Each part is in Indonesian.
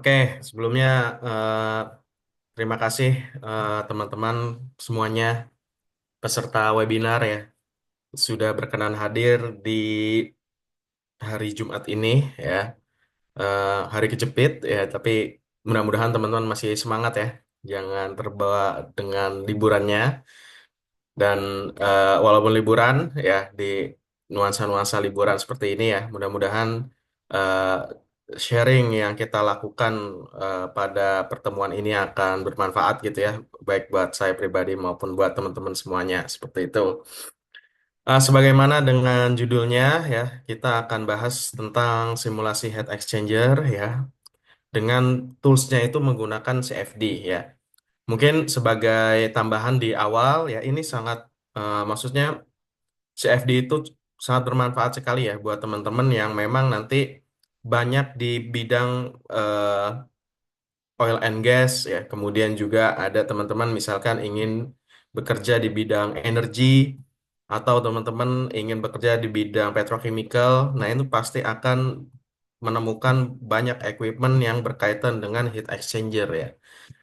Oke, sebelumnya eh, terima kasih teman-teman semuanya peserta webinar ya sudah berkenan hadir di hari Jumat ini ya. Hari kejepit ya, tapi mudah-mudahan teman-teman masih semangat ya. Jangan terbawa dengan liburannya dan walaupun liburan ya di nuansa-nuansa liburan seperti ini ya, mudah-mudahan eh, sharing yang kita lakukan pada pertemuan ini akan bermanfaat gitu ya, baik buat saya pribadi maupun buat teman-teman semuanya seperti itu. Sebagaimana dengan judulnya ya, kita akan bahas tentang simulasi heat exchanger ya, dengan toolsnya itu menggunakan CFD ya. Mungkin sebagai tambahan di awal ya, ini sangat maksudnya CFD itu sangat bermanfaat sekali ya buat teman-teman yang memang nanti banyak di bidang eh, oil and gas ya. Kemudian juga ada teman-teman misalkan ingin bekerja di bidang energi atau teman-teman ingin bekerja di bidang petrochemical. Nah, itu pasti akan menemukan banyak equipment yang berkaitan dengan heat exchanger ya.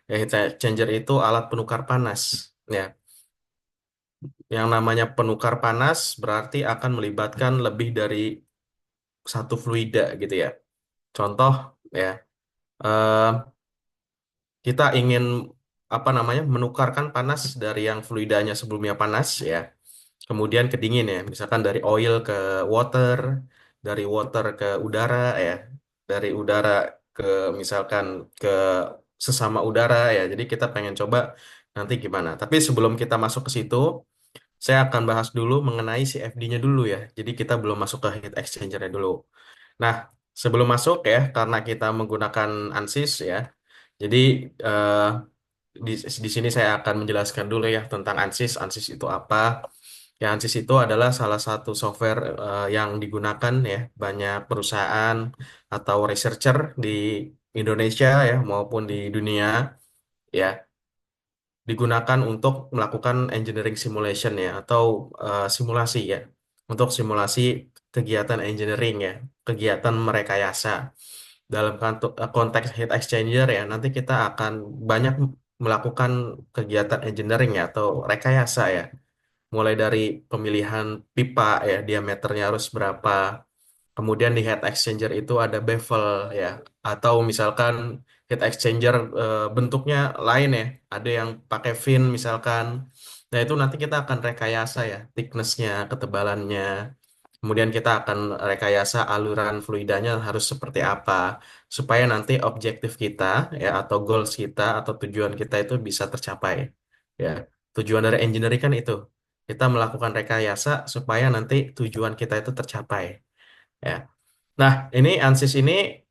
Ya, heat exchanger itu alat penukar panas. Ya, yang namanya penukar panas berarti akan melibatkan lebih dari satu fluida gitu ya. Contoh ya, eh, kita ingin apa namanya menukarkan panas dari yang fluidanya sebelumnya panas ya, kemudian ke dingin ya. Misalkan dari oil ke water, dari water ke udara ya, dari udara ke misalkan ke sesama udara ya. Jadi kita pengen coba nanti gimana. Tapi sebelum kita masuk ke situ, saya akan bahas dulu mengenai CFD-nya dulu ya. Jadi kita belum masuk ke heat exchanger-nya dulu. Nah, sebelum masuk ya, karena kita menggunakan ANSYS ya, jadi eh, di sini saya akan menjelaskan dulu ya tentang ANSYS. ANSYS itu apa? Ya, ANSYS itu adalah salah satu software yang digunakan ya banyak perusahaan atau researcher di Indonesia ya maupun di dunia ya, digunakan untuk melakukan engineering simulation ya atau simulasi ya, untuk simulasi kegiatan engineering ya, kegiatan merekayasa. Dalam konteks heat exchanger ya, nanti kita akan banyak melakukan kegiatan engineering ya atau rekayasa ya, mulai dari pemilihan pipa ya, diameternya harus berapa. Kemudian di heat exchanger itu ada bevel ya, atau misalkan heat exchanger bentuknya lain ya, ada yang pakai fin misalkan. Nah itu nanti kita akan rekayasa ya, thicknessnya, ketebalannya. Kemudian kita akan rekayasa aliran fluidanya harus seperti apa, supaya nanti objektif kita ya atau goals kita atau tujuan kita itu bisa tercapai. Ya, tujuan dari engineering kan itu. Kita melakukan rekayasa supaya nanti tujuan kita itu tercapai. Ya. Nah, ini ANSYS ini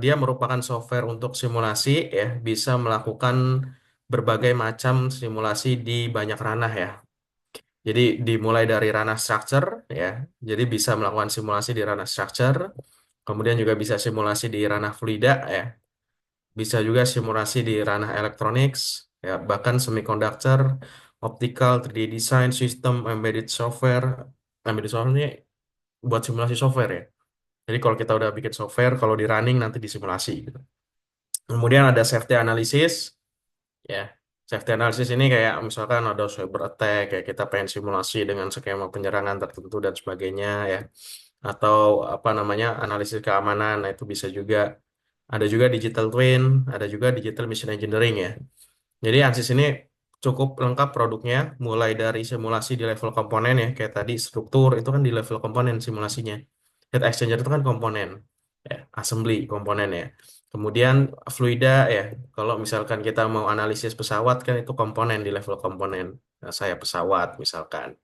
dia merupakan software untuk simulasi ya, bisa melakukan berbagai macam simulasi di banyak ranah ya. Jadi dimulai dari ranah structure ya. Jadi bisa melakukan simulasi di ranah structure, kemudian juga bisa simulasi di ranah fluida ya. Bisa juga simulasi di ranah electronics ya, bahkan semiconductor, optical, 3D design, system, embedded software. Embedded software ini buat simulasi software ya. Jadi kalau kita udah bikin software, kalau di running nanti disimulasi gitu. Kemudian ada safety analysis, ya. Safety analysis ini kayak misalkan ada cyber attack, kayak kita pengen simulasi dengan skema penyerangan tertentu dan sebagainya ya. Atau apa namanya analisis keamanan, nah itu bisa juga. Ada juga digital twin, ada juga digital mission engineering ya. Jadi ANSYS ini cukup lengkap produknya, mulai dari simulasi di level komponen ya, kayak tadi struktur itu kan di level komponen simulasinya. Heat exchanger itu kan komponen, ya, assembly komponen ya. Kemudian fluida ya, kalau misalkan kita mau analisis pesawat kan itu komponen di level komponen. Nah, saya pesawat misalkan,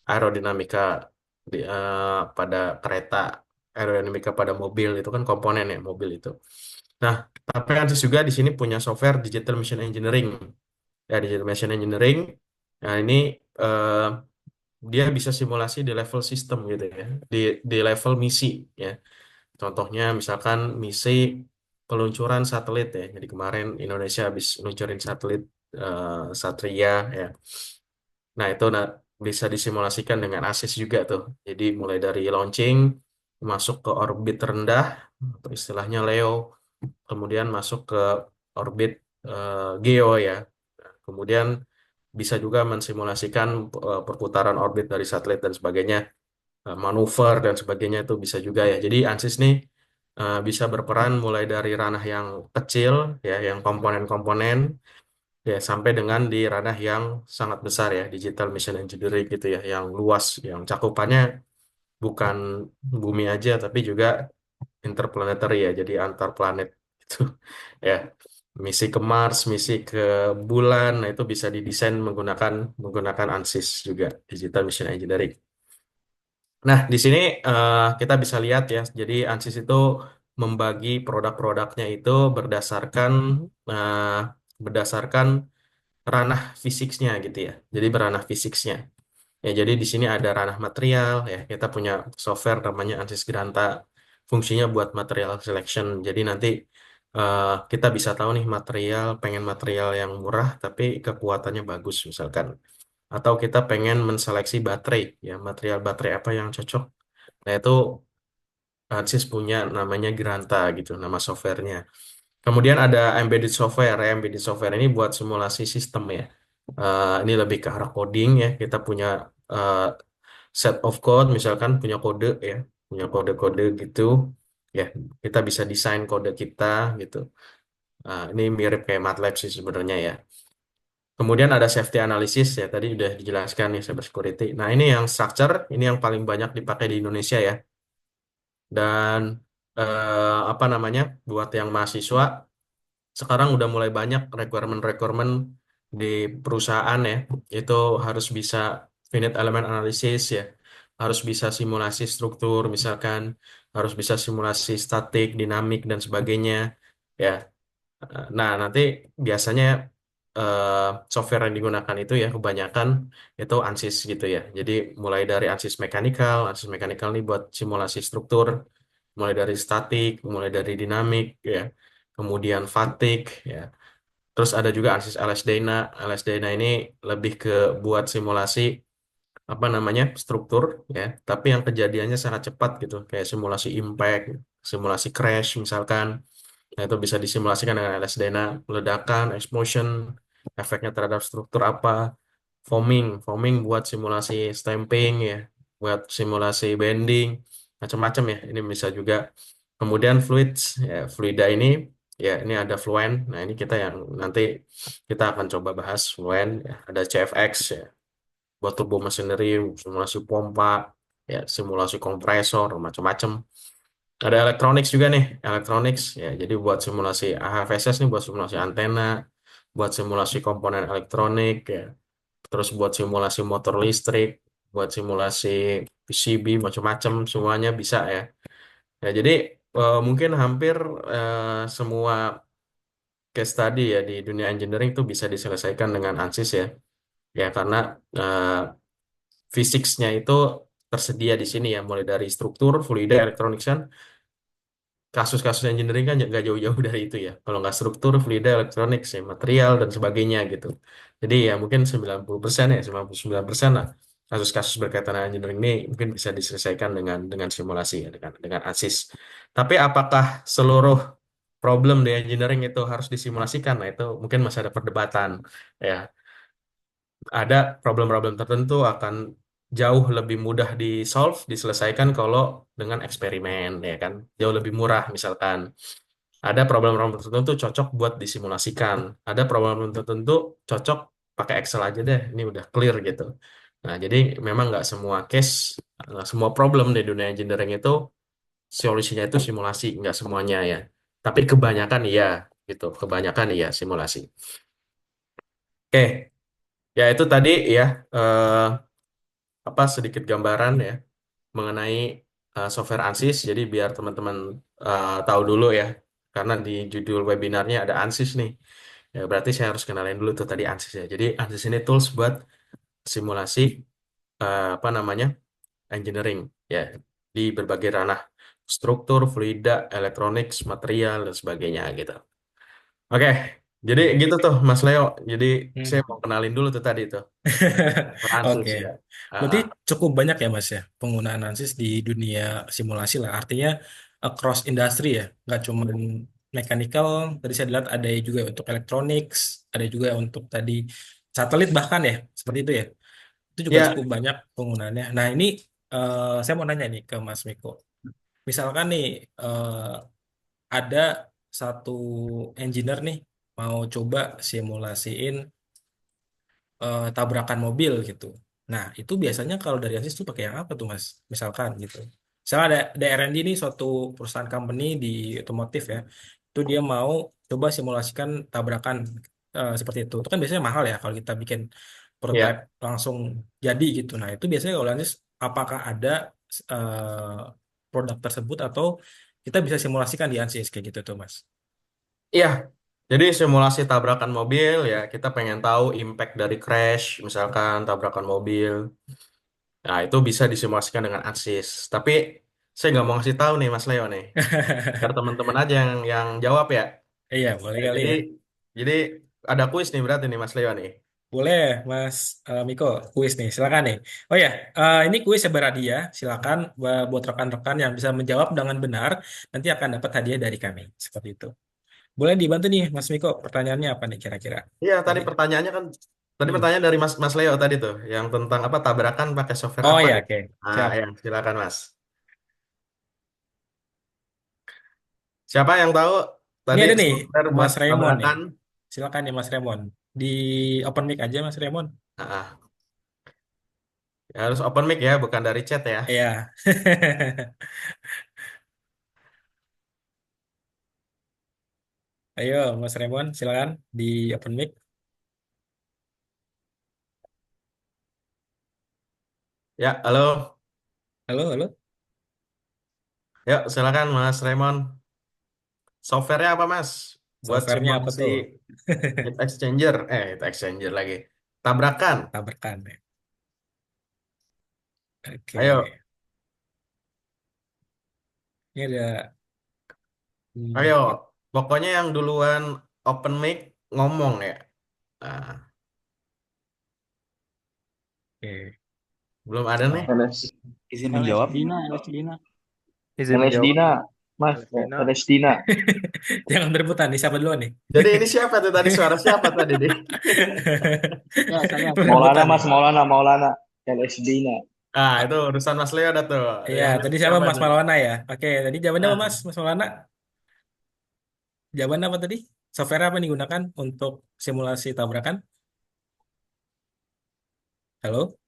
aerodinamika pada kereta, aerodinamika pada mobil itu kan komponen ya mobil itu. Nah, tapi ANSYS juga di sini punya software digital mission engineering ya, digital machine engineering. Nah ini eh, dia bisa simulasi di level sistem gitu ya, di level misi ya. Contohnya misalkan misi peluncuran satelit ya. Jadi kemarin Indonesia habis luncurin satelit Satria ya. Nah itu bisa disimulasikan dengan ASIS juga tuh. Jadi mulai dari launching masuk ke orbit rendah atau istilahnya LEO. kemudian masuk ke orbit geo ya. Kemudian bisa juga mensimulasikan perputaran orbit dari satelit dan sebagainya, manuver dan sebagainya itu bisa juga ya. Jadi ANSYS nih bisa berperan mulai dari ranah yang kecil ya, yang komponen-komponen ya, sampai dengan di ranah yang sangat besar ya, digital mission engineering gitu ya, yang luas, yang cakupannya bukan bumi aja tapi juga interplanetary ya, jadi antar planet itu ya. Misi ke Mars, misi ke bulan, nah itu bisa didesain menggunakan ANSYS juga, digital mission engineering. Nah, di sini kita bisa lihat ya, jadi ANSYS itu membagi produk-produknya itu eh, berdasarkan ranah fisiknya gitu ya. Jadi beranah fisiknya. Ya, jadi di sini ada ranah material ya. Kita punya software namanya ANSYS Granta. Fungsinya buat material selection. Jadi nanti kita bisa tahu nih pengen material yang murah tapi kekuatannya bagus misalkan. Atau kita pengen menseleksi baterai ya, material baterai apa yang cocok. Nah, itu ANSYS punya namanya Granta gitu, nama softwarenya. Kemudian ada embedded software. Ya. Embedded software ini buat simulasi sistem ya. Ini lebih ke arah coding ya. Kita punya eh, set of code, misalkan punya kode-kode gitu. Ya, kita bisa desain kode kita gitu. Ini mirip kayak MATLAB sih sebenarnya ya. Kemudian ada safety analysis ya. Tadi udah dijelaskan nih cyber security. Nah, ini yang structure, ini yang paling banyak dipakai di Indonesia ya. Dan apa namanya? Buat yang mahasiswa sekarang udah mulai banyak requirement-requirement di perusahaan ya, itu harus bisa finite element analysis ya, harus bisa simulasi struktur misalkan, harus bisa simulasi statik, dinamik dan sebagainya ya. Nah, nanti biasanya eh, software yang digunakan itu ya kebanyakan itu ANSYS gitu ya. Jadi mulai dari ANSYS mechanical nih buat simulasi struktur, mulai dari statik, mulai dari dinamik ya, kemudian fatigue ya. Terus ada juga ANSYS LS-DYNA. LS-DYNA ini lebih ke buat simulasi apa namanya struktur ya, tapi yang kejadiannya sangat cepat gitu, kayak simulasi impact, simulasi crash misalkan. Nah, itu bisa disimulasikan dengan LS-DYNA, ledakan, explosion, efeknya terhadap struktur apa, foaming buat simulasi stamping ya, buat simulasi bending, macam-macam ya. Ini bisa juga. Kemudian fluids, ya, fluida ini ya ini ada Fluent. Nah, ini kita yang nanti kita akan coba bahas Fluent. Ya. Ada CFX ya, buat turbo machinery, simulasi pompa, ya simulasi kompresor, macam-macam. Ada electronics juga nih, electronics ya. Jadi buat simulasi AHVSS nih, buat simulasi antena, buat simulasi komponen elektronik ya. Terus buat simulasi motor listrik, buat simulasi PCB macam-macam semuanya bisa ya. Ya, jadi mungkin hampir semua case study ya di dunia engineering itu bisa diselesaikan dengan ANSYS ya. Ya karena eh, fisiknya itu tersedia di sini ya, mulai dari struktur, fluida, elektronik kan. Kasus-kasus engineering kan nggak jauh-jauh dari itu ya. Kalau nggak struktur, fluida, elektronik, ya, material, dan sebagainya gitu. Jadi ya mungkin 90% ya, 99% lah. Kasus-kasus berkaitan dengan engineering ini mungkin bisa diselesaikan dengan simulasi ya, dengan ANSYS. Tapi apakah seluruh problem di engineering itu harus disimulasikan? Nah itu mungkin masih ada perdebatan. Ya, ada problem-problem tertentu akan jauh lebih mudah diselesaikan kalau dengan eksperimen, ya kan? Jauh lebih murah misalkan. Ada problem-problem tertentu cocok buat disimulasikan. Ada problem tertentu cocok pakai Excel aja deh. Ini udah clear gitu. Nah, jadi memang nggak semua problem di dunia engineering itu solusinya itu simulasi, nggak semuanya ya. Tapi kebanyakan iya, gitu. Kebanyakan iya simulasi. Oke, ya itu tadi ya apa sedikit gambaran ya mengenai software ANSYS. Jadi biar teman-teman tahu dulu ya, karena di judul webinarnya ada ANSYS nih. Ya, berarti saya harus kenalin dulu tuh tadi ANSYS ya. Jadi ANSYS ini tools buat simulasi apa namanya engineering ya di berbagai ranah struktur, fluida, elektronik, material dan sebagainya gitu. Oke, jadi gitu tuh Mas Leo. Jadi saya Hmm. mau kenalin dulu tuh tadi tuh Oke, ANSYS ya. Ah, berarti ah. cukup banyak ya Mas ya penggunaan ANSYS di dunia simulasi lah. Artinya across industri ya, nggak cuma mechanical, tadi saya lihat ada juga untuk electronics, ada juga untuk tadi satelit bahkan ya, seperti itu ya. Itu juga cukup Ya, banyak penggunaannya. Nah, ini saya mau nanya nih ke Mas Miko. Misalkan nih ada satu engineer nih mau coba simulasiin tabrakan mobil gitu. Nah, itu biasanya kalau dari Asis tuh pakai yang apa tuh, Mas? Misalkan gitu. Misalnya ada R&D nih suatu perusahaan company di otomotif ya. Itu dia mau coba simulasikan tabrakan seperti itu. Itu kan biasanya mahal ya kalau kita bikin prototype ya, langsung jadi gitu. Nah, itu biasanya kalau Asis apakah ada eh, produk tersebut atau kita bisa simulasikan di Ansys kayak gitu tuh, Mas? iya. Jadi simulasi tabrakan mobil ya, kita pengen tahu impact dari crash, misalkan tabrakan mobil. Nah, itu bisa disimulasikan dengan ANSYS. Tapi saya nggak mau ngasih tahu nih Mas Leo nih. Biar teman-teman aja yang jawab ya. Iya, boleh Ya, kali jadi ya. jadi ada kuis nih berarti nih Mas Leo nih. Boleh, Mas Miko, kuis nih, silakan nih. Oh ya, ini kuis sebar hadiah. Silakan buat rekan-rekan yang bisa menjawab dengan benar, nanti akan dapat hadiah dari kami. Seperti itu. Boleh dibantu nih, Mas Miko. Pertanyaannya apa nih kira-kira? Iya, tadi Tadi. pertanyaannya kan tadi Hmm. pertanyaan dari Mas Leo tadi tuh, yang tentang apa tabrakan pakai software Oh apa ya, gitu. oke. Nah, Siap. ya silakan Mas. Siapa yang tahu Ini tadi ada nih, software buat Mas Raymond nih. tabrakan? Silakan nih, Mas Raymond. Di open mic aja, Mas Raymond. Nah, ya harus open mic ya, bukan dari chat ya. Iya. Ayo, Mas Raymond, silakan di open mic. Ya, halo. Halo, halo. Yuk, silakan Mas Raymond. Softwarenya apa Mas? Buat Softwarenya apa simulasi tuh? heat exchanger lagi. Tabrakan. Tabrakan. Ayo, Oke. Ini ada. ayo. Hmm, Pokoknya yang duluan open mic ngomong ya. Nah, oke. belum ada nih. LS, Izin LS menjawab. Dina, LS Dina, Izin LS menjawab. Dina, Mas, Palestina. LS Dina. Jangan berebutan nih, siapa duluan nih? Jadi ini siapa tuh tadi suara siapa tadi nih? Ya, saya Maulana, Berebutan nih. Mas, Maulana, Maulana, LS Dina. Ah, itu urusan Mas Leo dah tuh. Iya, Yang tadi ini siapa siapa Mas nih? Maulana ya? Oke, tadi jawabannya apa Mas? Ah, Mas Maulana? Jawabannya apa tadi? Software apa nih digunakan untuk simulasi tabrakan? Halo?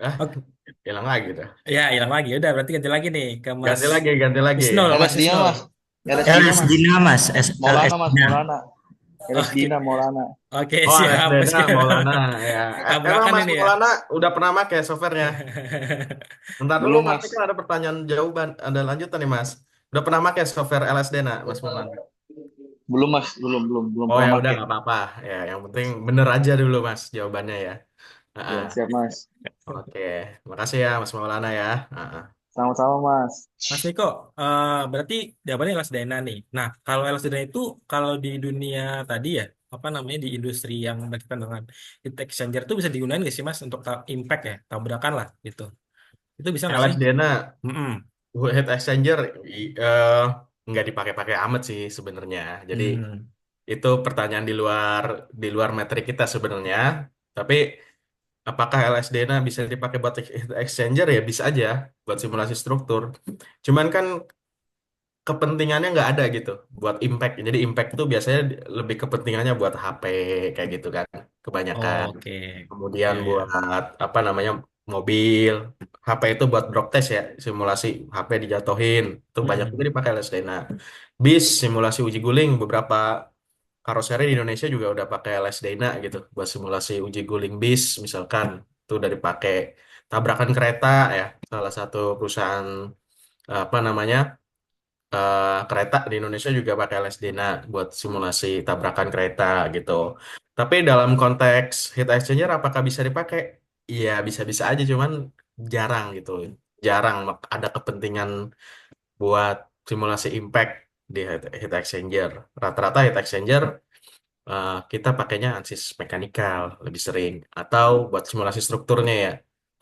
ah, Oke. hilang lagi tuh. Ya, hilang lagi. Udah, berarti ganti lagi nih ke Mas Ganti lagi, ganti lagi. Isnul, Mas LS Dina, Isnul. Mas, LS Dina, LS Mas, Dina Mas, Maulana, LS Mas, Dina. Maulana, LS Oke, Dina, Maulana. oke, Oh, siap, Mas. LSD-nya Maulana ya. Emang Tabrakan Mas ini ya. Maulana udah pernah pakai softwarenya? Bentar dulu, Belum, Mas. Ini Mas, kan ada pertanyaan jawaban, ada lanjutan nih, Mas. Udah pernah pakai software LSD, nak, Mas Maulana? belum, Mas, belum Oh pernah ya udah pakai. nggak apa-apa. Ya, yang penting bener aja dulu, Mas, jawabannya ya. Ah, Ya, ah. siap, Mas. Oke, makasih ya, Mas Maulana ya. Ah, ah. Sama-sama, Mas. Mas Niko, berarti jawabannya LSDNA nih. Nah, kalau LSDNA itu kalau di dunia tadi ya, apa namanya di industri yang berkaitan dengan heat exchanger itu bisa digunakan nggak sih Mas untuk impact ya, tabrakan lah gitu. Itu bisa nggak sih? LSD-nya Mm-mm. heat exchanger nggak dipakai-pakai amat sih sebenarnya. Jadi Hmm. itu pertanyaan di luar materi kita sebenarnya. Tapi apakah LSD-nya bisa dipakai buat heat exchanger ya bisa aja buat simulasi struktur. Cuman kan kepentingannya nggak ada gitu buat impact. Jadi impact itu biasanya lebih kepentingannya buat HP kayak gitu kan kebanyakan. Oke. Kemudian Ya, buat ya. apa namanya mobil. HP itu buat drop test ya, simulasi HP dijatuhin. Itu banyak juga Mm-mm. dipakai LSD. Nah, bis simulasi uji guling beberapa karoseri di Indonesia juga udah pakai LSD-nya gitu buat simulasi uji guling bis misalkan itu udah dipakai tabrakan kereta ya salah satu perusahaan apa namanya kereta di Indonesia juga pakai LSD-nya buat simulasi tabrakan kereta gitu. Tapi dalam konteks heat exchanger apakah bisa dipakai? Iya bisa-bisa aja cuman jarang gitu. Jarang ada kepentingan buat simulasi impact di heat exchanger. Rata-rata heat exchanger kita pakainya ANSYS mekanikal lebih sering atau buat simulasi strukturnya ya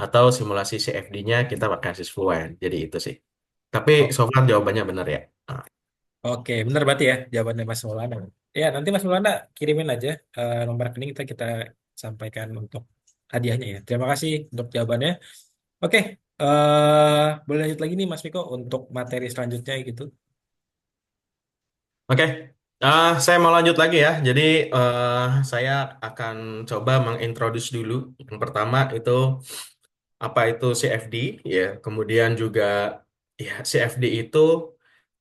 atau simulasi CFD-nya kita pakai ANSYS Fluent. Jadi itu sih. Tapi Oh, so far jawabannya benar ya. Nah, Oke, benar berarti ya jawabannya Mas Maulana. Ya, nanti Mas Maulana kirimin aja nomor rekening kita sampaikan untuk hadiahnya ya. Terima kasih untuk jawabannya. Oke, boleh lanjut lagi nih Mas Miko untuk materi selanjutnya gitu. Oke, saya mau lanjut lagi ya. Jadi saya akan coba mengintroduce dulu. Yang pertama itu apa itu CFD ya. Kemudian juga ya CFD itu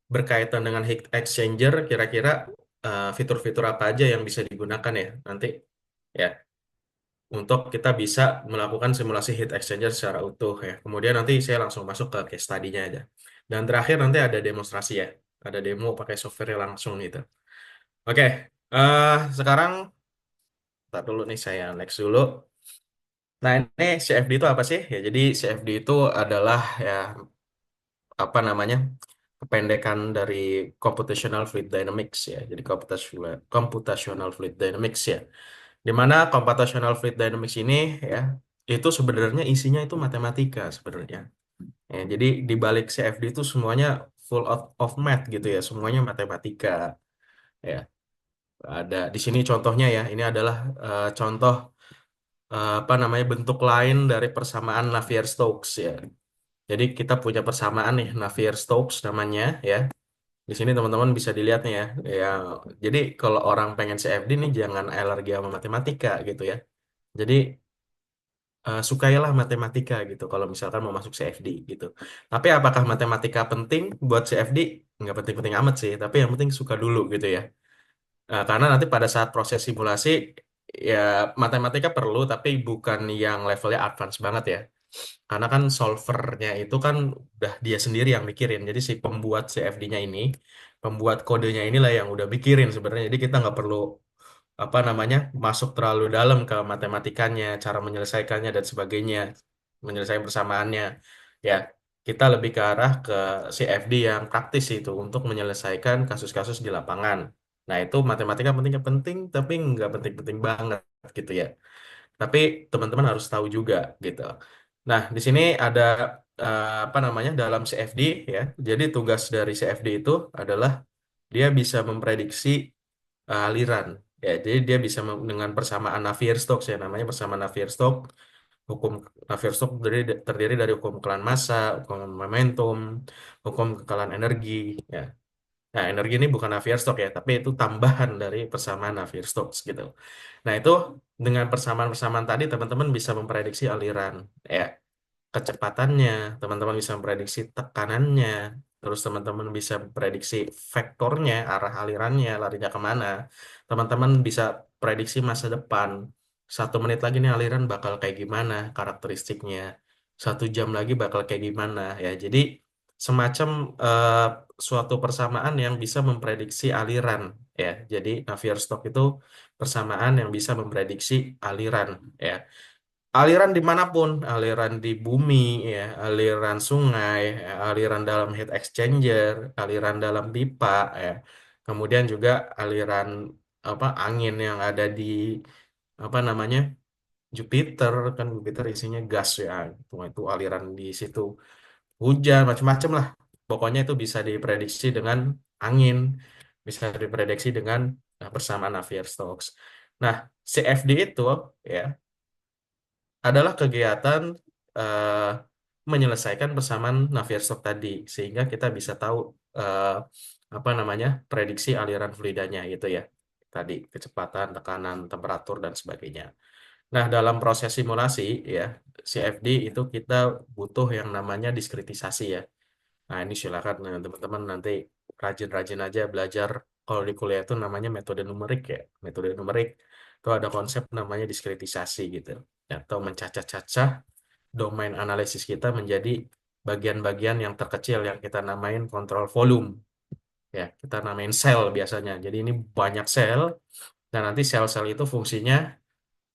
berkaitan dengan heat exchanger. Kira-kira fitur-fitur apa aja yang bisa digunakan ya nanti ya untuk kita bisa melakukan simulasi heat exchanger secara utuh ya. Kemudian nanti saya langsung masuk ke case study-nya aja. Dan terakhir nanti ada demonstrasi ya. Ada demo pakai software langsung gitu. Oke, sekarang tak dulu nih saya next dulu. Nah ini CFD itu apa sih? Ya jadi CFD itu adalah ya apa namanya kependekan dari Computational Fluid Dynamics ya. Jadi Computational Fluid Dynamics ya. Di mana Computational Fluid Dynamics ini ya itu sebenarnya isinya itu matematika sebenarnya. Ya, jadi di balik CFD itu semuanya full of math gitu ya, semuanya matematika ya. Ada di sini contohnya ya. Ini adalah contoh apa namanya bentuk lain dari persamaan Navier-Stokes ya. Jadi kita punya persamaan nih Navier-Stokes namanya ya. Di sini teman-teman bisa dilihat nih ya. Ya, jadi kalau orang pengen CFD nih jangan alergi sama matematika gitu ya. Jadi sukailah matematika gitu kalau misalkan mau masuk CFD gitu. Tapi apakah matematika penting buat CFD? Nggak penting-penting amat sih, tapi yang penting suka dulu gitu ya. Karena nanti pada saat proses simulasi, ya matematika perlu, tapi bukan yang levelnya advance banget ya. Karena kan solvernya itu kan udah dia sendiri yang mikirin. Jadi si pembuat CFD-nya ini, pembuat kodenya inilah yang udah mikirin sebenarnya. Jadi kita nggak perlu apa namanya masuk terlalu dalam ke matematikanya, cara menyelesaikannya dan sebagainya, menyelesaikan persamaannya. Ya, kita lebih ke arah ke CFD yang praktis itu untuk menyelesaikan kasus-kasus di lapangan. Nah, itu matematika pentingnya penting, tapi nggak penting-penting banget gitu ya. Tapi teman-teman harus tahu juga gitu. Nah, di sini ada apa namanya dalam CFD ya. Jadi tugas dari CFD itu adalah dia bisa memprediksi aliran. Ya, jadi dia bisa dengan persamaan Navier-Stokes ya, namanya persamaan Navier-Stokes. Hukum Navier-Stokes terdiri dari hukum kekalahan massa, hukum momentum, hukum kekalahan energi. Ya. Nah, energi ini bukan Navier-Stokes ya, tapi itu tambahan dari persamaan Navier-Stokes gitu. Nah, itu dengan persamaan-persamaan tadi teman-teman bisa memprediksi aliran. Ya, kecepatannya, teman-teman bisa memprediksi tekanannya, terus teman-teman bisa prediksi vektornya, arah alirannya, larinya kemana. Teman-teman bisa prediksi masa depan. 1 menit lagi nih aliran bakal kayak gimana karakteristiknya. 1 jam lagi bakal kayak gimana ya. Jadi semacam suatu persamaan yang bisa memprediksi aliran ya. Jadi Navier-Stokes itu persamaan yang bisa memprediksi aliran ya. Aliran dimanapun, aliran di bumi, ya, aliran sungai, ya, aliran dalam heat exchanger, aliran dalam pipa, ya. Kemudian juga aliran apa angin yang ada di apa namanya Jupiter kan Jupiter isinya gas ya, itu aliran di situ hujan macam-macam lah. Pokoknya itu bisa diprediksi dengan angin, bisa diprediksi dengan persamaan Navier-Stokes. Nah, CFD itu ya adalah kegiatan eh, menyelesaikan persamaan Navier-Stokes tadi sehingga kita bisa tahu eh, apa namanya prediksi aliran fluidanya gitu ya tadi kecepatan, tekanan, temperatur dan sebagainya. Nah dalam proses simulasi ya CFD itu kita butuh yang namanya diskritisasi ya. Nah ini silakan teman-teman nanti rajin-rajin aja belajar kalau di kuliah itu namanya metode numerik ya. Metode numerik itu ada konsep namanya diskritisasi gitu atau mencacah-cacah domain analisis kita menjadi bagian-bagian yang terkecil yang kita namain kontrol volume ya kita namain sel biasanya jadi ini banyak sel dan nanti sel-sel itu fungsinya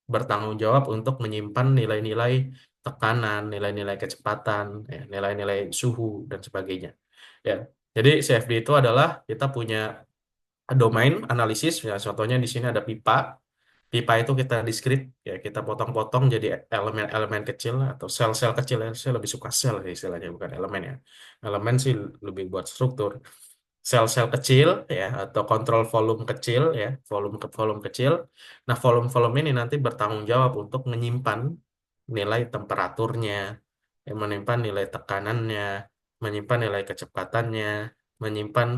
bertanggung jawab untuk menyimpan nilai-nilai tekanan nilai-nilai kecepatan ya, nilai-nilai suhu dan sebagainya ya jadi CFD itu adalah kita punya domain analisis ya contohnya di sini ada pipa. Pipa itu kita diskrit, ya kita potong-potong jadi elemen-elemen kecil atau sel-sel kecil ya. Saya lebih suka sel ya istilahnya bukan elemen ya. Elemen sih lebih buat struktur. sel-sel kecil ya atau kontrol volume kecil ya, volume kecil. Nah, volume-volume ini nanti bertanggung jawab untuk menyimpan nilai temperaturnya, menyimpan nilai tekanannya, menyimpan nilai kecepatannya, menyimpan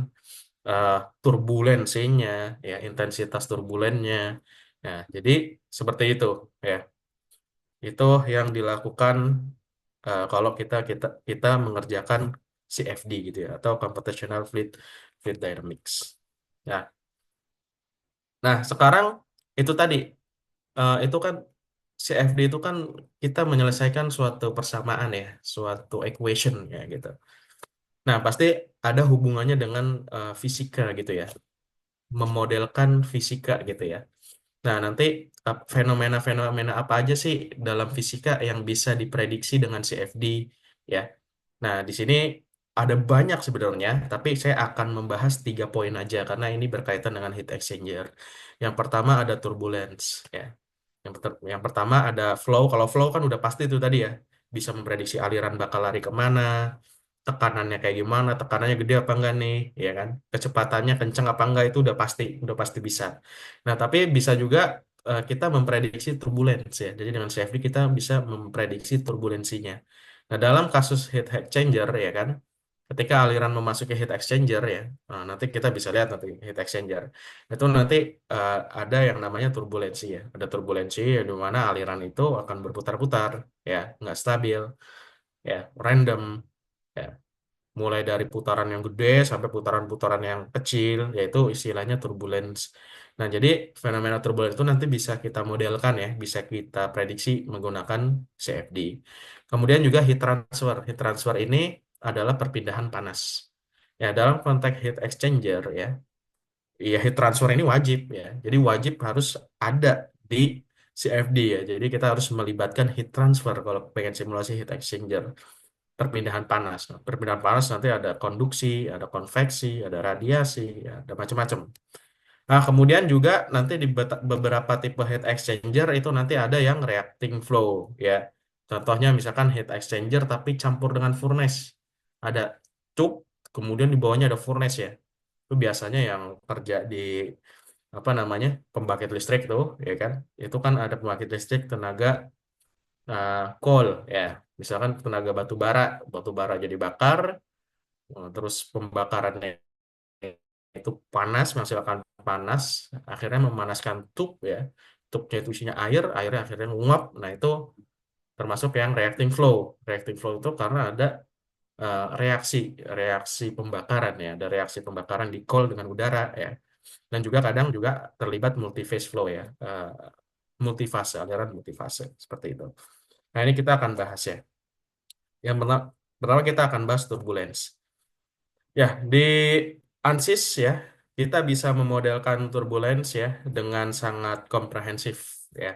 eh, turbulensinya, ya, intensitas turbulennya. Nah, jadi seperti itu ya. Itu yang dilakukan kalau kita mengerjakan CFD gitu ya, atau Computational Fluid Dynamics. Nah, nah sekarang itu tadi itu kan CFD itu kan kita menyelesaikan suatu persamaan ya, suatu equation ya gitu. Nah, pasti ada hubungannya dengan fisika gitu ya, memodelkan fisika gitu ya. Nah, nanti fenomena-fenomena apa aja sih dalam fisika yang bisa diprediksi dengan CFD ya. Nah, di sini ada banyak sebenarnya, tapi saya akan membahas 3 poin aja karena ini berkaitan dengan heat exchanger. Yang pertama ada turbulence ya. Yang pertama ada flow. Kalau flow kan udah pasti itu tadi ya, bisa memprediksi aliran bakal lari kemana, tekanannya kayak gimana, tekanannya gede apa enggak nih, ya kan? Kecepatannya kenceng apa enggak itu udah pasti bisa. Nah, tapi bisa juga kita memprediksi turbulence ya. Jadi dengan CFD kita bisa memprediksi turbulensinya. Nah, dalam kasus heat exchanger ya kan, ketika aliran memasuki heat exchanger ya, nah, nanti kita bisa lihat nanti heat exchanger. Itu nanti ada yang namanya turbulensi ya. Ada turbulensi di mana aliran itu akan berputar-putar ya, nggak stabil ya, random ya. Mulai dari putaran yang gede sampai putaran-putaran yang kecil, yaitu istilahnya turbulence. Nah, jadi fenomena turbulence itu nanti bisa kita modelkan ya, bisa kita prediksi menggunakan CFD. Kemudian juga heat transfer. Heat transfer ini adalah perpindahan panas. Ya, dalam konteks heat exchanger ya, ya heat transfer ini wajib ya. Jadi wajib harus ada di CFD ya. Jadi kita harus melibatkan heat transfer kalau pengen simulasi heat exchanger, perpindahan panas. Nah, perpindahan panas nanti ada konduksi, ada konveksi, ada radiasi, ya, ada macam-macam. Nah, kemudian juga nanti di beberapa tipe heat exchanger itu nanti ada yang reacting flow ya. Contohnya misalkan heat exchanger tapi campur dengan furnace. Ada cuk, kemudian di bawahnya ada furnace ya. Itu biasanya yang kerja di apa namanya, pembangkit listrik tuh, ya kan? Itu kan ada pembangkit listrik tenaga coal ya. Misalkan tenaga batu bara jadi bakar, terus pembakarannya itu panas, menghasilkan panas, akhirnya memanaskan tub ya. Tubnya itu isinya air, airnya akhirnya menguap. Nah, itu termasuk yang reacting flow. Reacting flow itu karena ada reaksi reaksi pembakaran ya, ada reaksi pembakaran di coal dengan udara ya. Dan juga kadang juga terlibat multiphase flow ya, multifase, aliran multifase seperti itu. Nah, ini kita akan bahas ya. Yang pertama kita akan bahas turbulence. Ya, di ANSYS ya, kita bisa memodelkan turbulence ya dengan sangat komprehensif ya.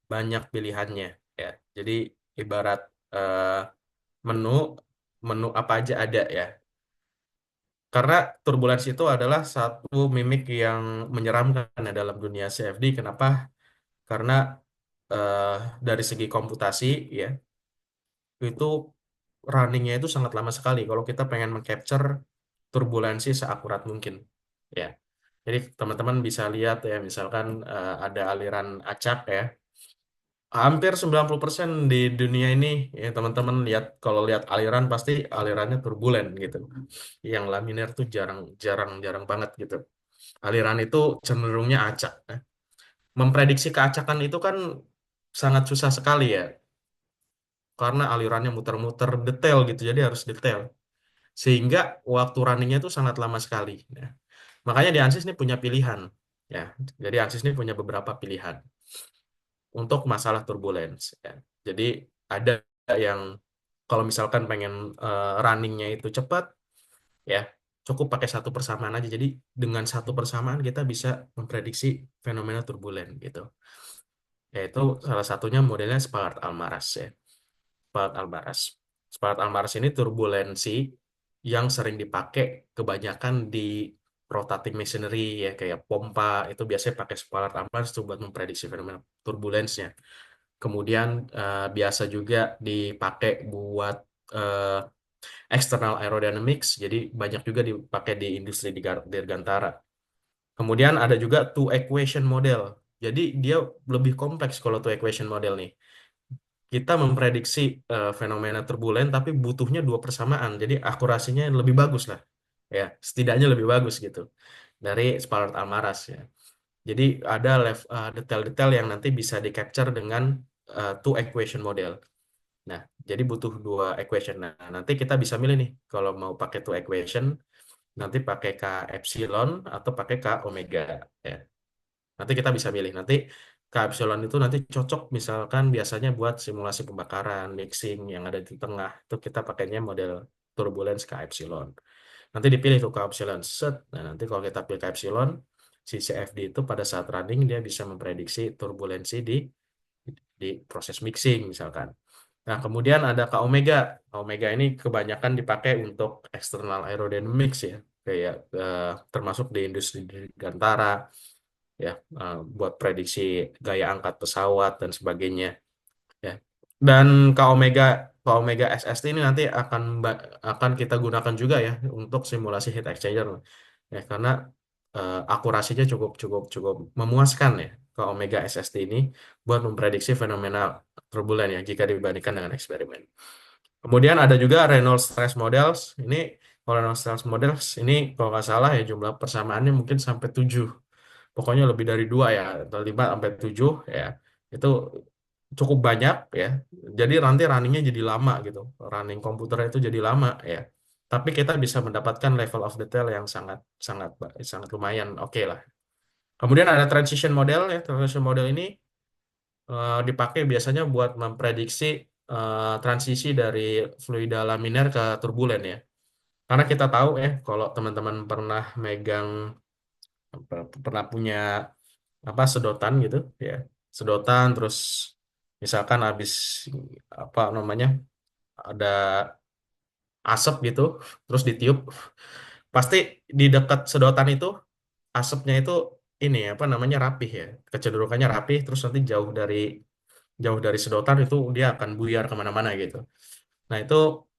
Banyak pilihannya ya. Jadi ibarat eh, menu menu apa aja ada ya. Karena turbulence itu adalah satu mimik yang menyeramkan ya dalam dunia CFD. Kenapa? Karena eh, dari segi komputasi ya, itu runningnya itu sangat lama sekali kalau kita pengen mengcapture turbulensi seakurat mungkin ya. Jadi teman-teman bisa lihat ya, misalkan ada aliran acak ya, hampir 90% di dunia ini ya, teman-teman lihat, kalau lihat aliran pasti alirannya turbulen gitu. Yang laminar tuh jarang jarang jarang banget gitu. Aliran itu cenderungnya acak ya. Memprediksi keacakan itu kan sangat susah sekali ya, karena alirannya muter-muter detail gitu, jadi harus detail. Sehingga waktu runningnya itu sangat lama sekali. Ya. Makanya di ANSYS ini punya pilihan. Ya, jadi ANSYS ini punya beberapa pilihan untuk masalah turbulence. Ya. Jadi ada yang kalau misalkan pengen runningnya itu cepat, ya cukup pakai satu persamaan aja. Jadi dengan satu persamaan kita bisa memprediksi fenomena turbulen gitu. Yaitu salah satunya modelnya Spalart-Allmaras ya. Spalart-Allmaras. Spalart-Allmaras ini turbulensi yang sering dipakai kebanyakan di rotating machinery ya, kayak pompa itu biasanya pakai Spalart-Allmaras tuh buat memprediksi fenomena turbulensnya. Kemudian biasa juga dipakai buat eh, external aerodynamics, jadi banyak juga dipakai di industri dirgantara. Kemudian ada juga two equation model. Jadi dia lebih kompleks kalau two equation model nih. Kita memprediksi fenomena turbulen tapi butuhnya dua persamaan. Jadi akurasinya lebih bagus lah. Ya, setidaknya lebih bagus gitu dari Spalart-Almaraz ya. Jadi ada detail-detail yang nanti bisa di-capture dengan two equation model. Nah, jadi butuh dua equation. Nah, nanti kita bisa milih nih kalau mau pakai two equation, nanti pakai K epsilon atau pakai K omega ya. Nanti kita bisa milih. Nanti K epsilon itu nanti cocok misalkan biasanya buat simulasi pembakaran, mixing yang ada di tengah. Itu kita pakainya model turbulence K epsilon. Nanti dipilih tuh K epsilon set. Nah, nanti kalau kita pilih K epsilon, si CFD itu pada saat running dia bisa memprediksi turbulensi di proses mixing misalkan. Nah, kemudian ada K omega. K omega ini kebanyakan dipakai untuk external aerodynamics ya, kayak termasuk di industri dirgantara ya, buat prediksi gaya angkat pesawat dan sebagainya ya. Dan K Omega SST ini nanti akan kita gunakan juga ya untuk simulasi heat exchanger ya, karena akurasinya cukup cukup cukup memuaskan ya K Omega SST ini buat memprediksi fenomena turbulen ya jika dibandingkan dengan eksperimen. Kemudian ada juga Reynolds Stress Models. Ini kalau Reynolds Stress Models ini kalau nggak salah ya jumlah persamaannya mungkin sampai 7. Pokoknya lebih dari 2 ya, atau 5 sampai 7 ya. Itu cukup banyak ya. Jadi nanti runningnya jadi lama gitu. Running komputernya itu jadi lama ya. Tapi kita bisa mendapatkan level of detail yang sangat sangat sangat lumayan oke lah. Kemudian ada transition model ya. Transition model ini dipakai biasanya buat memprediksi transisi dari fluida laminar ke turbulen ya. Karena kita tahu ya, kalau teman-teman pernah megang pernah punya apa sedotan gitu ya, sedotan terus misalkan habis apa namanya ada asap gitu terus ditiup, pasti di dekat sedotan itu asapnya itu ini apa namanya rapih ya, kecenderungannya rapih, terus nanti jauh dari sedotan itu dia akan buyar kemana-mana gitu. Nah itu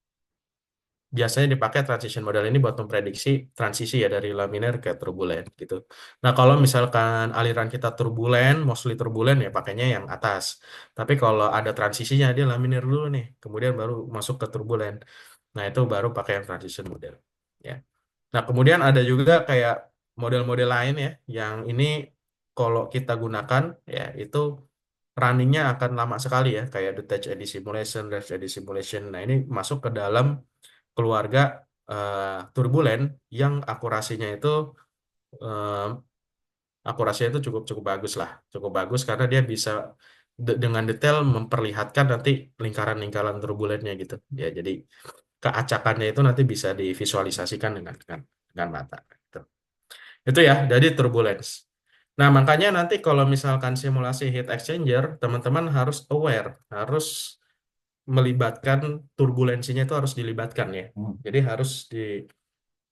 biasanya dipakai transition model ini buat memprediksi transisi ya dari laminar ke turbulen gitu. Nah, kalau misalkan aliran kita turbulen, mostly turbulen ya pakainya yang atas. Tapi kalau ada transisinya dia laminar dulu nih, kemudian baru masuk ke turbulen. Nah, itu baru pakai yang transition model ya. Nah, kemudian ada juga kayak model-model lain ya yang ini kalau kita gunakan ya itu runningnya akan lama sekali ya, kayak detach eddy simulation, rest eddy simulation. Nah, ini masuk ke dalam keluarga turbulen yang eh, akurasinya itu cukup cukup bagus lah, cukup bagus karena dia bisa dengan detail memperlihatkan nanti lingkaran-lingkaran turbulennya gitu ya. Jadi keacakannya itu nanti bisa divisualisasikan dengan mata. Gitu. Itu ya, jadi turbulence. Nah, makanya nanti kalau misalkan simulasi heat exchanger, teman-teman harus aware, harus melibatkan turbulensinya itu harus dilibatkan ya. Jadi harus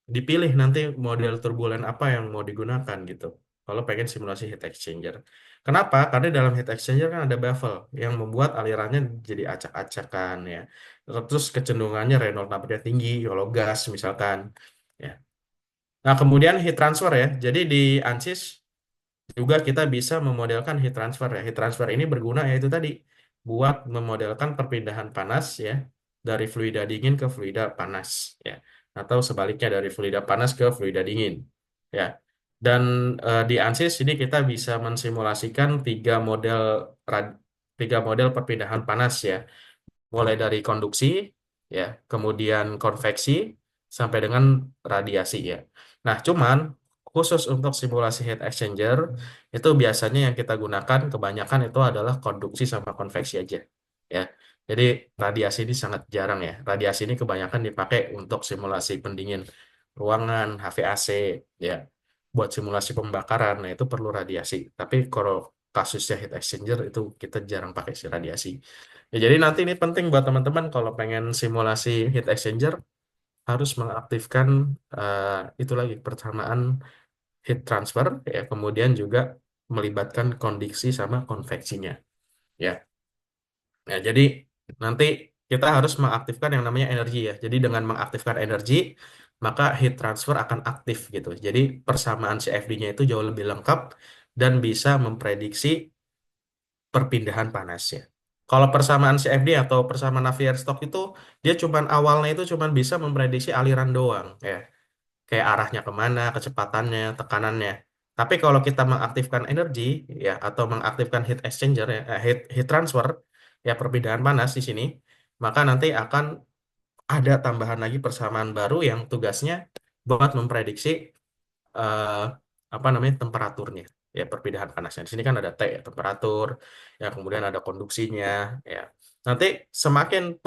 dipilih nanti model turbulen apa yang mau digunakan gitu. Kalau pengen simulasi heat exchanger. Kenapa? Karena dalam heat exchanger kan ada baffle yang membuat alirannya jadi acak-acakan ya. Terus kecenderungannya Reynolds number-nya tinggi kalau gas misalkan. Ya. Nah, kemudian heat transfer ya. Jadi di ANSYS juga kita bisa memodelkan heat transfer ya. Heat transfer ini berguna yaitu tadi buat memodelkan perpindahan panas ya dari fluida dingin ke fluida panas ya, atau sebaliknya dari fluida panas ke fluida dingin ya. Dan di ANSYS ini kita bisa mensimulasikan tiga model perpindahan panas ya, mulai dari konduksi ya, kemudian konveksi sampai dengan radiasi ya. Nah, cuman khusus untuk simulasi heat exchanger itu biasanya yang kita gunakan kebanyakan itu adalah konduksi sama konveksi aja ya. Jadi radiasi ini sangat jarang ya. Radiasi ini kebanyakan dipakai untuk simulasi pendingin ruangan, HVAC ya. Buat simulasi pembakaran, nah itu perlu radiasi. Tapi kalau kasusnya heat exchanger itu kita jarang pakai si radiasi. Ya, jadi nanti ini penting buat teman-teman kalau pengen simulasi heat exchanger harus mengaktifkan itu lagi persamaan heat transfer ya, kemudian juga melibatkan kondiksi sama konveksinya ya. Nah, jadi nanti kita harus mengaktifkan yang namanya energi ya. Jadi dengan mengaktifkan energi, maka heat transfer akan aktif gitu. Jadi persamaan CFD-nya itu jauh lebih lengkap dan bisa memprediksi perpindahan panasnya. Kalau persamaan CFD atau persamaan Navier-Stokes itu dia cuman awalnya itu cuman bisa memprediksi aliran doang ya, kayak arahnya kemana, kecepatannya, tekanannya. Tapi kalau kita mengaktifkan energi ya atau mengaktifkan heat exchanger ya, heat transfer ya perpindahan panas di sini, maka nanti akan ada tambahan lagi persamaan baru yang tugasnya buat memprediksi eh, apa namanya temperaturnya ya perpindahan panasnya. Di sini kan ada T ya, temperatur ya kemudian ada konduksinya ya. Nanti semakin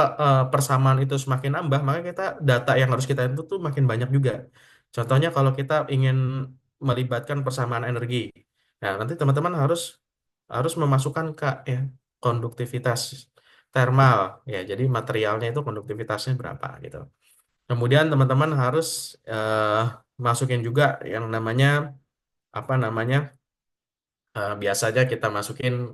persamaan itu semakin nambah, maka kita data yang harus kita input tuh makin banyak juga. Contohnya kalau kita ingin melibatkan persamaan energi, nah nanti teman-teman harus harus memasukkan K ya konduktivitas thermal ya. Jadi materialnya itu konduktivitasnya berapa gitu. Kemudian teman-teman harus masukin juga yang namanya apa namanya biasanya kita masukin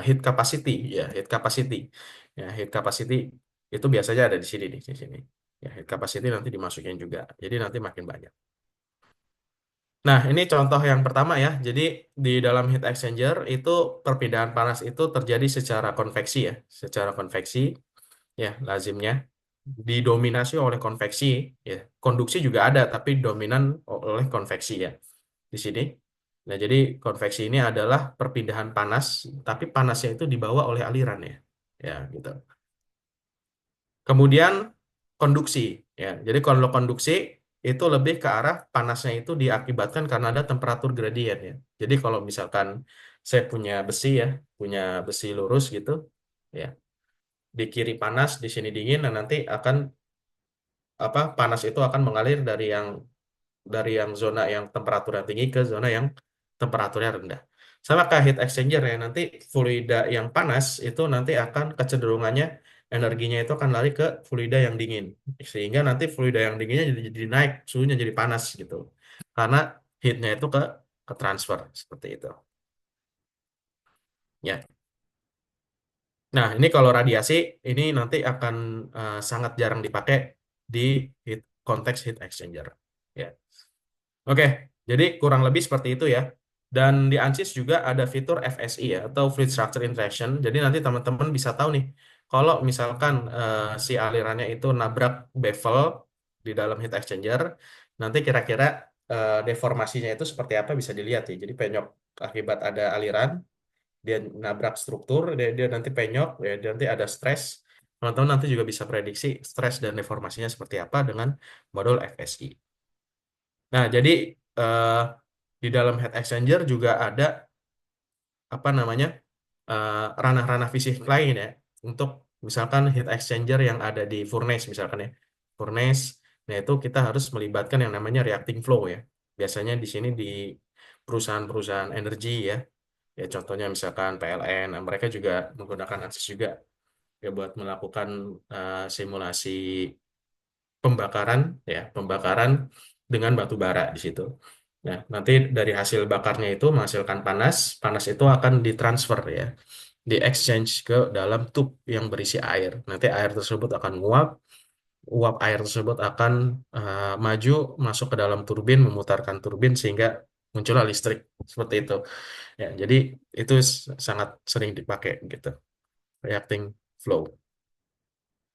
heat capacity ya heat capacity ya heat capacity itu biasanya ada di sini nih di sini ya heat capacity nanti dimasukin juga jadi nanti makin banyak. Nah ini contoh yang pertama ya jadi di dalam heat exchanger itu perpindahan panas itu terjadi secara konveksi ya secara konveksi ya lazimnya didominasi oleh konveksi ya konduksi juga ada tapi dominan oleh konveksi ya di sini. Nah, jadi konveksi ini adalah perpindahan panas, tapi panasnya itu dibawa oleh aliran ya. Ya, gitu. Kemudian konduksi ya. Jadi kalau konduksi itu lebih ke arah panasnya itu diakibatkan karena ada temperatur gradien ya. Jadi kalau misalkan saya punya besi ya, punya besi lurus gitu ya. Di kiri panas, di sini dingin, nah nanti akan apa panas itu akan mengalir dari yang zona yang temperaturnya tinggi ke zona yang temperaturnya rendah. Sama kayak heat exchanger ya, nanti fluida yang panas itu nanti akan kecenderungannya energinya itu akan lari ke fluida yang dingin. Sehingga nanti fluida yang dinginnya jadi naik, suhunya jadi panas gitu. Karena heatnya itu ke transfer seperti itu. Ya. Nah, ini kalau radiasi ini nanti akan sangat jarang dipakai di konteks heat exchanger. Ya. Oke, jadi kurang lebih seperti itu ya. Dan di ANSYS juga ada fitur FSI ya, atau Fluid Structure Interaction. Jadi nanti teman-teman bisa tahu nih, kalau misalkan si alirannya itu nabrak bevel di dalam heat exchanger, nanti kira-kira deformasinya itu seperti apa bisa dilihat ya. Jadi penyok akibat ada aliran, dia nabrak struktur, dia nanti penyok, ya, dia nanti ada stres. Teman-teman nanti juga bisa prediksi stres dan deformasinya seperti apa dengan modul FSI. Nah, jadi eh, di dalam heat exchanger juga ada apa namanya ranah-ranah fisik lain ya untuk misalkan heat exchanger yang ada di furnace misalkan ya furnace. Nah itu kita harus melibatkan yang namanya reacting flow ya. Biasanya di sini di perusahaan-perusahaan energi ya. Ya contohnya misalkan PLN, nah, mereka juga menggunakan ANSYS juga ya buat melakukan simulasi pembakaran dengan batu bara di situ. Nah, nanti dari hasil bakarnya itu menghasilkan panas, panas itu akan ditransfer ya, di exchange ke dalam tube yang berisi air. Nanti air tersebut akan nguap, uap air tersebut akan maju masuk ke dalam turbin, memutarkan turbin sehingga muncullah listrik seperti itu. Ya, jadi itu sangat sering dipakai gitu, reacting flow.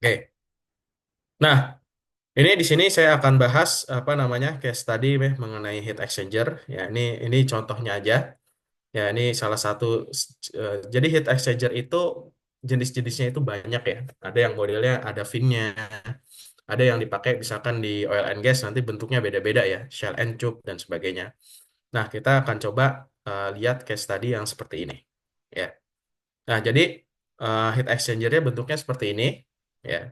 Oke. Nah, ini di sini saya akan bahas apa namanya case study mengenai heat exchanger. Ya, ini contohnya aja. Ya, ini salah satu jadi heat exchanger itu jenis-jenisnya itu banyak ya. Ada yang modelnya ada fin-nya, ada yang dipakai misalkan di oil and gas nanti bentuknya beda-beda ya, shell and tube dan sebagainya. Nah, kita akan coba lihat case study yang seperti ini. Ya. Nah, jadi heat exchanger-nya bentuknya seperti ini ya.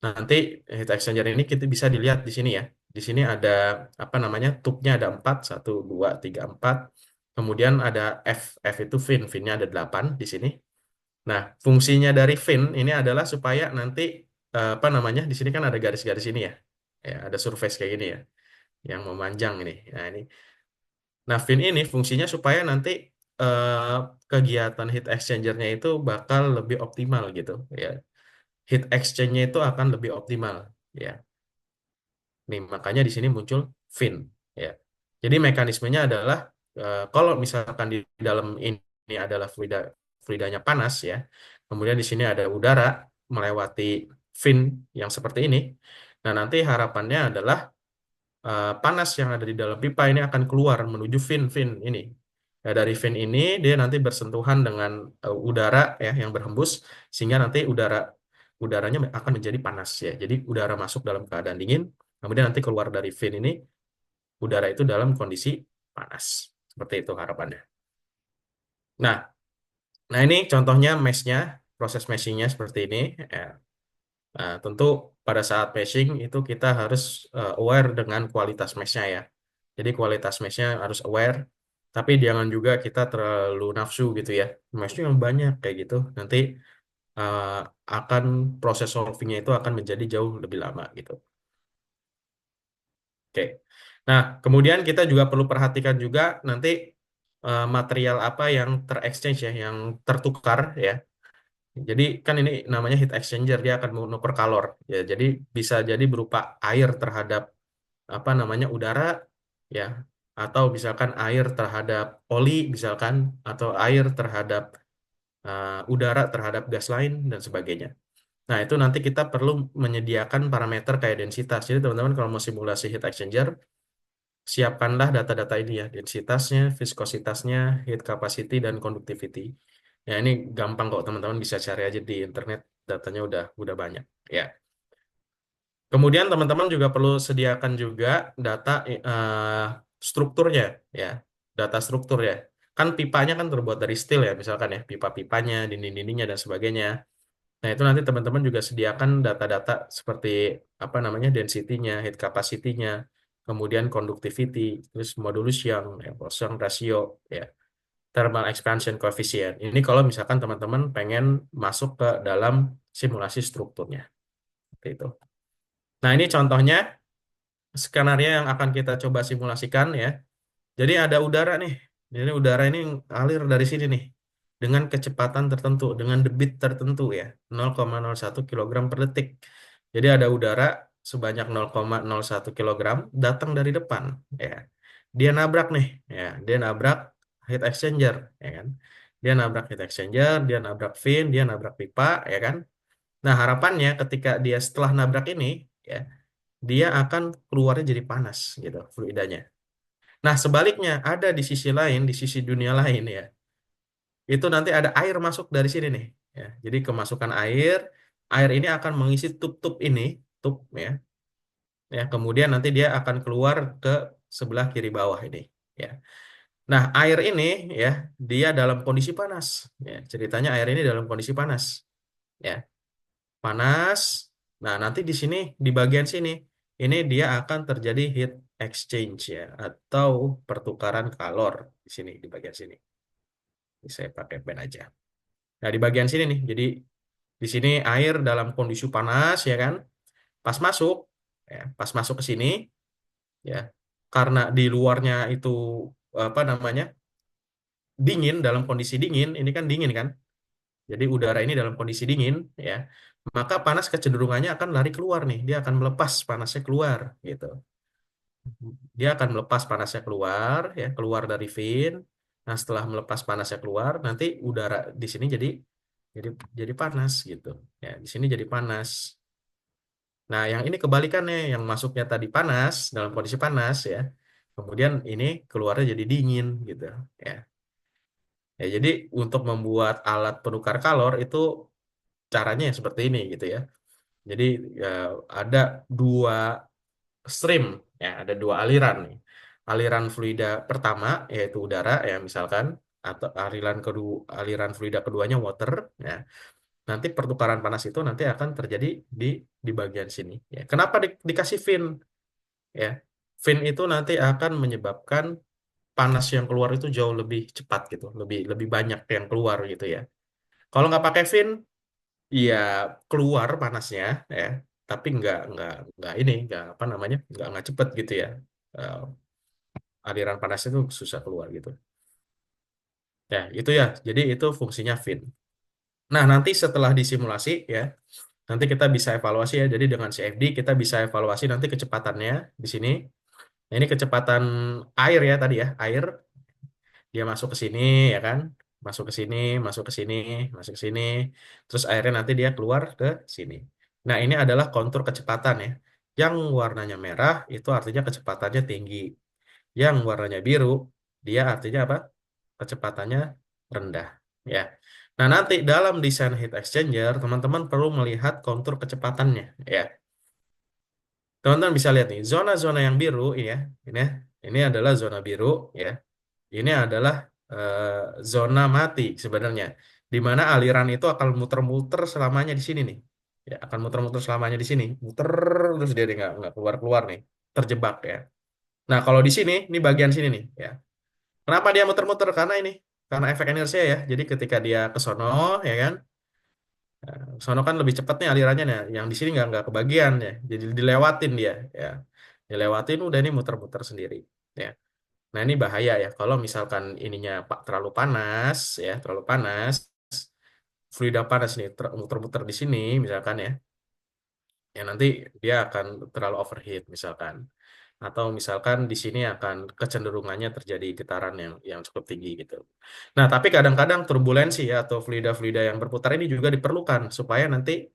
Nanti heat exchanger ini kita bisa dilihat di sini ya. Di sini ada apa namanya tube-nya ada 4, 1, 2, 3, 4. Kemudian ada F, F itu fin, finnya ada 8 di sini. Nah, fungsinya dari fin ini adalah supaya nanti apa namanya di sini kan ada garis-garis ini ya. Ya, ada surface kayak gini ya, yang memanjang ini. Nah, ini. Nah, fin ini fungsinya supaya nanti kegiatan heat exchanger-nya itu bakal lebih optimal gitu ya. heat exchange-nya itu akan lebih optimal ya. Nih, makanya di sini muncul fin ya. Jadi mekanismenya adalah kalau misalkan di dalam ini adalah fluidanya panas ya. Kemudian di sini ada udara melewati fin yang seperti ini. Nah, nanti harapannya adalah panas yang ada di dalam pipa ini akan keluar menuju fin ini. Ya, dari fin ini dia nanti bersentuhan dengan udara ya yang berhembus sehingga nanti udaranya akan menjadi panas ya. Jadi udara masuk dalam keadaan dingin, kemudian nanti keluar dari fin ini udara itu dalam kondisi panas. Seperti itu harapannya. Nah, nah ini contohnya mesh-nya, proses meshing-nya seperti ini ya. Nah, tentu pada saat meshing itu kita harus aware dengan kualitas mesh-nya ya. Jadi kualitas mesh-nya harus aware, tapi jangan juga kita terlalu nafsu gitu ya. Mesh yang banyak kayak gitu, nanti eh, akan proses solving-nya itu akan menjadi jauh lebih lama gitu. Oke. Nah, kemudian kita juga perlu perhatikan juga nanti material apa yang terexchange ya, yang tertukar ya. Jadi kan ini namanya heat exchanger, dia akan menukar kalor ya. Jadi bisa jadi berupa air terhadap apa namanya udara ya, atau misalkan air terhadap oli misalkan, atau air terhadap udara terhadap gas lain dan sebagainya. Nah, itu nanti kita perlu menyediakan parameter kayak densitas. Jadi teman-teman kalau mau simulasi heat exchanger, siapkanlah data-data ini ya, densitasnya, viskositasnya, heat capacity, dan conductivity. Ya, ini gampang kok teman-teman bisa cari aja di internet, datanya udah banyak ya. Kemudian teman-teman juga perlu sediakan juga data strukturnya ya, data struktur ya. Kan pipanya kan terbuat dari steel ya, misalkan ya, pipa-pipanya, dinding-dindingnya dan sebagainya. Nah, itu nanti teman-teman juga sediakan data-data seperti apa namanya density-nya, heat capacity-nya, kemudian conductivity, terus modulus ya, Poisson ratio, ya, thermal expansion coefficient. Ini kalau misalkan teman-teman pengen masuk ke dalam simulasi strukturnya. Seperti itu. Nah, ini contohnya skenario yang akan kita coba simulasikan ya. Jadi ada udara nih. Jadi udara ini alir dari sini nih dengan kecepatan tertentu, dengan debit tertentu ya, 0,01 kilogram per detik. Jadi ada udara sebanyak 0,01 kilogram datang dari depan ya. Dia nabrak nih ya, dia nabrak heat exchanger ya kan. Dia nabrak heat exchanger, dia nabrak fin, dia nabrak pipa ya kan. Nah, harapannya ketika dia setelah nabrak ini ya, dia akan keluarnya jadi panas gitu fluidanya. Nah, sebaliknya ada di sisi lain, di sisi dunia lain ya. Itu nanti ada air masuk dari sini nih ya. Jadi kemasukan air ini akan mengisi tub-tub ini, tub ya. Ya, kemudian nanti dia akan keluar ke sebelah kiri bawah ini ya. Nah, air ini ya, dia dalam kondisi panas ya. Ceritanya air ini dalam kondisi panas ya. Panas. Nah, nanti di sini di bagian sini ini dia akan terjadi heat exchange ya, atau pertukaran kalor di sini di bagian sini. Ini saya pakai pen aja. Nah, di bagian sini nih. Jadi di sini air dalam kondisi panas ya kan. Pas masuk pas masuk ke sini ya. Karena di luarnya itu apa namanya? Dingin, dalam kondisi dingin, ini kan dingin kan. Jadi udara ini dalam kondisi dingin ya. Maka panas kecenderungannya akan lari keluar nih. Dia akan melepas panasnya keluar gitu. Dia akan melepas panasnya keluar ya, keluar dari fin. Nah, setelah melepas panasnya keluar, nanti udara di sini jadi jadi panas gitu. Ya, di sini jadi panas. Nah, yang ini kebalikannya, yang masuknya tadi panas dalam kondisi panas ya. Kemudian ini keluarnya jadi dingin gitu ya. Ya, jadi untuk membuat alat penukar kalor itu caranya yang seperti ini gitu ya. Jadi ya, ada dua stream ya, ada dua aliran nih. Aliran fluida pertama yaitu udara ya misalkan, atau aliran fluida keduanya water ya. Nanti pertukaran panas itu nanti akan terjadi di bagian sini ya. Kenapa dikasih fin ya? Fin itu nanti akan menyebabkan panas yang keluar itu jauh lebih cepat gitu, lebih lebih banyak yang keluar gitu ya. Kalau nggak pakai fin, ya keluar panasnya ya, tapi nggak ini nggak apa namanya nggak cepet gitu ya. Eh, Aliran panasnya itu susah keluar gitu. Ya itu ya. Jadi itu fungsinya fin. Nah nanti setelah disimulasi ya, Nanti kita bisa evaluasi ya. Jadi dengan CFD kita bisa evaluasi nanti kecepatannya di sini. Nah, ini kecepatan air ya tadi ya, air dia masuk ke sini ya kan, masuk ke sini, masuk ke sini, masuk ke sini, terus airnya nanti dia keluar ke sini. Nah, ini adalah kontur kecepatan ya. Yang warnanya merah itu artinya kecepatannya tinggi. Yang warnanya biru dia artinya apa? Kecepatannya rendah ya. Nah, nanti dalam desain heat exchanger teman-teman perlu melihat kontur kecepatannya ya. Teman-teman bisa lihat nih, zona-zona yang biru ini ya, ini adalah zona biru ya. Ini adalah zona mati sebenarnya, di mana aliran itu akan muter-muter selamanya di sini nih. Ya, akan muter-muter selamanya di sini, muter terus dia nggak keluar-keluar nih, terjebak ya. Nah, kalau di sini, ini bagian sini nih ya. Kenapa dia muter-muter? Karena ini, karena efek inersia ya. Jadi ketika dia ke sono, ya kan, sono kan lebih cepat nih alirannya nih. Yang di sini nggak kebagian ya. Jadi dilewatin dia ya. Dilewatin udah ini muter-muter sendiri. Ya. Nah, ini bahaya ya. Kalau misalkan ininya Pak terlalu panas ya, terlalu panas, fluida panas nih muter-muter di sini misalkan ya nanti dia akan terlalu overheat misalkan. Atau misalkan di sini akan kecenderungannya terjadi getaran yang cukup tinggi gitu. Nah, tapi kadang-kadang turbulensi ya atau fluida-fluida yang berputar ini juga diperlukan supaya nanti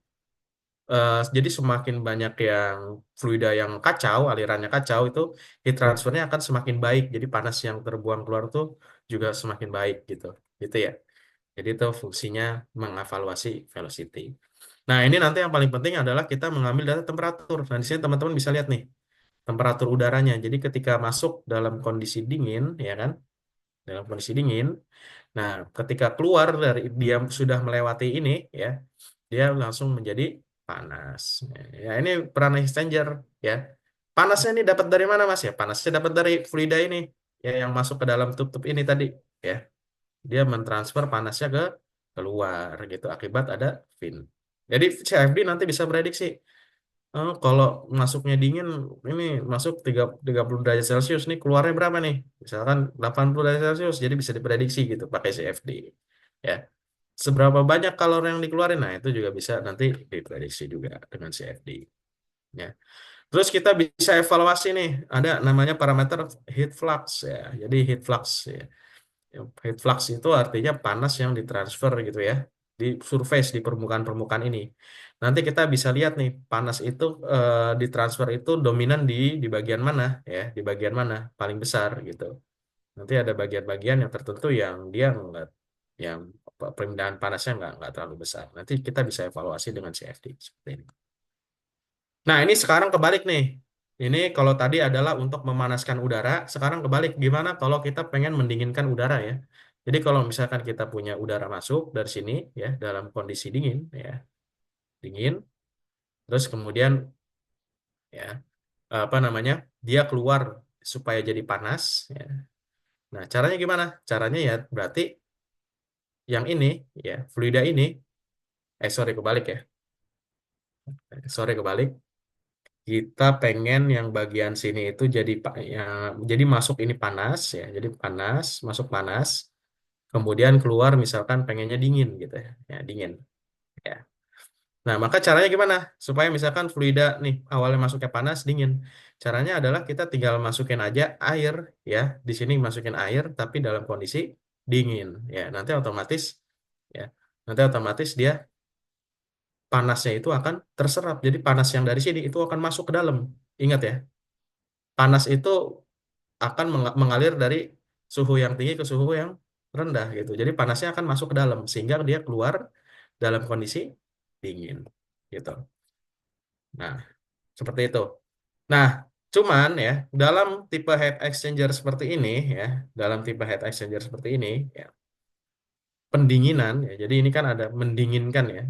jadi semakin banyak yang fluida yang kacau, alirannya kacau itu heat transfernya akan semakin baik. Jadi panas yang terbuang keluar tuh juga semakin baik gitu. Gitu ya. Jadi itu fungsinya mengevaluasi velocity. Nah, ini nanti yang paling penting adalah kita mengambil data temperatur. Nah, di sini teman-teman bisa lihat nih temperatur udaranya. Jadi ketika masuk dalam kondisi dingin, ya kan? Dalam kondisi dingin. Nah, ketika keluar dari dia sudah melewati ini, ya, dia langsung menjadi panas. Ya, ini peran exchanger, ya. Panasnya ini dapat dari mana, Mas? Ya, panasnya dapat dari fluida ini, ya, yang masuk ke dalam tube-tube ini tadi, ya. Dia mentransfer panasnya ke keluar gitu akibat ada fin. Jadi CFD nanti bisa prediksi. Kalau masuknya dingin, ini masuk 30 derajat Celcius nih, keluarnya berapa nih? Misalkan 80 derajat Celcius, jadi bisa diprediksi gitu pakai CFD. Ya, seberapa banyak kalori yang dikeluarin, nah itu juga bisa nanti diprediksi juga dengan CFD. Ya, terus kita bisa evaluasi nih, ada namanya parameter heat flux ya. Jadi heat flux ya. Heat flux itu artinya panas yang ditransfer gitu ya di surface di permukaan-permukaan ini. Nanti kita bisa lihat nih panas itu ditransfer itu dominan di bagian mana ya, di bagian mana paling besar gitu. Nanti ada bagian-bagian yang tertentu yang dia enggak yang pemindahan panasnya nggak terlalu besar. Nanti kita bisa evaluasi dengan CFD seperti ini. Nah, ini sekarang kebalik nih. Ini kalau tadi adalah untuk memanaskan udara, sekarang kebalik. Gimana kalau kita pengen mendinginkan udara ya? Jadi kalau misalkan kita punya udara masuk dari sini ya dalam kondisi dingin ya, dingin, terus kemudian ya apa namanya? Dia keluar supaya jadi panas ya. Nah, caranya gimana? Caranya ya berarti yang ini ya, fluida ini sorry kebalik ya. Sorry kebalik. Kita pengen yang bagian sini itu jadi ya, jadi masuk ini panas ya, jadi panas, masuk panas, kemudian keluar misalkan pengennya dingin gitu ya, ya dingin ya. Nah, maka caranya gimana? Supaya misalkan fluida nih awalnya masuknya panas, dingin. Caranya adalah kita tinggal masukin aja air ya, di sini masukin air tapi dalam kondisi dingin ya. Nanti otomatis dia panasnya itu akan terserap. Jadi panas yang dari sini itu akan masuk ke dalam. Ingat ya, panas itu akan mengalir dari suhu yang tinggi ke suhu yang rendah gitu. Jadi panasnya akan masuk ke dalam sehingga dia keluar dalam kondisi dingin gitu. Nah, seperti itu. Nah, cuman ya dalam tipe heat exchanger seperti ini ya, dalam tipe heat exchanger seperti ini ya, pendinginan ya. Jadi ini kan ada mendinginkan ya,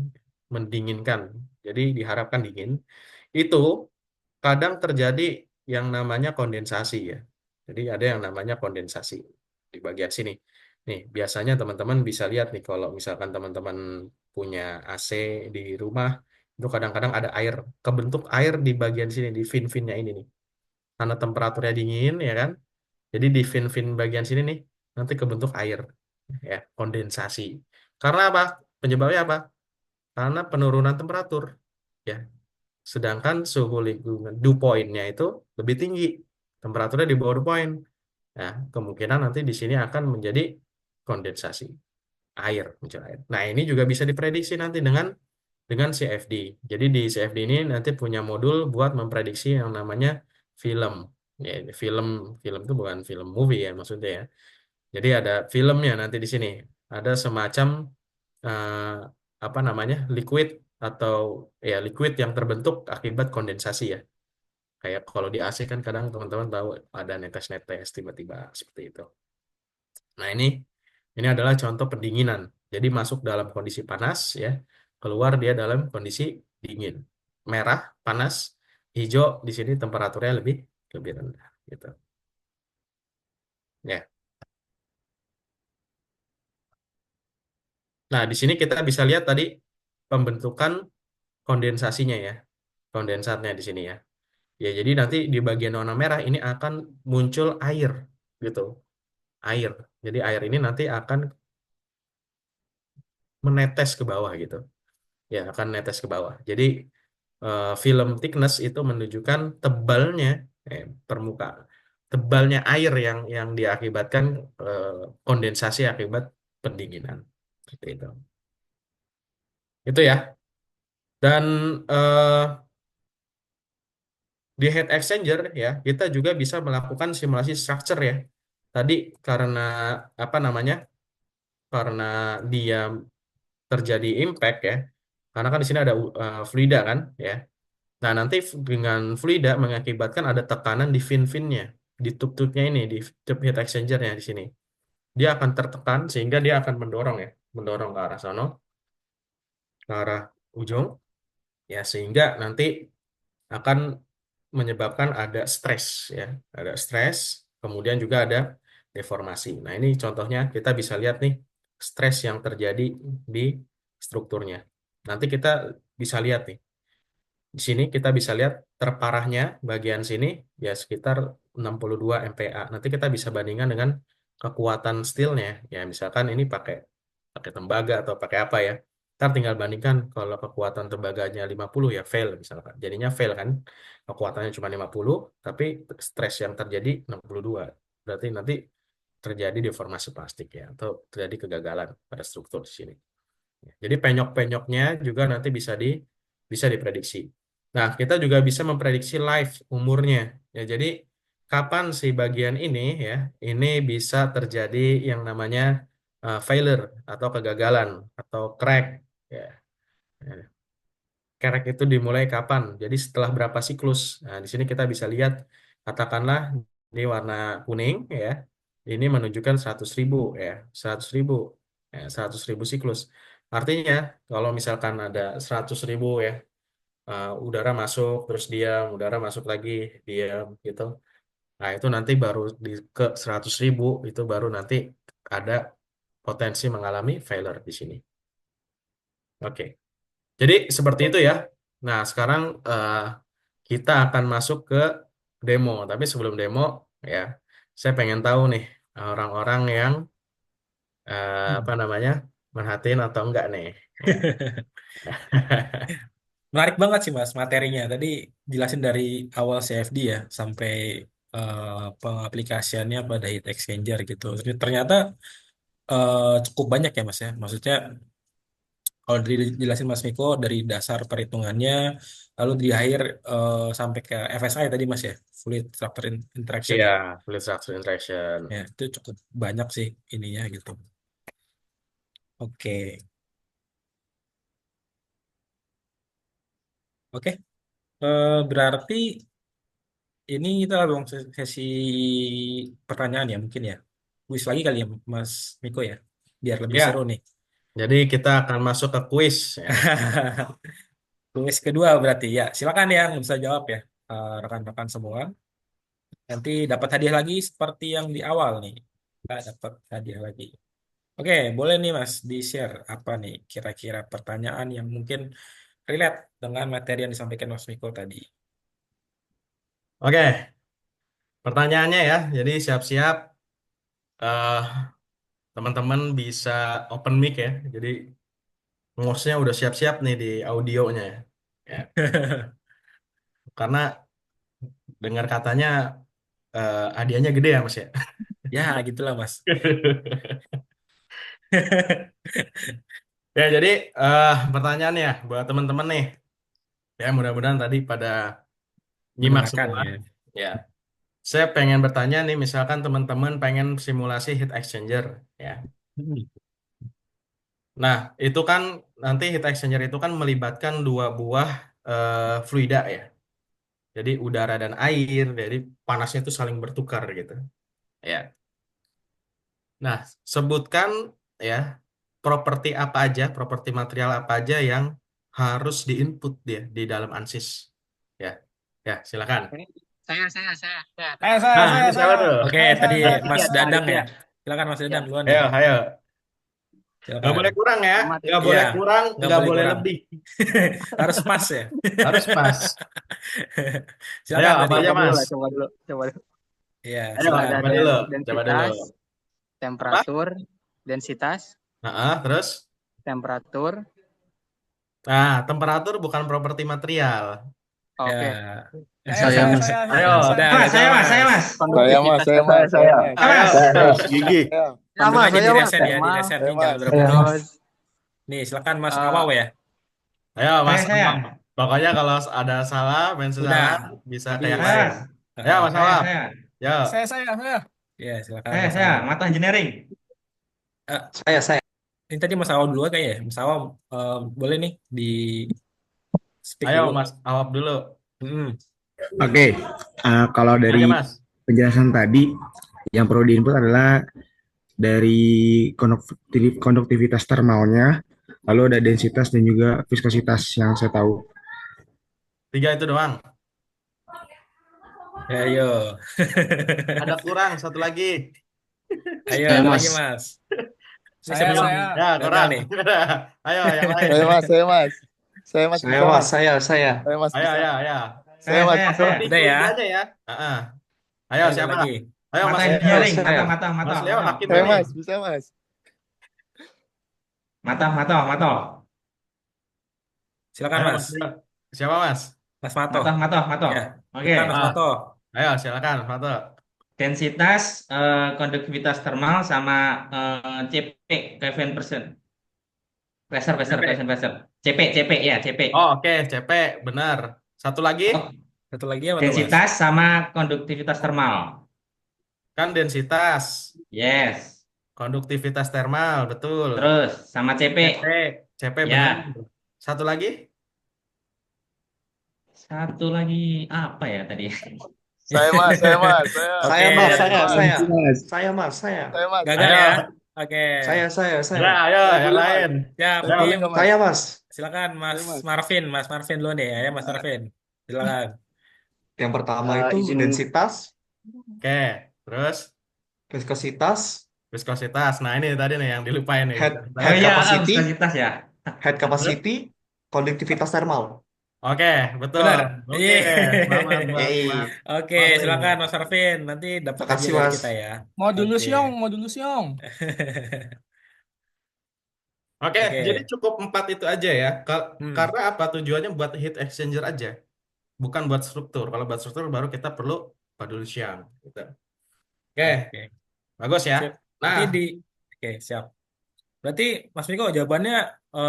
mendinginkan. Jadi diharapkan dingin. Itu kadang terjadi yang namanya kondensasi ya. Jadi ada yang namanya kondensasi di bagian sini. Nih, biasanya teman-teman bisa lihat nih kalau misalkan teman-teman punya AC di rumah, itu kadang-kadang ada air, kebentuk air di bagian sini, di fin-finnya ini nih. Karena temperaturnya dingin ya kan. Jadi di fin-fin bagian sini nih, nanti kebentuk air, ya, kondensasi. Karena apa? Penyebabnya apa? Karena penurunan temperatur. ya. Sedangkan suhu lingkungan dew point-nya itu lebih tinggi, temperaturnya di bawah dew point. Ya, kemungkinan nanti di sini akan menjadi kondensasi air, muncul air. Nah, ini juga bisa diprediksi nanti dengan CFD. Jadi di CFD ini nanti punya modul buat memprediksi yang namanya film. Ya, ini film itu bukan film movie ya maksudnya ya. Jadi ada filmnya nanti di sini. Ada semacam eh, apa namanya liquid atau ya liquid yang terbentuk akibat kondensasi ya. Kayak kalau di AC kan kadang teman-teman tahu ada netes-netes tiba-tiba seperti itu. Nah, ini adalah contoh pendinginan. Jadi masuk dalam kondisi panas ya, keluar dia dalam kondisi dingin. Merah panas, hijau di sini temperaturnya lebih lebih rendah gitu. Ya. Nah, di sini kita bisa lihat tadi pembentukan kondensasinya ya. Kondensatnya di sini ya. Ya, jadi nanti di bagian warna merah ini akan muncul air gitu. Air. Jadi air ini nanti akan menetes ke bawah gitu. Ya, akan netes ke bawah. Jadi film thickness itu menunjukkan tebalnya permukaan tebalnya air yang diakibatkan eh, kondensasi akibat pendinginan. Seperti itu. Itu ya. Dan eh, di heat exchanger ya, kita juga bisa melakukan simulasi structure ya. Tadi karena apa namanya? Karena dia terjadi impact ya. Karena kan di sini ada fluida kan ya. Nah, nanti dengan fluida mengakibatkan ada tekanan di fin-finnya, di tube-tubenya ini, di tube heat exchanger-nya di sini. Dia akan tertekan sehingga dia akan mendorong ya, mendorong ke arah sono, ke arah ujung, ya sehingga nanti akan menyebabkan ada stres ya, ada stres, kemudian juga ada deformasi. Nah, ini contohnya kita bisa lihat nih stres yang terjadi di strukturnya. Nanti kita bisa lihat nih. Di sini kita bisa lihat terparahnya bagian sini ya sekitar 62 MPa. Nanti kita bisa bandingkan dengan kekuatan steelnya. Ya misalkan ini pakai pakai tembaga atau pakai apa ya. Ntar tinggal bandingkan kalau kekuatan tembaganya 50 ya fail misalkan. Jadinya fail kan. Kekuatannya cuma 50 tapi stres yang terjadi 62. Berarti nanti terjadi deformasi plastik ya atau terjadi kegagalan pada struktur di sini. Jadi penyok-penyoknya juga nanti bisa diprediksi. Nah, kita juga bisa memprediksi life umurnya. Ya, jadi kapan si bagian ini ya, ini bisa terjadi yang namanya failure atau kegagalan atau crack. Ya, ya. Crack itu dimulai kapan? Jadi setelah berapa siklus? Nah, di sini kita bisa lihat, katakanlah ini warna kuning ya, ini menunjukkan 100.000 ya, 100.000 ya, 100.000 siklus. Artinya kalau misalkan ada 100.000 ya, udara masuk terus diam, udara masuk lagi diam gitu. Nah itu nanti baru ke 100.000 itu baru nanti ada potensi mengalami failure di sini. Oke, jadi seperti itu ya. Nah sekarang kita akan masuk ke demo. Tapi sebelum demo ya, saya pengen tahu nih orang-orang yang apa namanya merhatiin atau enggak nih. Ya. Menarik banget sih Mas materinya. Tadi jelasin dari awal CFD ya sampai pengaplikasiannya pada heat exchanger gitu. Ternyata cukup banyak ya Mas ya. Maksudnya kalau dijelasin Mas Miko dari dasar perhitungannya, lalu di akhir sampai ke FSI tadi Mas ya, fluid structure interaction Iya, ya. fluid structure interaction. Ya itu cukup banyak sih ininya gitu. Oke, oke. Berarti ini kita langsung sesi pertanyaan ya mungkin ya. Kuis lagi kali ya Mas Miko ya, biar lebih Ya, seru nih. jadi kita akan masuk ke quiz ya. Kuis kedua berarti ya. Silakan ya yang bisa jawab ya rekan-rekan semua. Nanti dapat hadiah lagi seperti yang di awal nih. Kita dapat hadiah lagi. Oke, boleh nih Mas di-share apa nih kira-kira pertanyaan yang mungkin relate dengan materi yang disampaikan Mas Miko tadi. Oke, pertanyaannya ya. Jadi siap-siap eh teman-teman bisa open mic ya. Jadi ngosnya udah siap-siap nih di audionya ya. Ya. Karena dengar katanya hadiahnya gede ya Mas ya. Ya, gitulah Mas. Ya jadi pertanyaan ya buat teman-teman nih. Ya mudah-mudahan tadi pada nyimak Mendengarkan semua. ya. Ya, saya pengen bertanya nih, misalkan teman-teman pengen simulasi heat exchanger, ya. Hmm. Nah, itu kan nanti heat exchanger itu kan melibatkan dua buah fluida ya. Jadi udara dan air, jadi panasnya itu saling bertukar gitu. Ya. Nah, sebutkan ya properti apa aja, properti material apa aja yang harus diinput dia di dalam ANSYS. Ya. Ya, silakan. Saya. Nah, ini siapa tuh? Oke, tadi Mas Aditya, Dadang ya. Aditya. Silakan Mas Dadang Ya, duluan nih. Ayo, ayo. Nggak boleh Silakan. kurang ya, selamat ya. nggak Iya, boleh kurang, nggak nggak boleh boleh kurang. lebih, Harus pas ya. harus pas. Ayo, Silakan apa tadi. aja Coba dulu Mas? lah, coba dulu. Iya, Ayo, Ada silakan. coba dulu, coba dulu. densitas, Apa? temperatur, densitas, Terus? temperatur. Nah, temperatur bukan properti material. Oke. Ya. Saya Mas. Ayo, Sudah, Mas, udah saya mas, saya Mas. mas. Konduktivitas Saya Mas. ayo. Mas. Gigi. Ambil aja di Mas, reset ya, di thermal. reset Saya nih, jangan Mas. buru-buru. Terus Nih, silakan Mas eh, Awal ya. Ayo, Mas. Saya. Pokoknya kalau ada salah, mention salah, Udah. bisa ke Tadi. yang Saya lain. mas. Ayo, Mas Heeh. Awam. Saya. Yo. Ya, silakan Mas Saya. Awal. Mata engineering. Eh, Saya. ini tadi Mas Awal dulu kayaknya ya. Mas Awal boleh nih di speak Ayo, dulu. Mas Awam dulu. Hmm. Oke, kalau Aja, dari Mas. penjelasan tadi, yang perlu diinput adalah dari konduktivitas termalnya, lalu ada densitas dan juga viskositas yang saya tahu. 3 itu doang. Ayo. Ada kurang, satu lagi. Ayo, Saya, ada Mas. lagi Mas. Ini sebelum Ya, gagal kurang. nih. Ayo, yang lain. Saya Mas. Saya Mas. Saya. Saya Mas. Ayo, ayo, ayo. Saya Mas. Saya. Lebih Udah ya. itu aja ya. Ayo, Ayo, ada siapa? lagi. Ayo, Mata Mas. engineering. Saya. Mata. Mas Leo, hakim Saya ini. Mas. Bisa Mas. Mata. Silakan Ayo, Mas. Mas Leo. Siapa, Mas? Mas Mato. Mata. Ya, Oke. silakan Mas Mato. Ayo, silakan, Fato. Densitas, konduktivitas termal sama CP, Kelvin persen. Pressure, CP ya, CP. Oh, oke, CP, benar. Satu lagi, Oh, Satu lagi apa tuh Mas? densitas sama konduktivitas termal. kan densitas, Yes. konduktivitas termal, betul. Terus sama CP. CP Ya. benar. Satu lagi? Satu lagi apa ya tadi? Saya Mas. Saya Mas. Oke. Saya Mas. Saya Mas. Gagal Ayo. ya. Oke. Saya. Ya, ayo, Saya yang dulu, lain. Siap, Ayo. tim. Saya Mas. Silakan Mas Saya, Mas. Marvin. Mas Marvin dulu nih. Ayo Mas Marvin. Silakan. Yang pertama Eh, itu izin- densitas, Oke, terus viskositas, viskositas. Nah, ini tadi nih yang dilupain nih. Head. Oh iya, capacity. viskositas ya. head capacity, konduktivitas termal. Oke, betul. Benar. Oke, Iya. selamat buat Yeay. Mas. Oke, Marvin. silakan Mas Marvin. Nanti dapat Makasih, hadiah dari Mas. kita ya. Mau dulu Oke. siong. Oke, Oke. jadi cukup 4 itu aja ya. Hmm. Karena apa? Tujuannya buat heat exchanger aja. Bukan buat struktur. Kalau buat struktur baru kita perlu Padulsian. Gitu. Oke, Oke. bagus ya. Sip. Nah, Berarti Oke, siap. Berarti Mas Miko jawabannya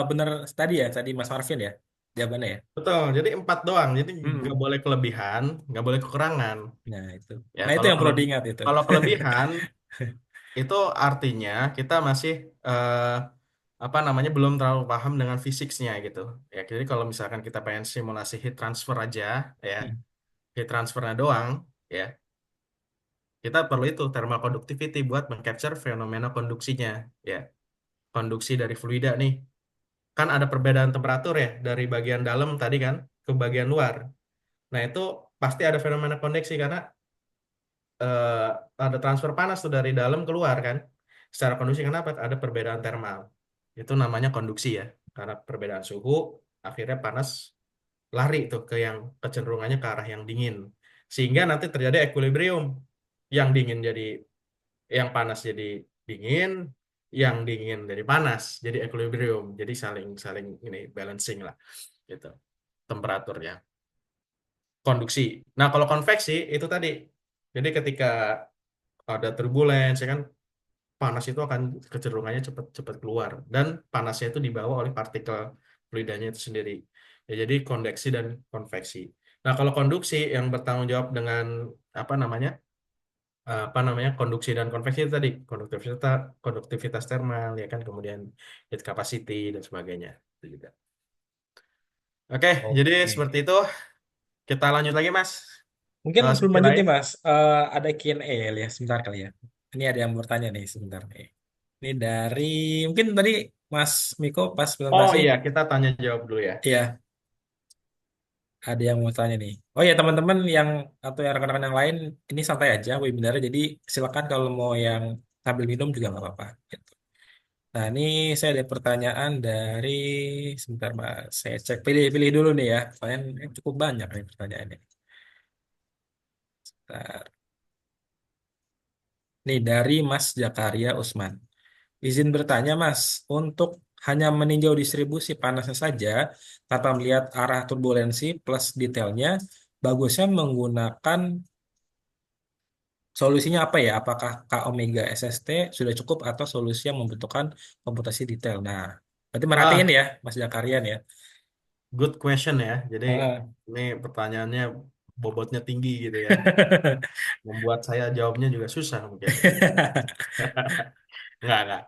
benar tadi ya, tadi Mas Marvin ya, jawabannya ya. betul. Jadi 4 doang. Jadi Hmm. nggak boleh kelebihan, nggak boleh kekurangan. Nah itu. Ya, Nah itu kalau yang perlu keleb- diingat itu. kalau kelebihan itu artinya kita masih apa namanya belum terlalu paham dengan fisiknya gitu. Ya, jadi kalau misalkan kita pengen simulasi heat transfer aja, ya Hmm. heat transfernya doang, ya kita perlu itu thermal conductivity buat mengcapture fenomena konduksinya, ya konduksi dari fluida nih. Kan ada perbedaan temperatur ya dari bagian dalam tadi kan ke bagian luar. Nah itu pasti ada fenomena konveksi karena eh, ada transfer panas tuh dari dalam keluar kan. Secara konduksi kenapa? Ada perbedaan thermal. Itu namanya konduksi ya. Karena perbedaan suhu akhirnya panas lari tuh ke yang kecenderungannya ke arah yang dingin. Sehingga nanti terjadi equilibrium. Yang dingin jadi yang panas jadi dingin, yang dingin jadi panas, jadi equilibrium. Jadi saling saling ini balancing lah gitu. temperaturnya. Konduksi. Nah, kalau konveksi itu tadi. Jadi ketika ada turbulence, ya kan, panas itu akan kecenderungannya cepat-cepat keluar. Dan panasnya itu dibawa oleh partikel fluidanya itu sendiri. Ya, jadi konveksi dan konveksi. Nah, kalau konduksi yang bertanggung jawab dengan apa namanya? Konduksi dan konveksi itu tadi konduktivitas thermal, ya kan, kemudian heat capacity dan sebagainya itu juga. Oke, jadi Oke. seperti itu. Kita lanjut lagi, Mas. Mungkin sebelum Sesi lanjut lain. nih Mas, ada Q&A ya, sebentar kali ya. Ini ada yang bertanya nih sebentar nih. Ini dari mungkin tadi Mas Miko pas Oh presentasi, iya, kita tanya jawab dulu ya. ya ada yang mau tanya nih. Oh ya teman-teman yang atau yang rekan-rekan yang lain, ini santai aja webinarnya. Jadi silakan kalau mau yang sambil minum juga nggak apa-apa. Gitu. Nah ini saya ada pertanyaan dari sebentar Mas, saya cek pilih-pilih dulu nih ya. Soalnya cukup banyak nih pertanyaannya. Bentar. Nih dari Mas Jakaria Usman. Izin bertanya, Mas, untuk hanya meninjau distribusi panasnya saja tanpa melihat arah turbulensi plus detailnya, bagusnya menggunakan solusinya apa ya? Apakah K omega SST sudah cukup atau solusi yang membutuhkan komputasi detail? Nah, berarti merhatiin Ah, ya, Mas Jakarian ya. good question ya. Jadi Ah. ini pertanyaannya bobotnya tinggi gitu ya. Membuat saya jawabnya juga susah mungkin. Enggak.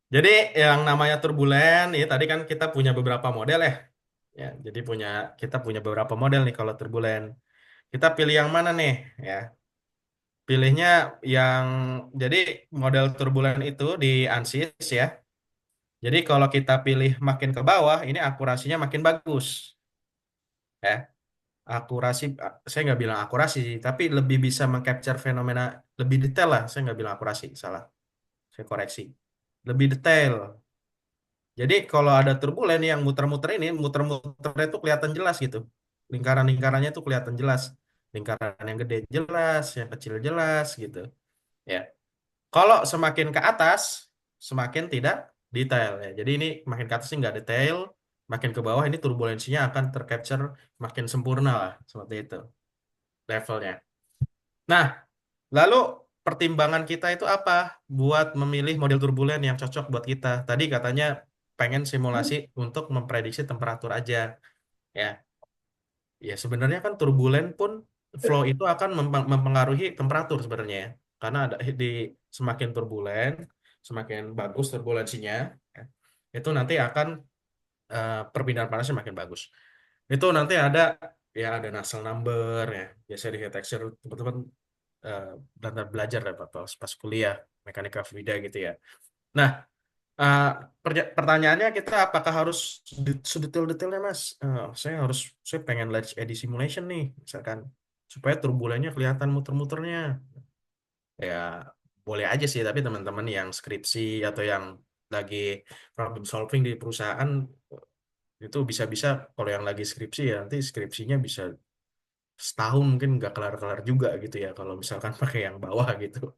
Jadi yang namanya turbulen, ya tadi kan kita punya beberapa model ya. Ya, jadi kita punya beberapa model nih kalau turbulen. Kita pilih yang mana nih? Ya, pilihnya yang jadi model turbulen itu di ANSYS ya. Jadi kalau kita pilih makin ke bawah, ini akurasinya makin bagus. Ya, akurasi, saya nggak bilang akurasi, sih, tapi lebih bisa mengcapture fenomena lebih detail lah. Saya nggak bilang akurasi, salah. Saya koreksi. Lebih detail. Jadi kalau ada turbulen yang muter-muter ini, muter-muter itu kelihatan jelas gitu. Lingkaran-lingkarannya itu kelihatan jelas. Lingkaran yang gede jelas, yang kecil jelas gitu. Ya. Kalau semakin ke atas, semakin tidak detail ya. Jadi ini makin ke atas ini nggak detail, makin ke bawah ini turbulensinya akan tercapture makin sempurna lah, seperti itu levelnya. Nah, lalu pertimbangan kita itu apa buat memilih model turbulen yang cocok buat kita? Tadi katanya pengen simulasi untuk memprediksi temperatur aja, ya. Ya sebenarnya kan turbulen pun flow itu akan mempengaruhi temperatur sebenarnya ya. Karena ada di semakin turbulen, semakin bagus turbulensinya, ya, itu nanti akan perpindahan panasnya makin bagus. Itu nanti ada Nusselt number ya. Biasanya di heat exchanger teman-teman eh, belajar ya pas kuliah mekanika fluida gitu ya. Nah, eh, pertanyaannya kita apakah harus sedetail-detailnya Mas? Saya pengen Large Eddy Simulation nih, misalkan supaya turbulennya kelihatan muter-muternya. Ya boleh aja sih, tapi teman-teman yang skripsi atau yang lagi problem solving di perusahaan itu bisa-bisa kalau yang lagi skripsi ya nanti skripsinya bisa setahun mungkin nggak kelar-kelar juga gitu ya kalau misalkan pakai yang bawah gitu.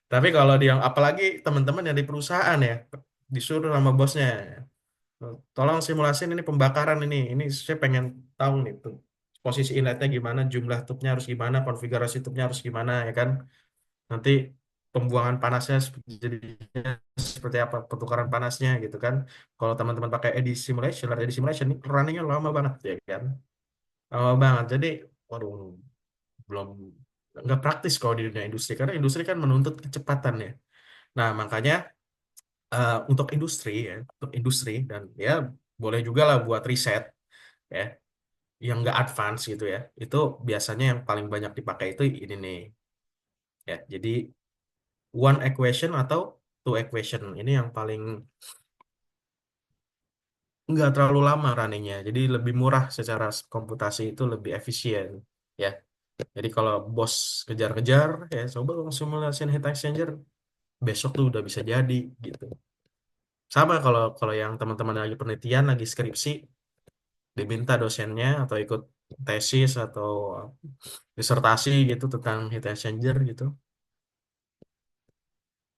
Tapi kalau di yang apalagi teman-teman yang di perusahaan ya disuruh sama bosnya, tolong simulasiin ini pembakaran ini. Ini saya pengen tahu nih tuh posisi inletnya gimana, jumlah tubnya harus gimana, konfigurasi tubnya harus gimana ya kan. Nanti pembuangan panasnya jadinya seperti apa, pertukaran panasnya gitu kan. Kalau teman-teman pakai eddy simulation ini runningnya lama banget ya kan. Lama banget. Jadi, waduh, belum nggak praktis kalau di dunia industri karena industri kan menuntut kecepatan ya. Nah, makanya untuk industri dan ya boleh juga lah buat riset ya yang nggak advance gitu ya. Itu biasanya yang paling banyak dipakai itu ini nih ya. Jadi one equation atau two equation ini yang paling nggak terlalu lama runningnya. Jadi lebih murah secara komputasi itu lebih efisien ya. Jadi kalau bos kejar-kejar ya coba dong simulasiin heat exchanger besok tuh udah bisa jadi gitu. Sama kalau kalau yang teman-teman lagi penelitian, lagi skripsi, diminta dosennya atau ikut tesis atau disertasi gitu tentang heat exchanger gitu.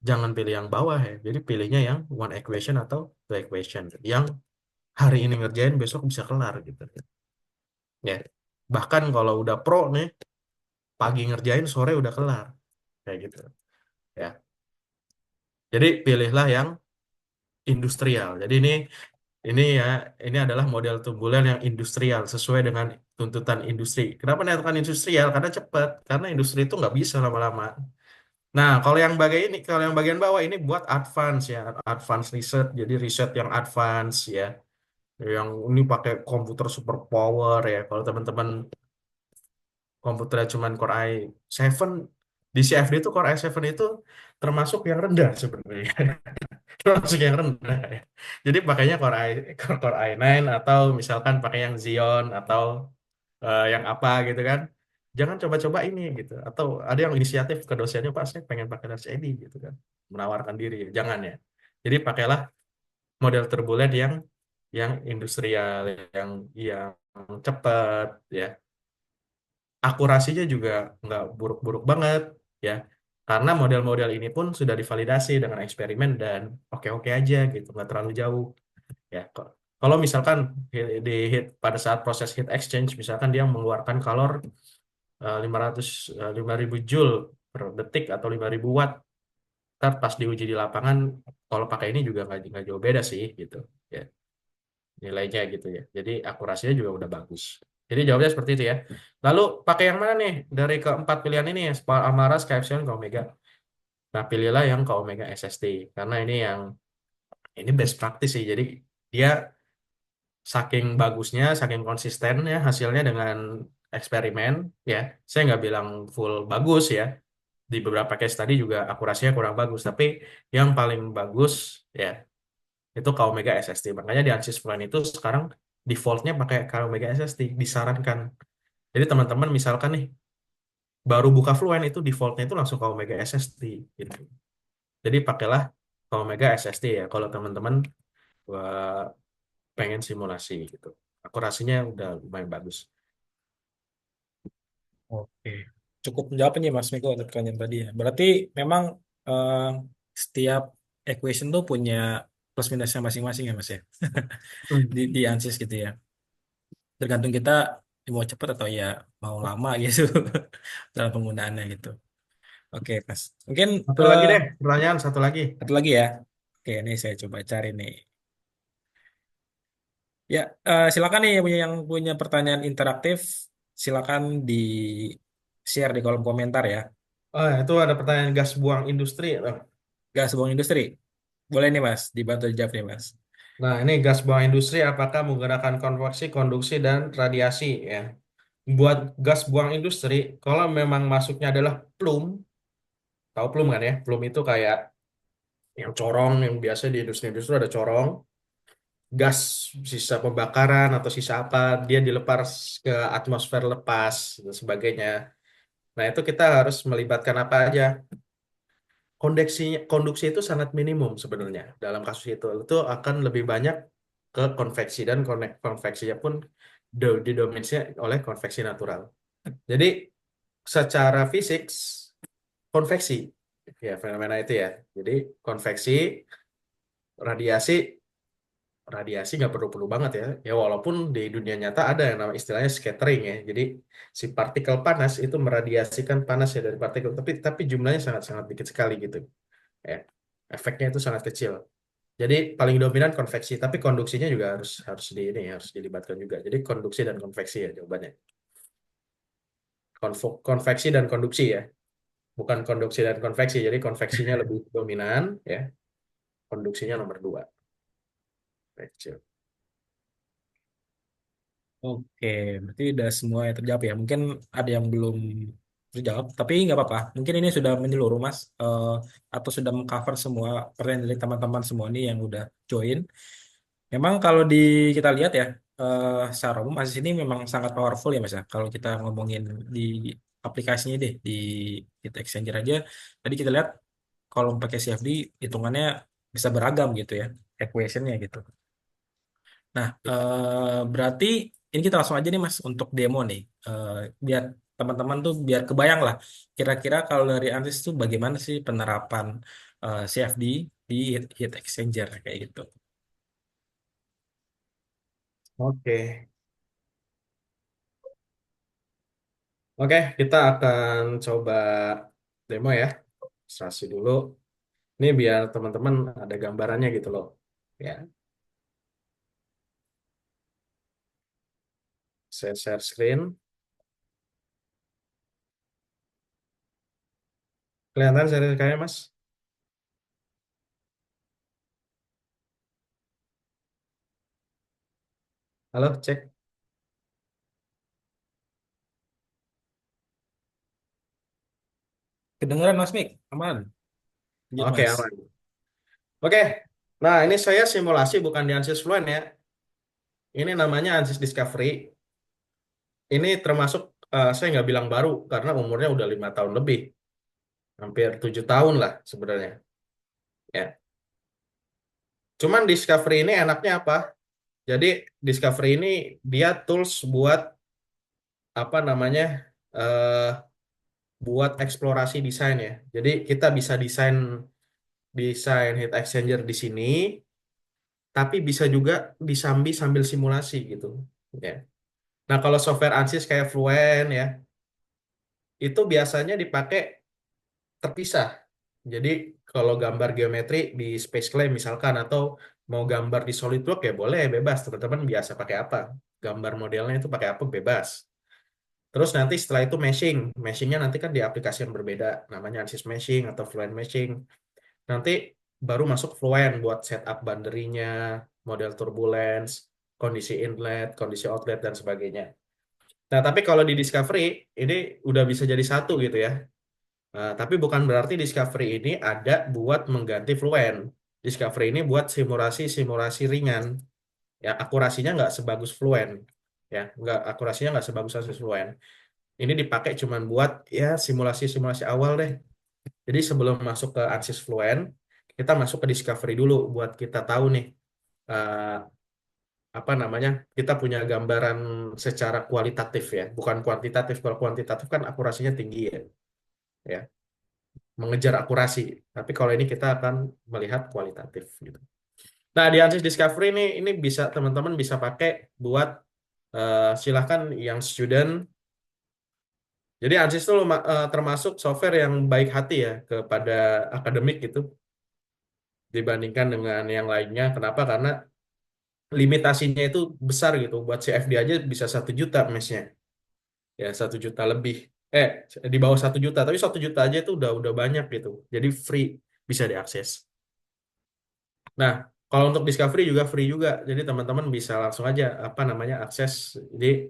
Jangan pilih yang bawah ya. Jadi pilihnya yang one equation atau two equation. Yang hari ini ngerjain besok bisa kelar gitu. ya. Bahkan kalau udah pro nih, pagi ngerjain, sore udah kelar, kayak gitu, ya. Jadi pilihlah yang industrial. Jadi ini ya, ini adalah model tumbuhan yang industrial sesuai dengan tuntutan industri. Kenapa dikatakan industrial? Karena cepat. Karena industri itu nggak bisa lama-lama. Nah, kalau yang bagian bawah ini buat advance ya, advance research. Jadi riset yang advance ya, yang ini pakai komputer super power ya. Kalau teman-teman komputernya cuman Core i7, di CFD itu Core i7 itu termasuk yang rendah sebenarnya. Termasuk yang rendah ya. Jadi pakainya Core i9 atau misalkan pakai yang Xeon atau yang apa gitu kan. Jangan coba-coba ini gitu. Atau ada yang inisiatif ke dosennya, Pak, saya pengen pakai RCD gitu kan. Menawarkan diri. Jangan ya. Jadi pakailah model turbulen yang industrial, yang cepat ya. Akurasinya juga nggak buruk-buruk banget ya. Karena model-model ini pun sudah divalidasi dengan eksperimen dan oke-oke aja gitu, nggak terlalu jauh ya. Kalau misalkan di heat pada saat proses heat exchange, misalkan dia mengeluarkan kalor 5.000 joule per detik atau 5.000 watt, ntar pas diuji di lapangan, kalau pakai ini juga nggak jauh beda sih gitu ya, nilainya gitu ya. Jadi akurasinya juga udah bagus. Jadi jawabnya seperti itu ya. Lalu pakai yang mana nih dari keempat pilihan ini ya, Spark, Amara, Sky Epsilon, ke Omega. Nah, pilihlah yang ke Omega SST karena ini best practice sih. Jadi dia saking bagusnya, saking konsistennya hasilnya dengan eksperimen ya. Saya nggak bilang full bagus ya. Di beberapa case tadi juga akurasinya kurang bagus, tapi yang paling bagus ya itu ke Omega SST. Makanya di Ansys Fluent itu sekarang defaultnya pakai ke Omega SST, disarankan. Jadi teman-teman misalkan nih baru buka Fluent, itu defaultnya itu langsung ke Omega SST gitu. Jadi pakailah ke Omega SST ya kalau teman-teman eh, pengen simulasi gitu. Akurasinya udah lumayan bagus. Oke, cukup menjawab nih Mas Miko untuk pertanyaan tadi ya. Berarti memang eh, setiap equation tuh punya plus minusnya masing-masing ya Mas ya, di ANSYS gitu ya. Tergantung kita mau cepat atau ya mau lama gitu dalam penggunaannya gitu. Oke Mas, mungkin Satu lagi deh, pertanyaan satu lagi. satu lagi ya. Oke, ini saya coba cari nih. Ya, silakan nih yang punya pertanyaan interaktif, silakan di share di kolom komentar ya. Oh, itu ada pertanyaan gas buang industri. Gas buang industri. Boleh nih Mas, dibantu dijawab nih Mas. Nah, ini gas buang industri apakah menggunakan konveksi, konduksi, dan radiasi ya. Buat gas buang industri, kalau memang masuknya adalah plume, tahu plume kan ya? Plume itu kayak yang corong, yang biasa di industri-industri ada corong, gas sisa pembakaran atau sisa apa, dia dilepas ke atmosfer lepas dan sebagainya. Nah, itu kita harus melibatkan apa aja. Konduksi itu sangat minimum sebenarnya dalam kasus itu. Itu akan lebih banyak ke konveksi dan konveksinya pun didominasi oleh konveksi natural. Jadi secara fisik konveksi ya fenomena itu ya. Jadi konveksi, radiasi, radiasi nggak perlu-perlu banget ya. Ya walaupun di dunia nyata ada yang nama istilahnya scattering ya. Jadi si partikel panas itu meradiasikan panas ya dari partikel, tapi jumlahnya sangat-sangat dikit sekali gitu. Ya. Efeknya itu sangat kecil. Jadi paling dominan konveksi, tapi konduksinya juga harus dilibatkan juga. Jadi konduksi dan konveksi ya jawabannya. Konveksi dan konduksi ya, bukan konduksi dan konveksi. Jadi konveksinya lebih dominan ya, konduksinya nomor dua. Kecil. Oke, berarti udah semua yang terjawab ya. Mungkin ada yang belum terjawab, tapi nggak apa-apa. Mungkin ini sudah menyeluruh, Mas, atau sudah mengcover semua pertanyaan dari teman-teman semua nih yang udah join. Memang kalau kita lihat ya, secara umum Aziz ini memang sangat powerful ya, Mas ya. Kalau kita ngomongin di aplikasinya deh, di Heat Exchanger aja, tadi kita lihat kalau pakai CFD hitungannya bisa beragam gitu ya, equationnya gitu. Nah, berarti ini kita langsung aja nih Mas untuk demo nih. Biar teman-teman tuh biar kebayang lah. Kira-kira kalau dari Ansys tuh bagaimana sih penerapan CFD di Heat Exchanger kayak gitu. Oke. Oke, kita akan coba demo ya. Ilustrasi dulu. Ini biar teman-teman ada gambarannya gitu loh. Ya, saya share screen. Kelihatan share screen Mas? Halo, cek. Kedengeran Mas Mik? Aman. Lanjut Oke, Mas. aman. Oke. Nah, ini saya simulasi bukan di Ansys Fluent ya. Ini namanya Ansys Discovery. Ini termasuk saya nggak bilang baru karena umurnya udah 5 tahun lebih, hampir 7 tahun lah sebenarnya. Ya, cuman Discovery ini enaknya apa? Jadi Discovery ini dia tools buat apa namanya, eh, buat eksplorasi desain ya. Jadi kita bisa desain desain heat exchanger di sini, tapi bisa juga disambi sambil simulasi gitu. Ya. Nah kalau software ANSYS kayak Fluent ya, itu biasanya dipakai terpisah. Jadi kalau gambar geometri di Space Clay misalkan atau mau gambar di SolidWorks ya boleh bebas teman-teman biasa pakai apa. Gambar modelnya itu pakai apa bebas. Terus nanti setelah itu meshing. Meshingnya nanti kan di aplikasi yang berbeda. Namanya ANSYS Meshing atau Fluent Meshing. Nanti baru masuk Fluent buat setup boundary-nya, model turbulence, kondisi inlet, kondisi outlet, dan sebagainya. Nah, tapi kalau di Discovery, ini udah bisa jadi satu gitu ya. Nah, tapi bukan berarti Discovery ini ada buat mengganti Fluent. Discovery ini buat simulasi-simulasi ringan. Ya, akurasinya nggak sebagus Fluent. Ya, nggak akurasinya nggak sebagus Ansys Fluent. Ini dipakai cuman buat ya simulasi-simulasi awal deh. Jadi sebelum masuk ke Ansys Fluent, kita masuk ke Discovery dulu buat kita tahu nih eh, apa namanya, kita punya gambaran secara kualitatif ya, bukan kuantitatif. Kalau kuantitatif kan akurasinya tinggi ya, ya mengejar akurasi. Tapi kalau ini kita akan melihat kualitatif gitu. Nah di Ansys Discovery ini bisa teman-teman bisa pakai buat silahkan yang student. Jadi Ansys itu termasuk software yang baik hati ya kepada akademik gitu dibandingkan dengan yang lainnya. Kenapa? Karena limitasinya itu besar gitu. Buat CFD aja bisa 1 juta mesnya, ya 1 juta lebih. Eh di bawah 1 juta, tapi 1 juta aja itu udah banyak gitu. Jadi free bisa diakses. Nah kalau untuk Discovery juga free juga. Jadi teman-teman bisa langsung aja apa namanya akses di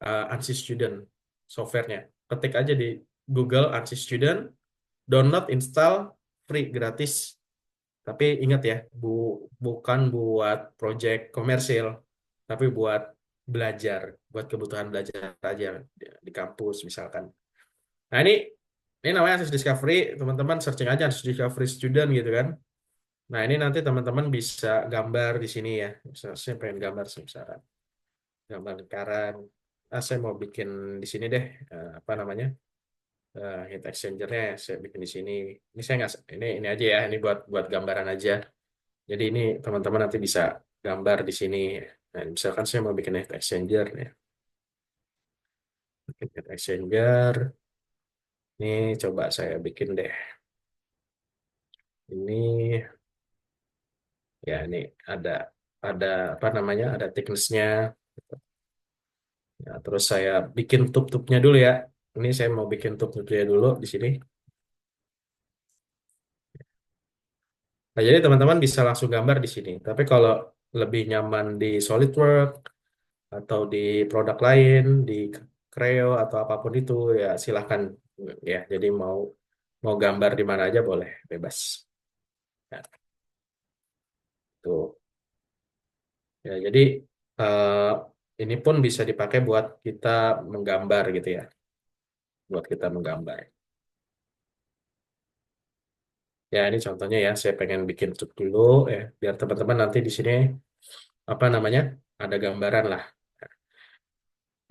Ansys Student softwarenya. Ketik aja di Google Ansys Student, download, install, free, gratis. Tapi ingat ya, bukan buat project komersil, tapi buat belajar, buat kebutuhan belajar aja di kampus misalkan. Nah ini namanya Ansys Discovery, teman-teman searching aja Ansys Discovery Student gitu kan. Nah ini nanti teman-teman bisa gambar di sini ya. Saya pengen gambar misalkan, gambar lingkaran. Saya mau bikin di sini deh, apa namanya, heat exchanger-nya saya bikin di sini. Ini saya nggak, ini aja ya, ini buat buat gambaran aja. Jadi ini teman-teman nanti bisa gambar di sini. Nah, misalkan saya mau bikin heat exchanger ya. Bikin heat exchanger. Ini coba saya bikin deh. Ini ya ini ada ada apa namanya? Ada thickness-nya. Ya, terus saya bikin tube-tubnya dulu ya. Ini saya mau bikin tube-tubnya dulu di sini. Nah, jadi teman-teman bisa langsung gambar di sini. Tapi kalau lebih nyaman di SolidWorks atau di produk lain, di Creo atau apapun itu ya silahkan ya. Jadi mau mau gambar di mana aja boleh, bebas. Ya, tuh. Ya, jadi eh, ini pun bisa dipakai buat kita menggambar gitu ya, buat kita menggambar. Ya, ini contohnya ya, saya pengen bikin tube dulu ya, biar teman-teman nanti di sini apa namanya ada gambaran lah.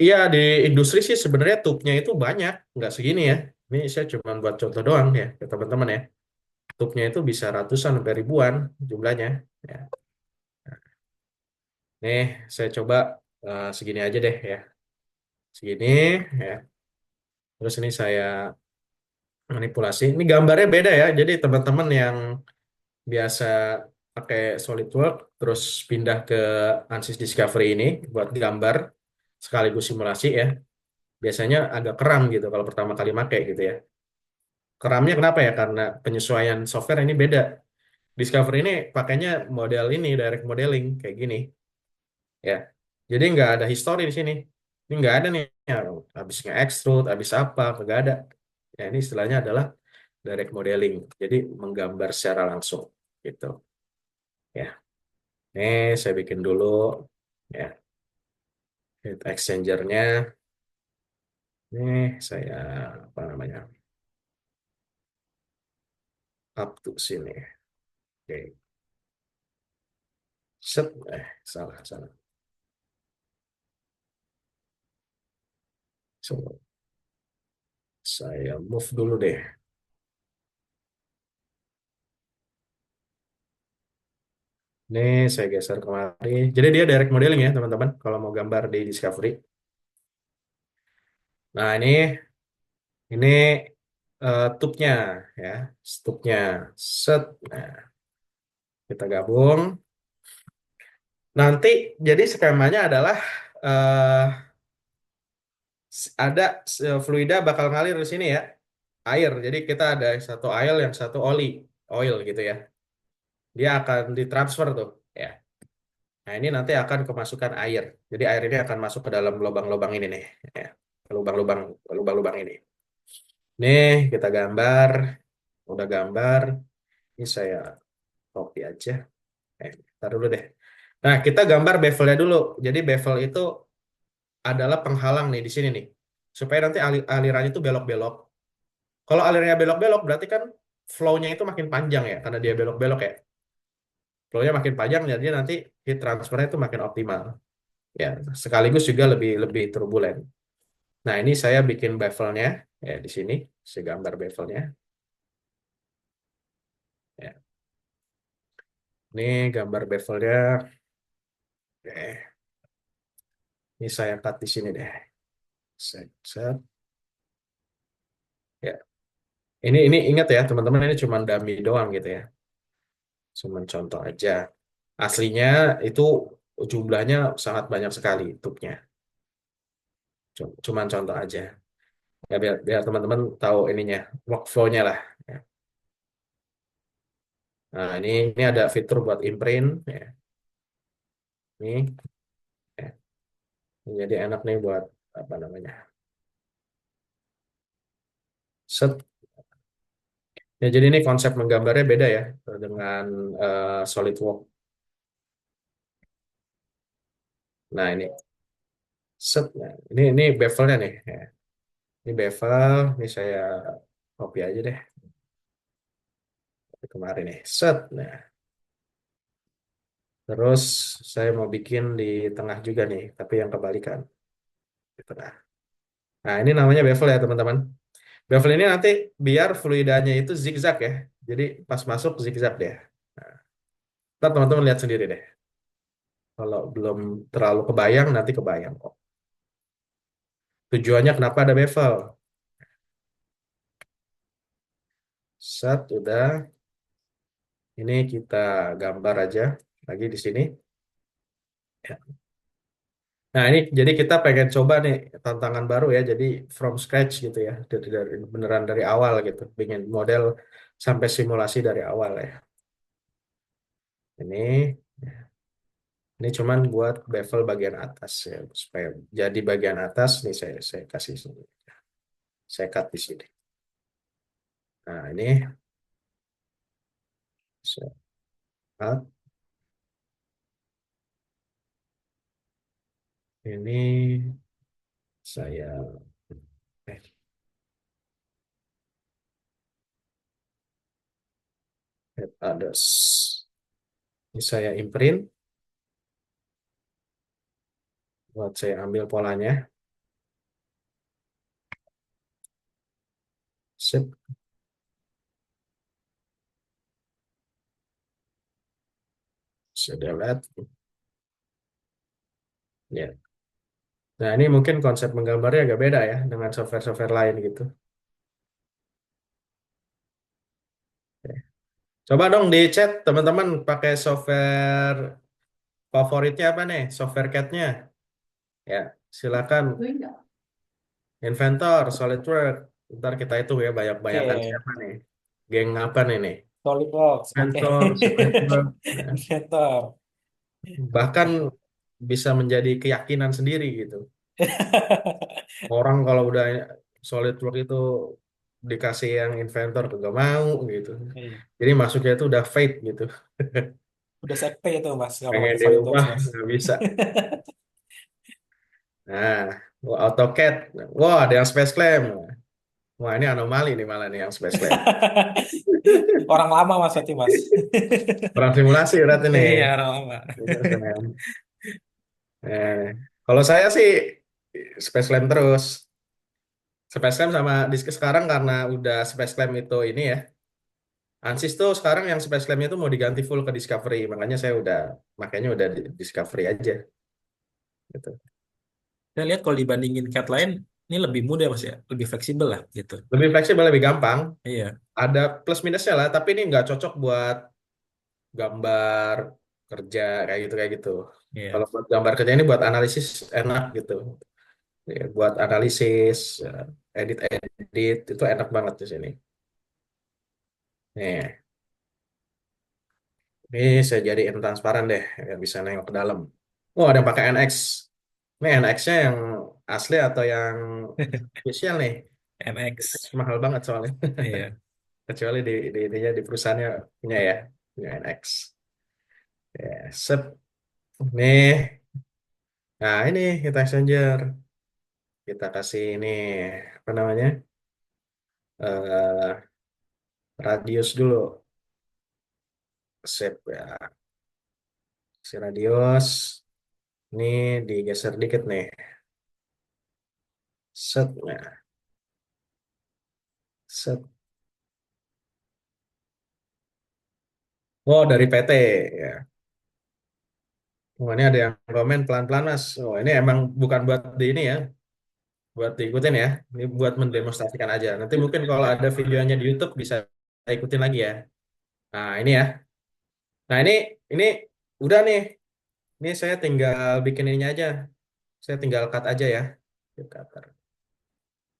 Iya, di industri sih sebenarnya tube-nya itu banyak, nggak segini ya. Ini saya cuma buat contoh doang ya, ke teman-teman ya. Tube-nya itu bisa ratusan sampai ribuan jumlahnya. Ya. Nih, saya coba segini aja deh ya. Segini ya. Terus ini saya manipulasi. Ini gambarnya beda ya. Jadi teman-teman yang biasa pakai SolidWorks terus pindah ke Ansys Discovery ini buat gambar sekaligus simulasi ya. Biasanya agak keram gitu kalau pertama kali pakai gitu ya. Keramnya kenapa ya? Karena penyesuaian software ini beda. Discovery ini pakainya model ini, direct modeling kayak gini ya. Jadi nggak ada histori di sini. Ini nggak ada nih, ya, habis nge-extrude, habis apa, nggak ada. Ya ini istilahnya adalah direct modeling. Jadi menggambar secara langsung gitu ya. Ini saya bikin dulu ya heat exchanger-nya. Ini saya apa namanya? Up to sini. Oke. Set. Salah, salah. So, saya move dulu deh. Ini saya geser kemari. Jadi dia direct modeling ya, teman-teman. Kalau mau gambar di Discovery. Nah, ini tube-nya ya, tube-nya. Set. Nah, kita gabung. Nanti jadi skemanya adalah eh, ada fluida bakal ngalir di sini ya. Air. Jadi kita ada satu oil yang satu oil gitu ya. Dia akan ditransfer tuh ya. Nah, ini nanti akan kemasukan air. Jadi air ini akan masuk ke dalam lubang-lubang ini nih ya. Ke lubang-lubang ini. Nih, kita gambar. Udah gambar. Ini saya copy aja. Ntar dulu deh. Nah, kita gambar bevelnya dulu. Jadi bevel itu adalah penghalang nih di sini nih. Supaya nanti alirannya itu belok-belok. Kalau alirnya belok-belok berarti kan flow-nya itu makin panjang ya. Karena dia belok-belok ya. Flow-nya makin panjang, jadi nanti heat transfer-nya itu makin optimal. Ya, sekaligus juga lebih lebih turbulen. Nah, ini saya bikin bevelnya ya di sini. Saya gambar bevelnya. Ya. Ini gambar bevelnya. Oke. Ini saya cut di sini deh. Set, set. Ya. Ini ingat ya, teman-teman, ini cuma dummy doang gitu ya. Cuma contoh aja. Aslinya itu jumlahnya sangat banyak sekali tube-nya. Cuma contoh aja. Ya, biar teman-teman tahu ininya, workflow-nya lah. Ya. Nah, ini ada fitur buat imprint. Ya. Ini, ya. Ini jadi enak nih buat apa namanya. Set. Ya, jadi ini konsep menggambarnya beda ya dengan SolidWorks. Nah, ini set. Nah, ini bevelnya nih. Ya. Ini bevel, ini saya copy aja deh. Kemarin nih. Set. Nah, terus saya mau bikin di tengah juga nih, tapi yang kebalikan. Di tengah. Nah, ini namanya bevel ya, teman-teman. Bevel ini nanti biar fluidanya itu zigzag ya. Jadi pas masuk zigzag deh. Nah, ntar teman-teman lihat sendiri deh. Kalau belum terlalu kebayang, nanti kebayang kok. Tujuannya kenapa ada bevel? Set, udah. Ini kita gambar aja lagi di sini. Ya. Nah, ini jadi kita pengen coba nih tantangan baru ya. Jadi from scratch gitu ya. Beneran dari awal gitu. Bikin model sampai simulasi dari awal ya. Ini cuman buat bevel bagian atas ya. Supaya jadi bagian atas nih saya kasih sini. Saya cut di sini. Nah, ini saya cut. Ini saya eh, add others. Ini saya imprint. Buat saya ambil polanya. Sip. Saya delete. Ya. Nah, ini mungkin konsep menggambarnya agak beda ya dengan software-software lain gitu. Coba dong di chat teman-teman pakai software favoritnya apa nih? Software CAD-nya. Ya, silakan. Inventor, SolidWorks. Ntar kita itu ya banyak-banyakan Oke, siapa nih? Geng apa nih? SolidWorks. Oke. Inventor, SolidWorks. Ya. Inventor. Bahkan bisa menjadi keyakinan sendiri gitu. Orang kalau udah SolidWorks itu dikasih yang Inventor juga mau gitu. Iya. Jadi masuknya itu udah fate gitu. Udah sekte itu Mas, kalau Pengen pakai SolidWorks dirubah Mas. nggak bisa. Nah, AutoCAD. Wah, ada yang Space Clam. Wah, ini anomali nih malah nih yang Space Clam. Orang lama Mas berarti Mas. Orang simulasi berarti nih. Iya, orang lama. Eh, kalau saya sih Space Clam terus. Space Clam sama disk sekarang karena udah Space Clam itu ini ya. Ansys tuh sekarang yang Space Clam itu mau diganti full ke Discovery. Makanya saya udah makanya udah di Discovery aja gitu. Saya lihat kalau dibandingin CAD lain, ini lebih mudah Mas ya, lebih fleksibel lah gitu. Lebih fleksibel, lebih gampang. Iya, Ada plus minusnya lah, tapi ini nggak cocok buat gambar kerja kayak gitu. iya. Kalau buat gambar kerja ini buat analisis enak gitu. Ya, buat analisis, edit itu enak banget di sini. Nih, ini saya jadiin transparan deh, ya bisa nengok ke dalam. Oh, ada yang pakai NX. Ini NX-nya yang asli atau yang spesial nih? MX. Mahal banget soalnya. Iya. Kecuali di perusahaannya punya ya, punya NX. Ya, sep. Nih, nah ini kita exchanger. Kita kasih ini apa namanya? eh radius dulu. Save ya. Si radius. Ini digeser dikit nih. Set. Nah, set. Oh, dari PT ya. Oh, ini ada yang komen pelan-pelan, Mas. Oh, ini emang bukan buat di ini ya, buat diikutin ya. Ini buat mendemonstrasikan aja. Nanti mungkin kalau ada videonya di YouTube bisa ikutin lagi ya. Nah, ini ya. Nah, ini udah nih. Ini saya tinggal bikin ininya aja. Saya tinggal cut aja ya. Cutter.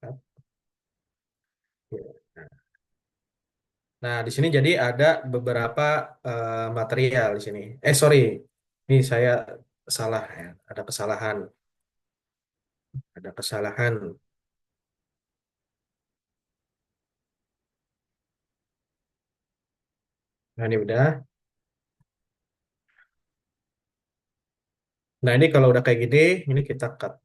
Cut. Nah, di sini jadi ada beberapa material di sini. Sorry. Ini saya salah ya. Ada kesalahan. Ada kesalahan. Nah, ini udah. Nah, ini kalau udah kayak gini, ini kita cut.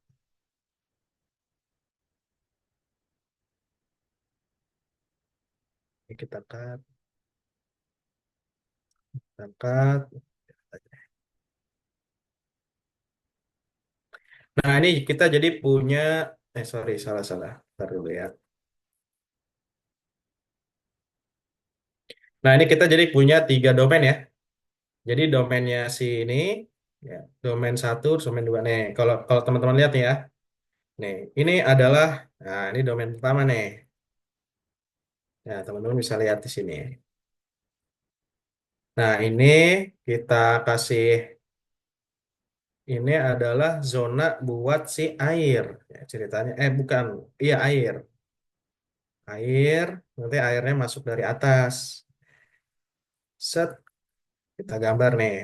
Ini kita cut, kita cut. Nah, ini kita jadi punya, sorry, salah-salah. Ntar dulu ya. Nah, ini kita jadi punya 3 domain ya. Jadi domainnya si ini, ya, domain satu, domain dua nih. Kalau kalau teman-teman lihat nih ya, nih, ini adalah, nah ini domain pertama nih. Nah, teman-teman bisa lihat di sini. Nah, ini kita kasih, ini adalah zona buat si air. Ya, ceritanya, bukan, iya air. Air, nanti airnya masuk dari atas. Set, kita gambar nih.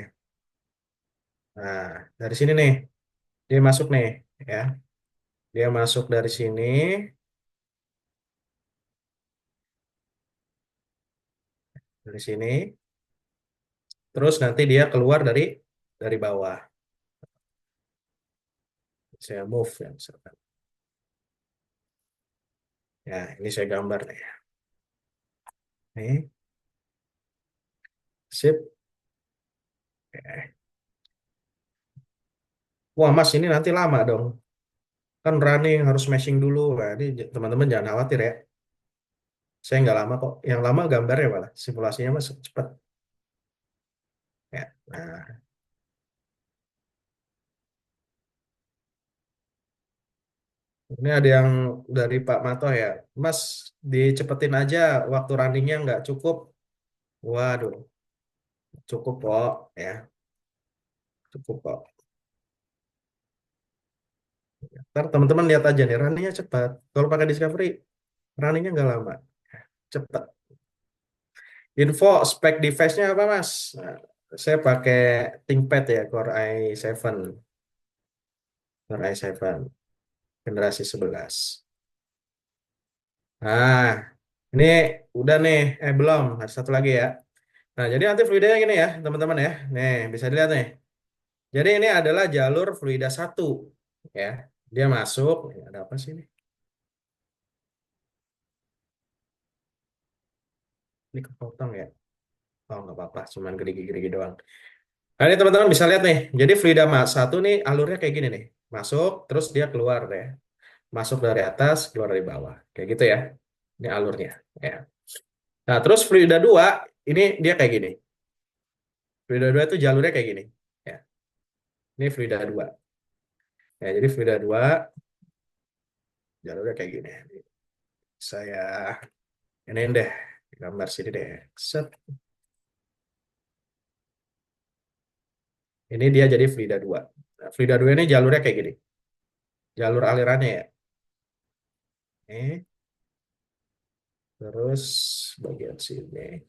Nah, dari sini nih, dia masuk nih, ya. Dia masuk dari sini, dari sini. Terus nanti dia keluar dari bawah. Saya move ya, misalkan. Ya, ini saya gambar nih. Nih, sip. Oke. Wah, Mas, ini nanti lama dong. Kan running harus smashing dulu. Nah, ini teman-teman jangan khawatir ya. Saya nggak lama kok. Yang lama gambarnya malah. Simulasinya mas cepat. Ya. Nah, Ini ada yang dari Pak Mato ya. Mas, dicepetin aja waktu runningnya nggak cukup. Waduh, cukup kok ya, cukup kok. Ntar teman-teman lihat aja nih, runningnya cepat. Kalau pakai Discovery, runningnya nggak lama, cepat. Info spek device-nya apa Mas? Nah, saya pakai ThinkPad ya, Core i7 generasi 11. Nah, ini udah nih, belum, ada satu lagi ya. Nah, jadi nanti fluidanya gini ya, teman-teman ya. Nih, bisa dilihat nih. Jadi ini adalah jalur fluida 1 ya. Dia masuk, ada apa sih ini? Ini kepotong ya. Oh, nggak apa-apa, cuman gerigi-gerigi doang. Nah, ini teman-teman bisa lihat nih. Jadi fluida mas 1 nih alurnya kayak gini nih. Masuk, terus dia keluar ya. Masuk dari atas, keluar dari bawah. Kayak gitu ya. Ini alurnya ya. Nah, terus fluida 2 ini dia kayak gini. Fluida 2 itu jalurnya kayak gini. Ya. Ini fluida 2. Ya, jadi fluida 2 jalurnya kayak gini. Saya ini deh gambar sini deh. Set. Ini dia jadi fluida 2. Nah, fluida 2 ini jalurnya kayak gini. Jalur alirannya ya. Ini. Terus bagian sini.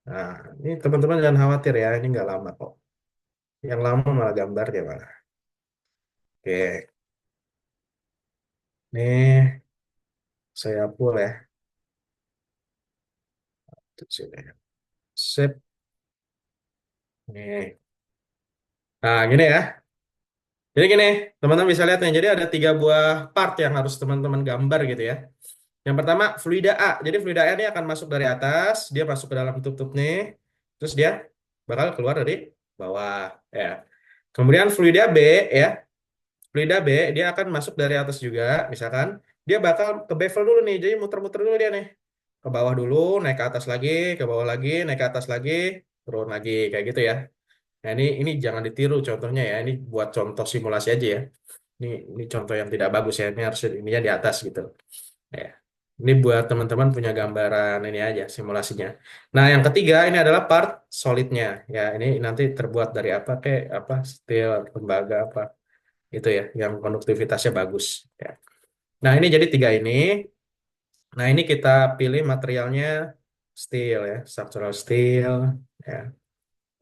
Nah, ini teman-teman jangan khawatir ya. Ini nggak lama kok. Yang lama malah gambarnya malah. Oke. Nih, saya pull ya. Tuh, sini. Sip. Nih. Nah, gini ya. Jadi gini, teman-teman bisa lihat nih. Jadi ada 3 buah part yang harus teman-teman gambar gitu ya. Yang pertama, fluida A. Jadi fluida A ini akan masuk dari atas, dia masuk ke dalam tutup nih. Terus dia bakal keluar dari bawah ya. Kemudian fluida B ya. Fluida B dia akan masuk dari atas juga, misalkan dia bakal ke bevel dulu nih. Jadi muter-muter dulu dia nih. Ke bawah dulu, naik ke atas lagi, ke bawah lagi, naik ke atas lagi, turun lagi kayak gitu ya. Nah, ini jangan ditiru contohnya ya. Ini buat contoh simulasi aja ya. Ini contoh yang tidak bagus ya. Ini harus ininya di atas gitu. Ya. Ini buat teman-teman punya gambaran ini aja simulasinya. Nah, yang ketiga ini adalah part solidnya. Ya, ini nanti terbuat dari apa kayak apa steel, tembaga apa itu ya, yang konduktivitasnya bagus. Ya. Nah, ini jadi 3 ini. Nah, ini kita pilih materialnya steel ya, structural steel. Ya.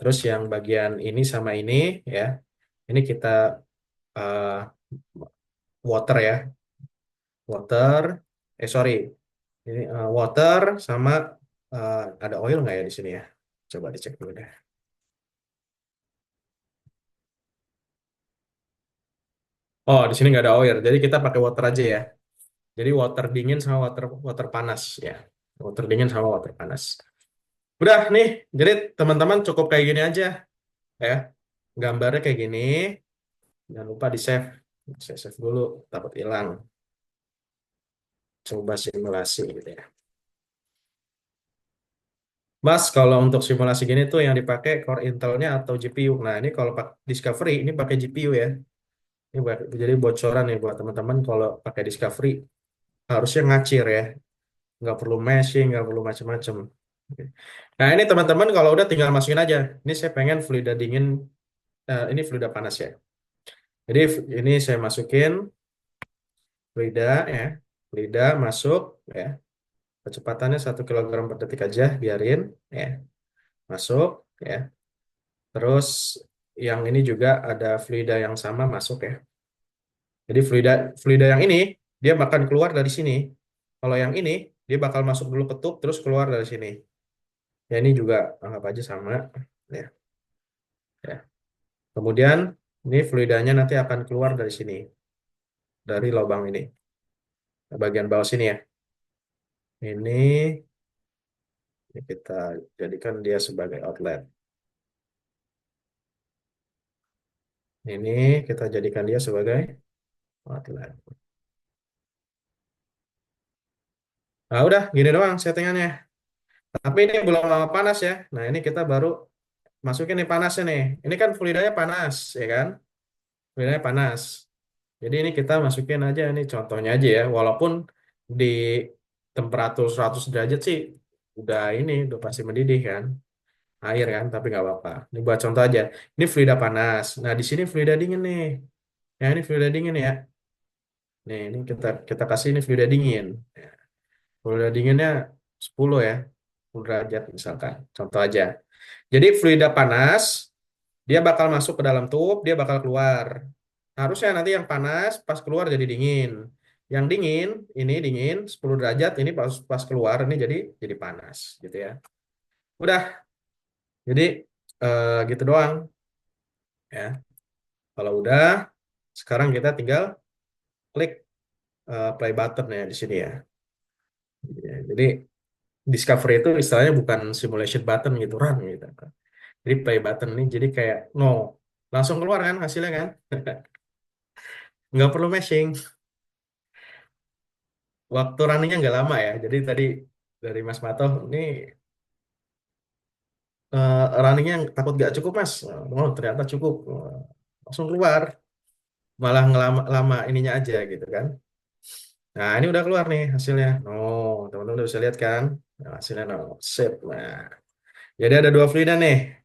Terus yang bagian ini sama ini ya, ini kita eh, water ya, water. Sorry, ini water sama ada oil nggak ya di sini ya? Coba dicek dulu deh. Oh, di sini nggak ada oil. Jadi kita pakai water aja ya. Jadi water dingin sama water water panas ya. Water dingin sama water panas. Udah nih. Jadi teman-teman cukup kayak gini aja ya. Gambarnya kayak gini. Jangan lupa di save. Saya save dulu. Takut hilang. Coba simulasi gitu ya. Mas, kalau untuk simulasi gini tuh yang dipakai core Intelnya atau GPU. Nah, ini kalau Discovery ini pakai GPU ya. Jadi bocoran nih buat teman-teman kalau pakai Discovery harusnya ngacir ya, nggak perlu meshing, nggak perlu macam-macam. Oke. Nah ini teman-teman kalau udah tinggal masukin aja. Ini saya pengen fluida dingin, ini fluida panas ya. Jadi ini saya masukin fluida ya, fluida masuk ya. Kecepatannya 1 kg/detik aja, biarin ya, masuk ya. Terus yang ini juga ada fluida yang sama masuk ya. Jadi fluida fluida yang ini dia bakal keluar dari sini. Kalau yang ini dia bakal masuk dulu ke tube terus keluar dari sini. Ya ini juga anggap aja sama ya. Ya. Kemudian ini fluidanya nanti akan keluar dari sini. Dari lubang ini. Bagian bawah sini ya. Ini kita jadikan dia sebagai outlet. Ini kita jadikan dia sebagai outlet. Nah, udah gini doang settingannya. Tapi ini belum lama panas ya. Nah, ini kita baru masukin nih panasnya nih. Ini kan fluidanya panas, ya kan? fluidanya panas. Jadi ini kita masukin aja, ini contohnya aja ya, walaupun di temperatur 100 derajat sih udah pasti mendidih kan, air kan, tapi nggak apa-apa. Ini buat contoh aja. Ini fluida panas. Nah, di sini fluida dingin nih. Ya, ini fluida dingin ya. Nih, ini kita kasih ini fluida dingin. Ya, fluida dinginnya 10 ya. 10 derajat misalkan. Contoh aja. Jadi fluida panas, dia bakal masuk ke dalam tube, dia bakal keluar. Harusnya nanti yang panas pas keluar jadi dingin. Yang dingin, ini dingin 10 derajat, ini pas keluar ini jadi panas gitu ya. Udah. Jadi gitu doang ya. Kalau udah, sekarang kita tinggal klik play button ya di sini ya. Ya, jadi discovery itu istilahnya bukan simulation button gitu run gitu. Jadi play button ini jadi kayak no, langsung keluar kan hasilnya kan. Nggak perlu meshing. Waktu runningnya nggak lama ya. Jadi tadi dari Mas Mato ini runningnya takut nggak cukup Mas. Oh ternyata cukup. Langsung keluar. Malah lama ininya aja gitu kan. Nah, ini udah keluar nih hasilnya. Oh, teman-teman udah bisa lihat kan? Nah, hasilnya no. Sip. Nah, jadi ada dua fluida nih.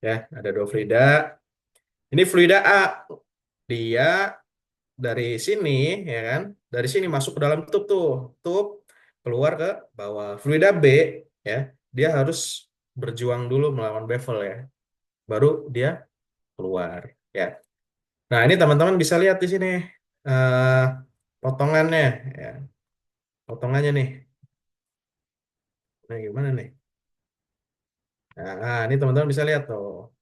Ya, ada dua fluida. Ini fluida A. Dia dari sini, ya kan? Dari sini masuk ke dalam tube tuh. Tube keluar ke bawah. Fluida B, ya. Dia harus berjuang dulu melawan bevel ya. Baru dia keluar, ya. Nah, ini teman-teman bisa lihat di sini. eh potongannya, ya. Potongannya nih. Nah, gimana nih? Nah, ini teman-teman bisa lihat tuh.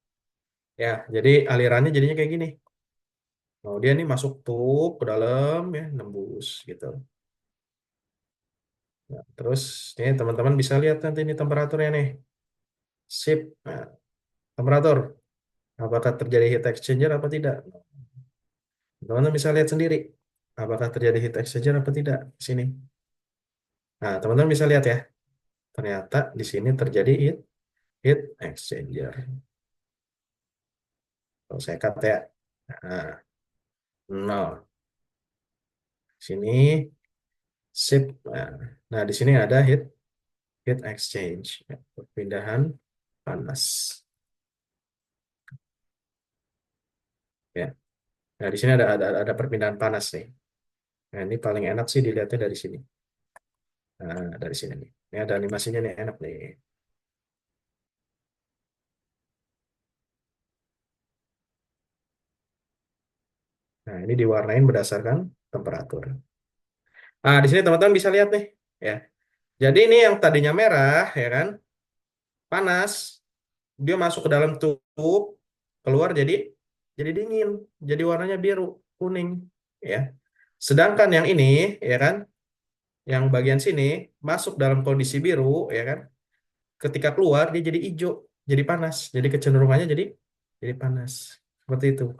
Ya, jadi alirannya jadinya kayak gini. Oh, dia nih masuk tube ke dalam ya, nembus gitu. Nah, terus ini teman-teman bisa lihat nanti ini temperaturnya nih. Sip. Nah, temperatur. Apakah terjadi heat exchanger apa tidak? Teman-teman bisa lihat sendiri. Apakah terjadi heat exchanger apa tidak di sini. Nah, teman-teman bisa lihat ya. Ternyata di sini terjadi heat exchanger. Kalau saya kata ya. Nah, 0. Sini sip. Nah, di sini ada heat exchange, ya, perpindahan panas. Ya. Nah, di sini ada perpindahan panas nih. Nah, ini paling enak sih dilihatnya dari sini. Nah, dari sini nih. Ini ada animasinya nih, enak nih. Nah, ini diwarnain berdasarkan temperatur. Nah, di sini teman-teman bisa lihat nih, ya. Jadi ini yang tadinya merah, ya kan, panas, dia masuk ke dalam tube, keluar jadi dingin, jadi warnanya biru, kuning, ya. Sedangkan yang ini, ya kan, yang bagian sini masuk dalam kondisi biru, ya kan, ketika keluar dia jadi hijau, jadi panas, jadi kecenderungannya jadi panas, seperti itu.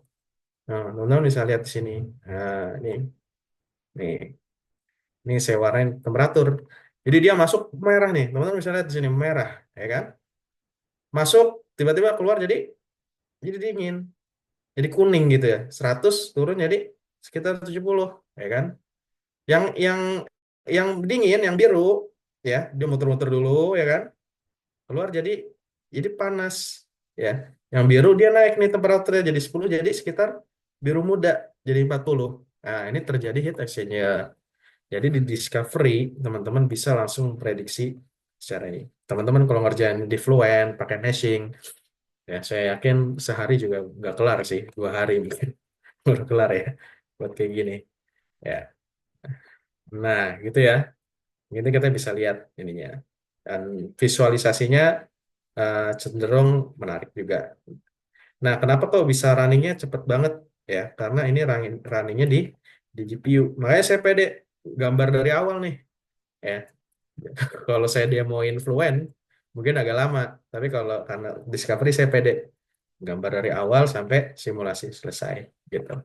Nah, teman-teman bisa lihat di sini. Nah, ini saya warnain temperatur. Jadi dia masuk merah nih, teman-teman bisa lihat di sini merah, ya kan? Masuk tiba-tiba keluar jadi dingin, jadi kuning gitu ya. 100 turun jadi sekitar 70, ya kan? Yang dingin, yang biru, ya, dia muter-muter dulu, ya kan? Keluar jadi panas, ya. Yang biru dia naik nih temperaturnya jadi 10, jadi sekitar biru muda jadi 40. Nah, ini terjadi heat exchanger. Jadi di discovery teman-teman bisa langsung prediksi secara ini. Teman-teman kalau ngerjain di Fluent pakai hashing, ya saya yakin sehari juga nggak kelar sih, 2 hari mungkin baru kelar ya buat kayak gini. Ya, nah gitu ya. Ini kita bisa lihat ininya dan visualisasinya cenderung menarik juga. Nah, kenapa kok bisa runningnya cepet banget ya? Karena ini runningnya di GPU. Makanya saya pede gambar dari awal nih. Ya, kalau saya demoin Fluent mungkin agak lama. Tapi kalau karena Discovery saya pede gambar dari awal sampai simulasi selesai gitu.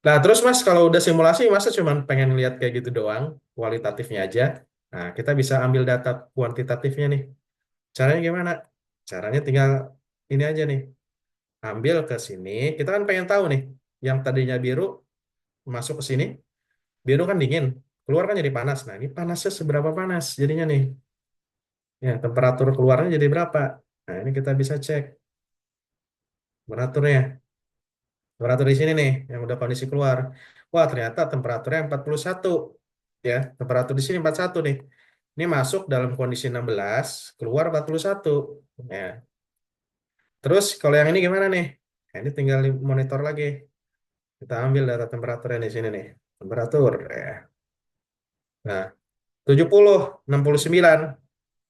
Nah, terus Mas kalau udah simulasi masa cuma pengen lihat kayak gitu doang, kualitatifnya aja. Nah, kita bisa ambil data kuantitatifnya nih. Caranya gimana? Caranya tinggal ini aja nih. ambil ke sini. Kita kan pengen tahu nih, yang tadinya biru masuk ke sini, biru kan dingin, keluar kan jadi panas. Nah, ini panasnya seberapa panas jadinya nih. Ya, temperatur keluarnya jadi berapa? Nah, ini kita bisa cek temperaturnya. Temperatur di sini nih, yang udah kondisi keluar. Wah, ternyata temperaturnya 41. Ya, temperatur di sini 41 nih. Ini masuk dalam kondisi 16, keluar 41. Ya. Terus kalau yang ini gimana nih? Nah, ini tinggal monitor lagi. Kita ambil data temperaturnya di sini nih. Temperatur. Ya. Nah, 70, 69.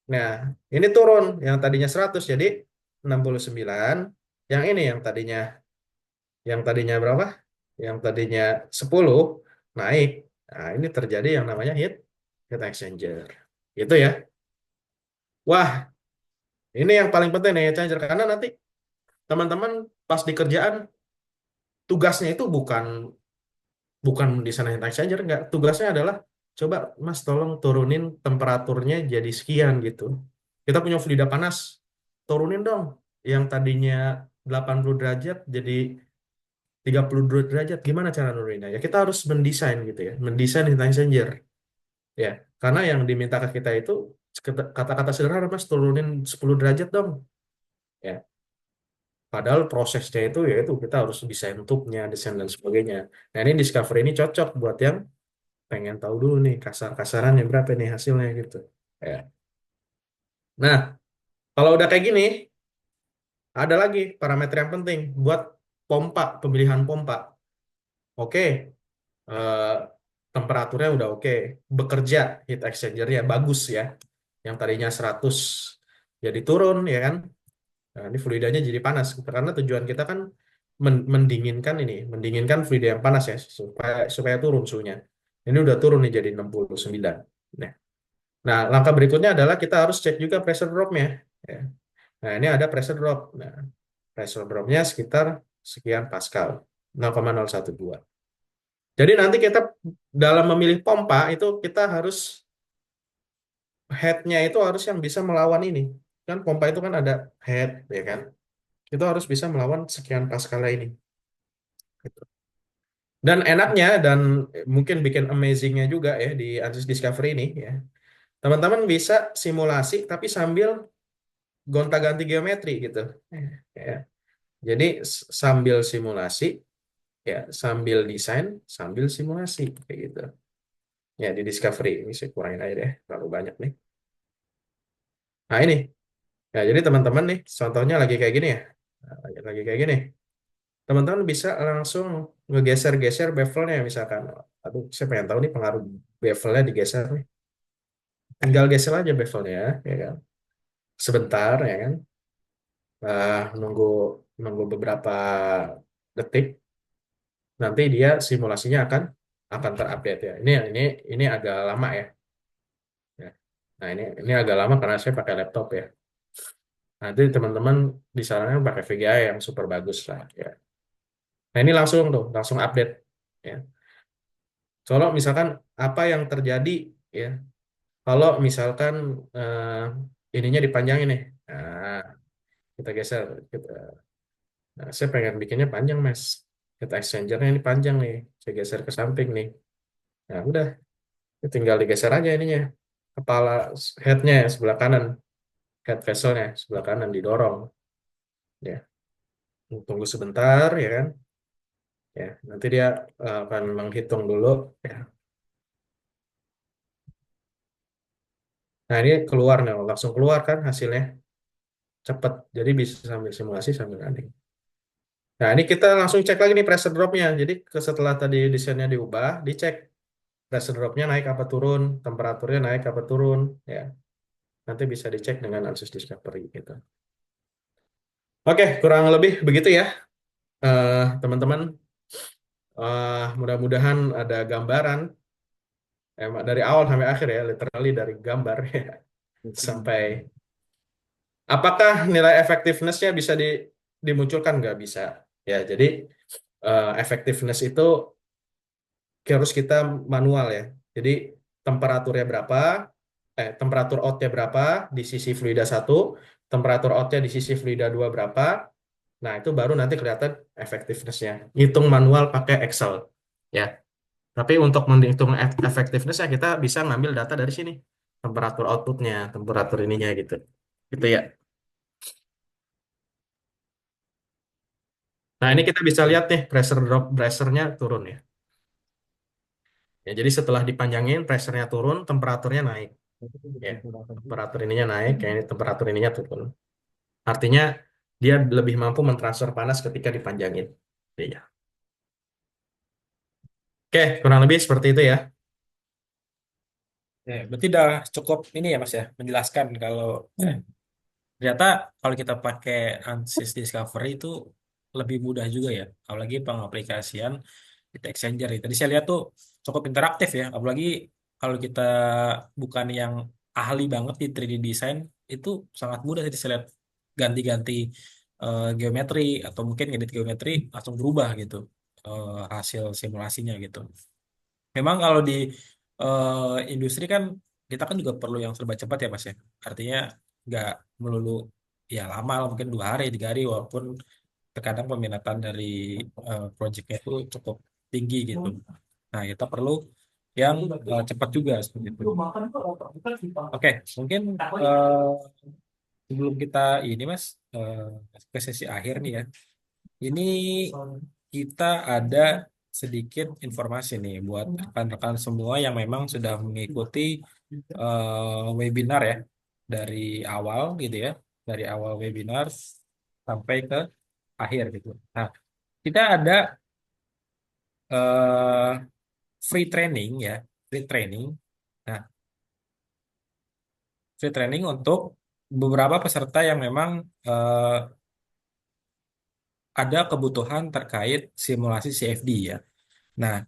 Nah, ini turun. Yang tadinya 100 jadi 69. Yang ini yang tadinya berapa? Yang tadinya 10 naik. Nah, ini terjadi yang namanya heat exchanger. Gitu ya. Wah, ini yang paling penting nih heat exchanger karena nanti teman-teman pas di kerjaan tugasnya itu bukan bukan desain heat exchanger, enggak. Tugasnya adalah coba Mas tolong turunin temperaturnya jadi sekian gitu. Kita punya fluida panas, turunin dong. Yang tadinya 80 derajat jadi 32 derajat. Gimana cara nuruninnya? Ya kita harus mendesain gitu ya. Mendesain heat exchanger. Ya, karena yang diminta ke kita itu kata-kata sederhana, Mas turunin 10 derajat dong. Ya, padahal prosesnya itu yaitu kita harus desain tubnya, desain dan sebagainya. Nah, ini Discovery ini cocok buat yang pengen tahu dulu nih kasar-kasarannya berapa nih hasilnya gitu. Ya. Nah, kalau udah kayak gini, ada lagi parameter yang penting buat pompa, pemilihan pompa. Oke, eh, temperaturnya udah oke, bekerja heat exchanger-nya bagus ya. Yang tadinya 100 jadi turun ya kan. Nah, ini fluidanya jadi panas karena tujuan kita kan mendinginkan fluida yang panas ya supaya turun suhunya. Ini udah turun nih jadi 69. Nah, langkah berikutnya adalah kita harus cek juga pressure drop-nya ya. Nah, ini ada pressure drop. Nah, pressure drop-nya sekitar sekian Pascal, 0,012. Jadi nanti kita dalam memilih pompa itu kita harus head-nya itu harus yang bisa melawan ini. Kan pompa itu kan ada head ya kan. Itu harus bisa melawan sekian Pascal ini. Gitu. Dan enaknya dan mungkin bikin amazing-nya juga ya di Ansys Discovery ini ya. Teman-teman bisa simulasi tapi sambil gonta-ganti geometri gitu. Ya. Jadi sambil simulasi ya, sambil desain, sambil simulasi kayak gitu. Ya di Discovery ini saya kurangin aja deh, terlalu banyak nih. Nah ini, ya jadi teman-teman nih, contohnya lagi kayak gini ya, nah, lagi kayak gini. Teman-teman bisa langsung ngegeser-geser bevelnya misalkan. Aduh, saya pengen tahu nih pengaruh bevelnya digeser nih. Tinggal geser aja bevelnya, ya kan. Sebentar, ya kan. Nunggu nunggu beberapa detik, nanti dia simulasinya akan terupdate ya. Ini agak lama ya. Ya. Nah ini agak lama karena saya pakai laptop ya. Nanti teman-teman disarankan pakai VGA yang super bagus lah ya. Nah ini langsung update ya. Kalau misalkan apa yang terjadi ya, kalau misalkan ininya dipanjangin nih, nah, kita geser, nah, saya pengen bikinnya panjang mas, heat exchanger-nya ini panjang nih, saya geser ke samping nih, nah udah, tinggal digeser aja ininya, kepala head-nya ya, sebelah kanan, head vessel-nya sebelah kanan didorong, ya, tunggu sebentar ya kan, ya nanti dia akan menghitung dulu, ya. Nah ini keluar nih, langsung keluar kan hasilnya. Cepat, jadi bisa sambil simulasi sambil running. Nah ini kita langsung cek lagi nih pressure dropnya. Jadi setelah tadi desainnya diubah, dicek pressure dropnya naik apa turun, temperaturnya naik apa turun, ya. Nanti bisa dicek dengan Ansys Discovery gitu. Oke, kurang lebih begitu ya, teman-teman. Mudah-mudahan ada gambaran dari awal sampai akhir ya, literally dari gambar ya, sampai apakah nilai effectiveness-nya bisa dimunculkan? Nggak bisa. Ya, jadi effectiveness itu harus kita manual ya. Jadi temperaturnya berapa, temperatur outnya berapa di sisi fluida 1, temperatur outnya di sisi fluida 2 berapa, Nah, itu baru nanti kelihatan effectiveness-nya. Hitung manual pakai Excel. Ya. Tapi untuk menghitung effectiveness-nya kita bisa ngambil data dari sini. Temperatur outputnya, temperatur ininya gitu. Gitu ya. Nah, ini kita bisa lihat nih pressure drop pressure-nya turun ya. Ya, jadi setelah dipanjangin pressure-nya turun, temperaturnya naik. Ya, temperatur ininya naik, kayak ini temperatur ininya turun. Artinya dia lebih mampu mentransfer panas ketika dipanjangin. Iya. Oke, kurang lebih seperti itu ya. Ya, berarti udah cukup ini ya Mas ya, menjelaskan kalau ternyata kalau kita pakai Ansys Discovery itu lebih mudah juga ya, apalagi pengaplikasian heat exchanger. Tadi saya lihat tuh cukup interaktif ya, apalagi kalau kita bukan yang ahli banget di 3D design, itu sangat mudah sih saya lihat ganti-ganti geometri atau mungkin ngedit geometri langsung berubah gitu hasil simulasinya gitu. Memang kalau di industri kan kita kan juga perlu yang serba cepat ya Mas ya. Artinya nggak melulu ya lama mungkin 2 hari 3 hari walaupun terkadang peminatan dari proyeknya itu cukup tinggi gitu. Nah kita perlu yang cepat juga seperti itu. Oke, mungkin sebelum kita ini Mas ke sesi akhir nih ya. Ini kita ada sedikit informasi nih buat rekan-rekan semua yang memang sudah mengikuti webinar ya dari awal gitu ya, dari awal webinar sampai ke akhir gitu. Nah, kita ada eh, free training ya, free training. Nah, free training untuk beberapa peserta yang memang eh, ada kebutuhan terkait simulasi CFD ya. Nah,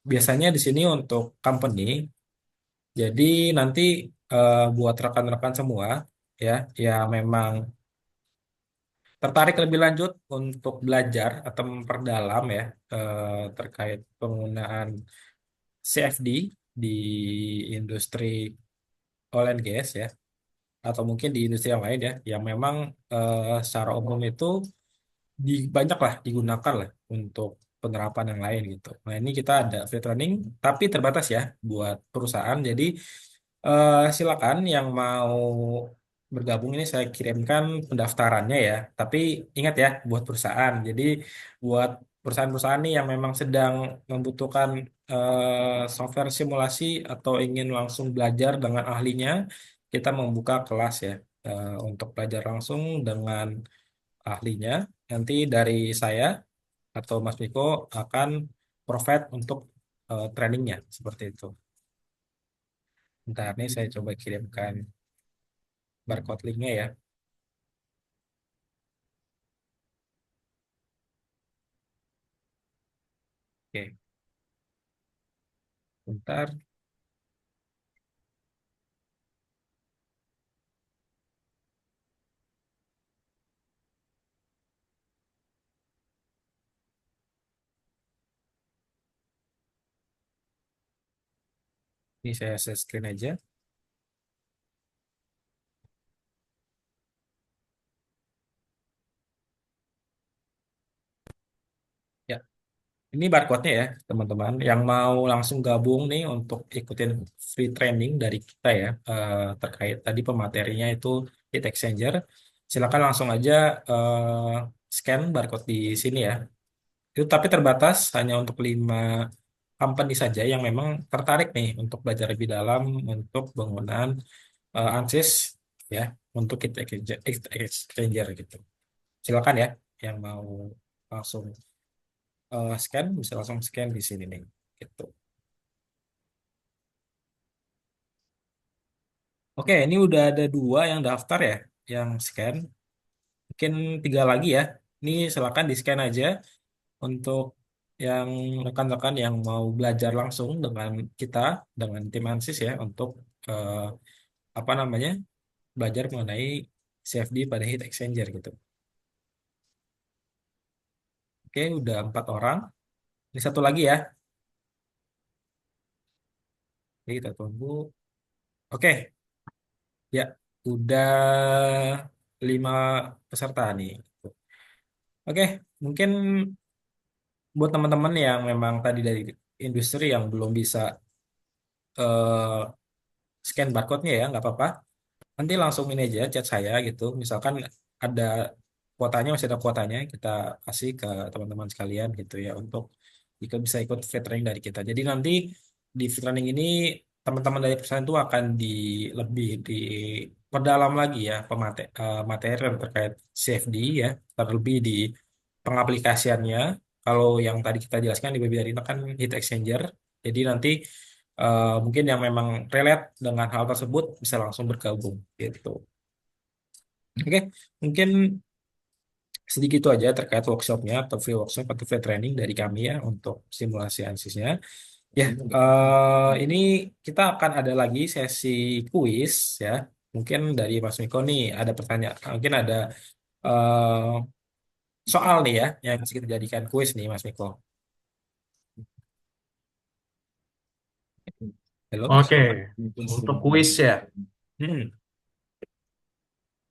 biasanya di sini untuk company, jadi nanti buat rekan-rekan semua ya, yang memang tertarik lebih lanjut untuk belajar atau memperdalam ya terkait penggunaan CFD di industri oil and gas ya, atau mungkin di industri yang lain ya, yang memang secara umum itu banyak lah digunakan lah untuk penerapan yang lain gitu. Nah ini kita ada free training tapi terbatas ya buat perusahaan. Jadi silakan yang mau bergabung ini saya kirimkan pendaftarannya ya. Tapi ingat ya buat perusahaan. Jadi buat perusahaan-perusahaan nih yang memang sedang membutuhkan software simulasi atau ingin langsung belajar dengan ahlinya, kita membuka kelas ya untuk belajar langsung dengan ahlinya. Nanti dari saya atau Mas Miko akan provide untuk trainingnya seperti itu. Bentar nih saya coba kirimkan barcode linknya ya. Oke, bentar. Ini saya share screen aja. Ya, ini barcode-nya ya, teman-teman. Yang mau langsung gabung nih untuk ikutin free training dari kita ya, terkait tadi pematerinya itu heat exchanger. Silakan langsung aja scan barcode di sini ya. Itu tapi terbatas hanya untuk 5 company saja yang memang tertarik nih untuk belajar lebih dalam untuk penggunaan ANSYS ya untuk heat exchanger gitu. Silakan ya yang mau langsung scan bisa langsung scan di sini nih gitu. Oke, ini udah ada 2 yang daftar ya, yang scan. Mungkin 3 lagi ya. Ini silakan di scan aja untuk yang rekan-rekan yang mau belajar langsung dengan kita, dengan tim ANSYS ya, untuk eh, apa namanya belajar mengenai CFD pada heat exchanger gitu. Oke, udah 4 orang. Ini satu lagi ya. Oke, kita tunggu. Oke, ya, udah 5 peserta nih. Oke, mungkin buat teman-teman yang memang tadi dari industri yang belum bisa eh, scan barcode-nya ya, nggak apa-apa. Nanti langsung ini aja chat saya gitu. Misalkan ada kuotanya, masih ada kuotanya, kita kasih ke teman-teman sekalian gitu ya untuk jika bisa ikut free training dari kita. Jadi nanti di free training ini teman-teman dari perusahaan itu akan lebih diperdalam lagi ya materi yang terkait CFD ya, terlebih di pengaplikasiannya. Kalau yang tadi kita jelaskan di webinar ini kan heat exchanger. Jadi nanti mungkin yang memang relate dengan hal tersebut bisa langsung bergabung gitu. Oke, mungkin sedikit itu aja terkait workshopnya atau free workshop atau free training dari kami ya untuk simulasi ansisnya. Ya, ini kita akan ada lagi sesi kuis ya. Mungkin dari Mas Miko nih ada pertanyaan, mungkin ada eh, soal nih ya yang bisa kita jadikan kuis nih Mas Miko. Halo, Mas Oke, Miko. untuk kuis ya. Hmm,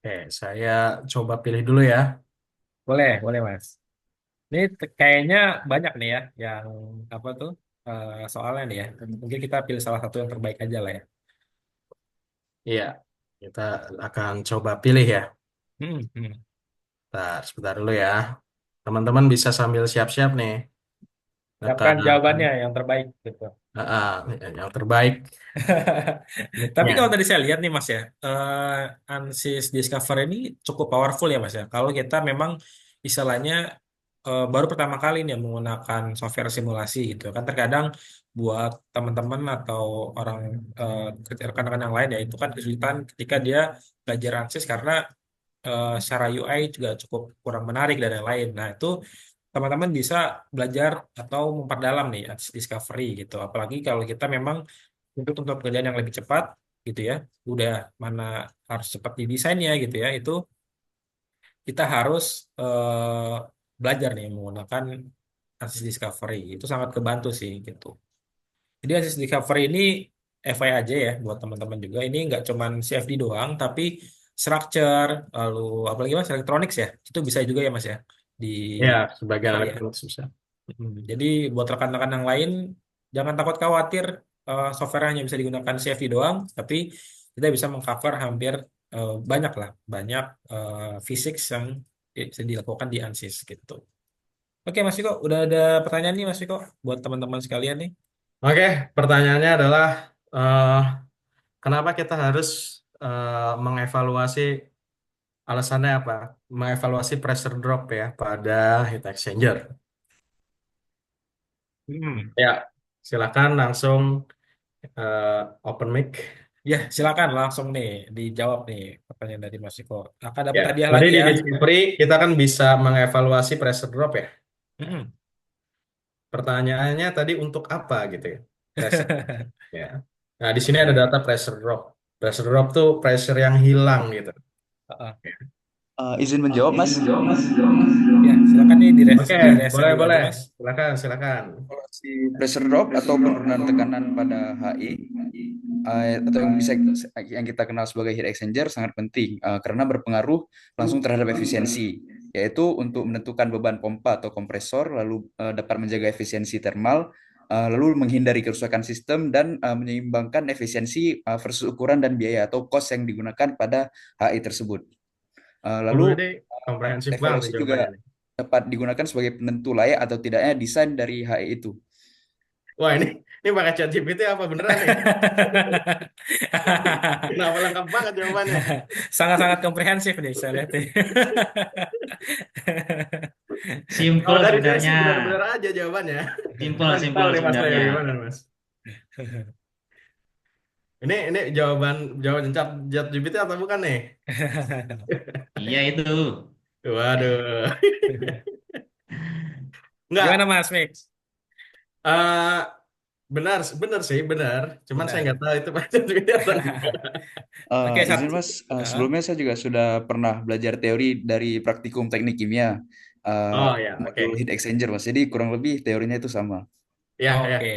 Oke, saya coba pilih dulu ya. boleh, boleh Mas. Ini kayaknya banyak nih ya yang apa tuh soalnya nih ya. Mungkin kita pilih salah satu yang terbaik aja lah ya. Iya, kita akan coba pilih ya. Hmm, hmm. Sebentar dulu ya. Teman-teman bisa sambil siap-siap nih. Siapkan Tekan jawabannya yang terbaik gitu. yang terbaik. Tapi kalau Ya, tadi saya lihat nih Mas ya, Ansys Discover ini cukup powerful ya Mas ya. Kalau kita memang istilahnya baru pertama kali nih menggunakan software simulasi gitu kan, terkadang buat teman-teman atau orang rekan-rekan yang lain ya itu kan kesulitan ketika dia belajar Ansys karena secara UI juga cukup kurang menarik dan lain-lain. Nah itu teman-teman bisa belajar atau memperdalam nih Ansys Discovery gitu. Apalagi kalau kita memang untuk pekerjaan yang lebih cepat gitu ya, udah mana harus cepat didesainnya gitu ya, itu kita harus belajar nih menggunakan Ansys Discovery. Itu sangat kebantu sih gitu. Jadi Ansys Discovery ini FYI aja ya buat teman-teman juga. Ini nggak cuman CFD doang, tapi structure, lalu apalagi mas electronics ya, itu bisa juga ya mas ya ya, sebagian dipakai ya. elektronik susah. Jadi buat rekan-rekan yang lain jangan takut khawatir software hanya bisa digunakan CFD doang, tapi kita bisa mengcover hampir banyak lah, banyak fisik yang bisa dilakukan di ANSYS gitu. Oke Mas Viko, udah ada pertanyaan nih Mas Viko buat teman-teman sekalian nih. Oke, pertanyaannya adalah eh, kenapa kita harus mengevaluasi alasannya apa? Mengevaluasi pressure drop ya pada heat exchanger. Hmm. Ya, silakan langsung open mic. Ya silakan langsung nih dijawab nih pertanyaan dari Mas Viko. Akan dapat Ya, hadiah tadi lagi di ya. Discovery kita kan bisa mengevaluasi pressure drop ya. Hmm. Pertanyaannya tadi untuk apa gitu ya? Pressure ya. Nah, di sini ada data pressure drop. Pressure drop tuh pressure yang hilang gitu. Heeh. Izin menjawab, Mas. Ya silakan nih Oke, di-reset boleh dulu aja boleh. Mas. Silakan silakan. Si pressure drop atau penurunan tekanan pada HI atau yang bisa yang kita kenal sebagai heat exchanger sangat penting karena berpengaruh langsung terhadap efisiensi, yaitu untuk menentukan beban pompa atau kompresor, lalu dapat menjaga efisiensi termal, lalu menghindari kerusakan sistem dan menyeimbangkan efisiensi versus ukuran dan biaya atau cost yang digunakan pada HI tersebut. Oh, Lalu ini komprehensif banget nih evaluasi jawabannya juga nih. dapat digunakan sebagai penentu layak atau tidaknya desain dari HI itu. Wah, ini pakai ChatGPT apa beneran nih? Kenapa lengkap banget jawabannya? Sangat-sangat komprehensif nih saya lihat nih. Kalau Simpel dari saya sih sebenarnya. benar-benar aja jawabannya. Simpel, Cuman tahu simpel nih Mas Leo sebenarnya. gimana Mas? Ini jawaban ChatGPT atau bukan nih? Iya itu. Waduh. Gimana Enggak. Mas Mix? eh benar, benar sih, benar. Cuman saya nggak Benar. tahu itu pakai ChatGPT atau enggak. Oke, Izin Mas, sebelumnya saya juga sudah pernah belajar teori dari praktikum teknik kimia, Oh ya, modul oke. heat exchanger Mas. Jadi kurang lebih teorinya itu sama. Ya, ya. Oke.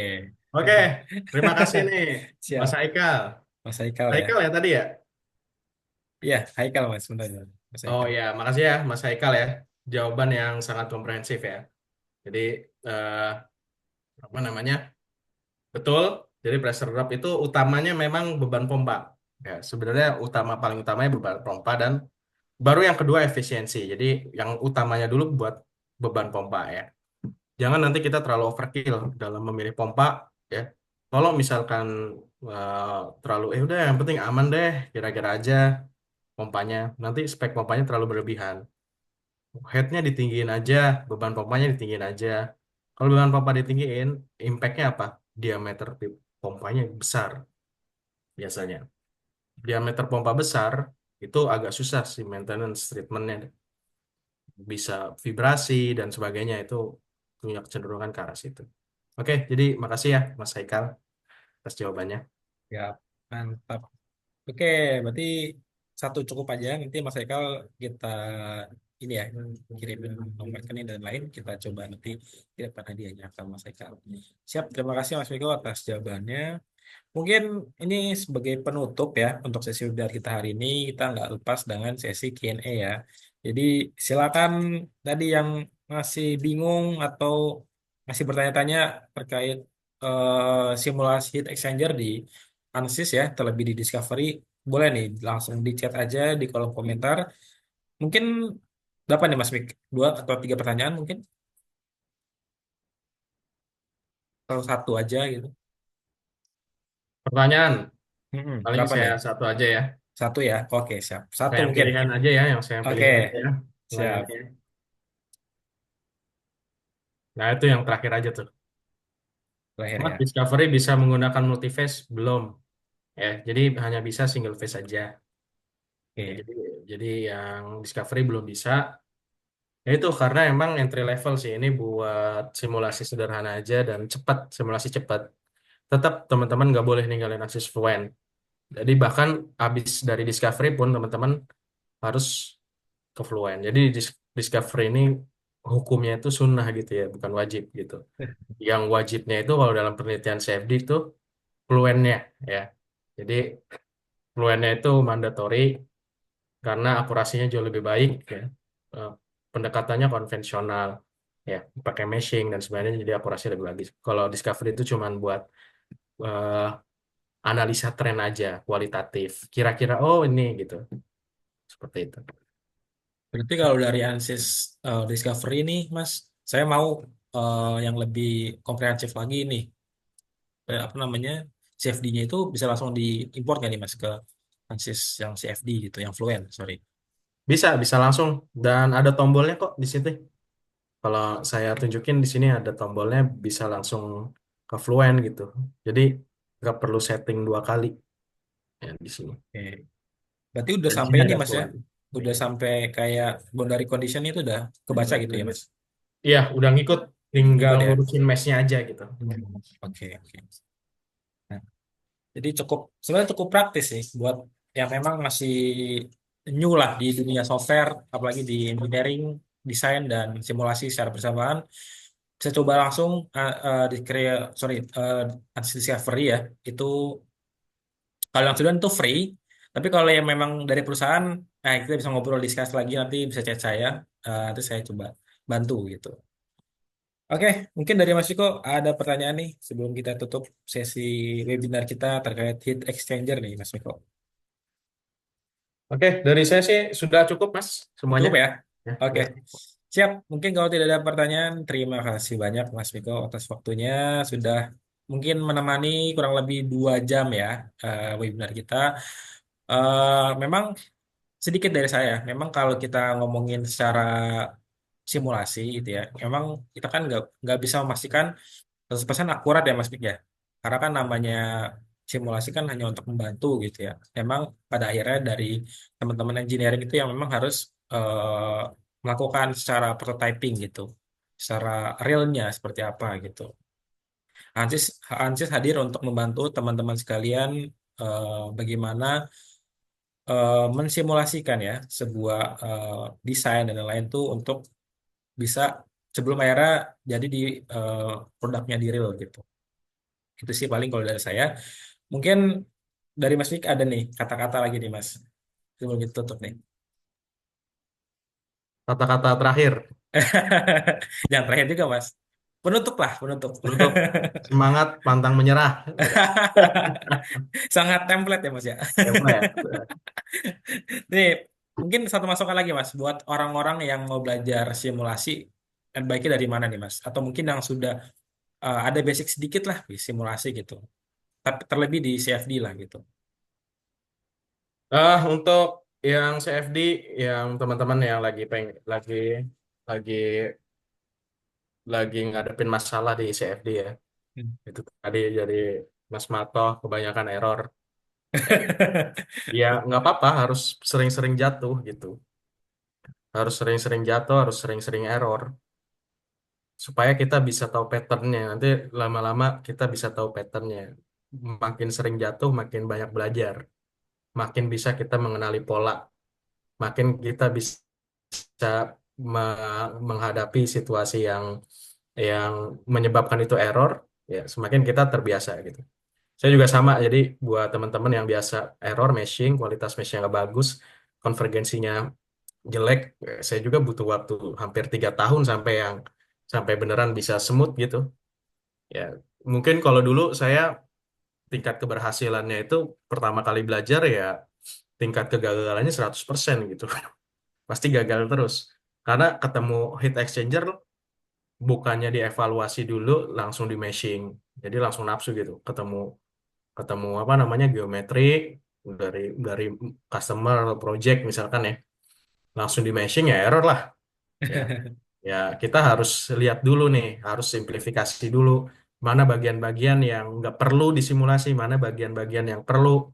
Oke, terima kasih nih Mas Siap. Haikal. Mas Haikal ya. Haikal ya tadi ya? Iya, Haikal Mas sebenarnya. Mas Oh Haikal. ya, makasih ya Mas Haikal ya. jawaban yang sangat komprehensif ya. Jadi eh, apa namanya? Betul. Jadi pressure drop itu utamanya memang beban pompa. Ya, sebenarnya paling utamanya beban pompa dan baru yang kedua efisiensi. Jadi yang utamanya dulu buat beban pompa ya. Jangan nanti kita terlalu overkill dalam memilih pompa ya. Kalau misalkan terlalu udah yang penting aman deh, kira-kira aja pompanya. Nanti spek pompanya terlalu berlebihan. Headnya ditinggiin aja, beban pompanya ditinggiin aja. Kalau beban pompa ditinggiin, impactnya apa? Diameter pompanya besar biasanya. Diameter pompa besar itu agak susah sih maintenance treatmentnya. Bisa vibrasi dan sebagainya itu punya kecenderungan ke arah situ. Oke, jadi makasih ya Mas Haikal atas jawabannya. Ya, mantap. Oke, berarti satu cukup aja. Nanti Mas Haikal kita ini ya kirimin nomor rekening dan lain. Kita coba nanti kirimkan hadiahnya ke Mas Haikal. Siap, terima kasih Mas Miko atas jawabannya. Mungkin ini sebagai penutup ya untuk sesi webinar kita hari ini, kita nggak lepas dengan sesi Q&A ya. Jadi silakan tadi yang masih bingung atau masih bertanya-tanya terkait simulasi heat exchanger di ANSYS ya, terlebih di Discovery, boleh nih langsung di chat aja di kolom komentar. Mungkin berapa nih Mas Mik? Dua atau tiga pertanyaan mungkin? Atau satu aja gitu. Pertanyaan, paling Berapa saya nih? satu aaja ya. Satu ya? Oke, siap. Satu Saya yang mungkin. pilihan aja ya, yang saya Oke, pilihan aja ya. siap. Pertanyaannya. Nah, itu yang terakhir aja tuh. Terakhir Mas, ya. Discovery bisa menggunakan multiphase? Belum. Ya, jadi hanya bisa single phase saja. Ya, Oke. jadi yang Discovery belum bisa. Ya itu karena emang entry level sih ini buat simulasi sederhana aja dan cepat, simulasi cepat. Tetap teman-teman nggak boleh ninggalin akses Fluent. Jadi bahkan habis dari Discovery pun teman-teman harus ke Fluent. Jadi Discovery ini hukumnya itu sunnah gitu ya, bukan wajib gitu. Yang wajibnya itu kalau dalam penelitian CFD itu Fluentnya ya. Jadi Fluentnya itu mandatory karena akurasinya jauh lebih baik ya. Eh, Pendekatannya konvensional ya, pakai meshing dan sebagainya jadi akurasi lebih bagus. Kalau Discovery itu cuman buat eh, analisa tren aja, kualitatif. Kira-kira oh ini gitu, seperti itu. Berarti kalau dari ANSYS Discovery nih, Mas, saya mau yang lebih komprehensif lagi nih. Apa namanya? CFD-nya itu bisa langsung diimpor nggak nih, Mas, ke ANSYS yang CFD gitu, yang Fluent, sorry. Bisa, bisa langsung dan ada tombolnya kok di situ. Kalau saya tunjukin di sini ada tombolnya bisa langsung ke Fluent gitu. Jadi nggak perlu setting dua kali ya di sini. Oke. Berarti udah Dan di sampai sini ini, ada Mas ya? Fluent. Udah sampai kayak boundary condition itu udah kebaca gitu ya, Mas? Iya, udah ngikut, tinggal Ikut ya? ngurusin mesh-nya aja gitu. Oke, oke. Nah, jadi sebenarnya cukup praktis sih buat yang memang masih new lah di dunia software, apalagi di engineering, desain dan simulasi secara bersamaan. Bisa coba langsung di Ansys Discovery ya. Itu kalau yang sudah itu free. Tapi kalau yang memang dari perusahaan, nah kita bisa ngobrol discuss lagi nanti bisa chat saya. Nanti saya coba bantu gitu. Oke, mungkin dari Mas Viko ada pertanyaan nih sebelum kita tutup sesi webinar kita terkait heat exchanger nih, Mas Viko. Oke, dari saya sih sudah cukup, Mas, semuanya. Cukup ya? Ya, Oke, ya. siap. Mungkin kalau tidak ada pertanyaan, terima kasih banyak Mas Viko atas waktunya sudah mungkin menemani kurang lebih 2 jam ya webinar kita. Memang sedikit dari saya. Memang kalau kita ngomongin secara simulasi gitu ya, memang kita kan nggak bisa memastikan 100% akurat ya Mas Pik ya. Karena kan namanya simulasi kan hanya untuk membantu gitu ya. Memang pada akhirnya dari teman-teman engineering itu yang memang harus melakukan secara prototyping gitu. Secara realnya seperti apa gitu. Ansis, Ansis hadir untuk membantu teman-teman sekalian bagaimana mensimulasikan ya sebuah desain dan lain-lain tuh untuk bisa sebelum akhirnya jadi di eh, produknya di real gitu. Itu sih paling kalau dari saya. Mungkin dari Mas Mik ada nih kata-kata lagi nih Mas. Sebelum kita tutup nih. kata-kata terakhir Yang terakhir juga, Mas. Penutup lah, penutup. untuk semangat pantang menyerah. Udah, Sangat template ya, Mas ya. template. Nih, mungkin satu masukan lagi, Mas, buat orang-orang yang mau belajar simulasi, baiknya dari mana nih, Mas? Atau mungkin yang sudah ada basic sedikit lah di simulasi gitu. Tapi terlebih di CFD lah gitu. Untuk yang CFD, yang teman-teman yang lagi lagi ngadepin masalah di CFD ya, Hmm. itu tadi jadi Mas Mato kebanyakan error. Ya, ya nggak apa-apa, harus sering-sering jatuh gitu. Harus sering-sering jatuh, harus sering-sering error supaya kita bisa tahu patternnya. Nanti lama-lama kita bisa tahu patternnya. Makin sering jatuh, makin banyak belajar. Makin bisa kita mengenali pola. Makin kita bisa menghadapi situasi yang menyebabkan itu error, ya semakin kita terbiasa gitu. Saya juga sama, jadi buat teman-teman yang biasa error meshing, kualitas meshing nggak bagus, konvergensinya jelek, saya juga butuh waktu hampir 3 tahun sampai beneran bisa smooth gitu. Ya, mungkin kalau dulu saya tingkat keberhasilannya itu pertama kali belajar ya tingkat kegagalannya 100% gitu. Pasti gagal terus. Karena ketemu heat exchanger bukannya dievaluasi dulu langsung di meshing. Jadi langsung nafsu gitu. Ketemu ketemu apa namanya geometri dari dari customer atau project misalkan ya. Langsung di meshing ya error lah. Ya, ya kita harus lihat dulu nih, harus simplifikasi dulu mana bagian-bagian yang nggak perlu disimulasi, mana bagian-bagian yang perlu,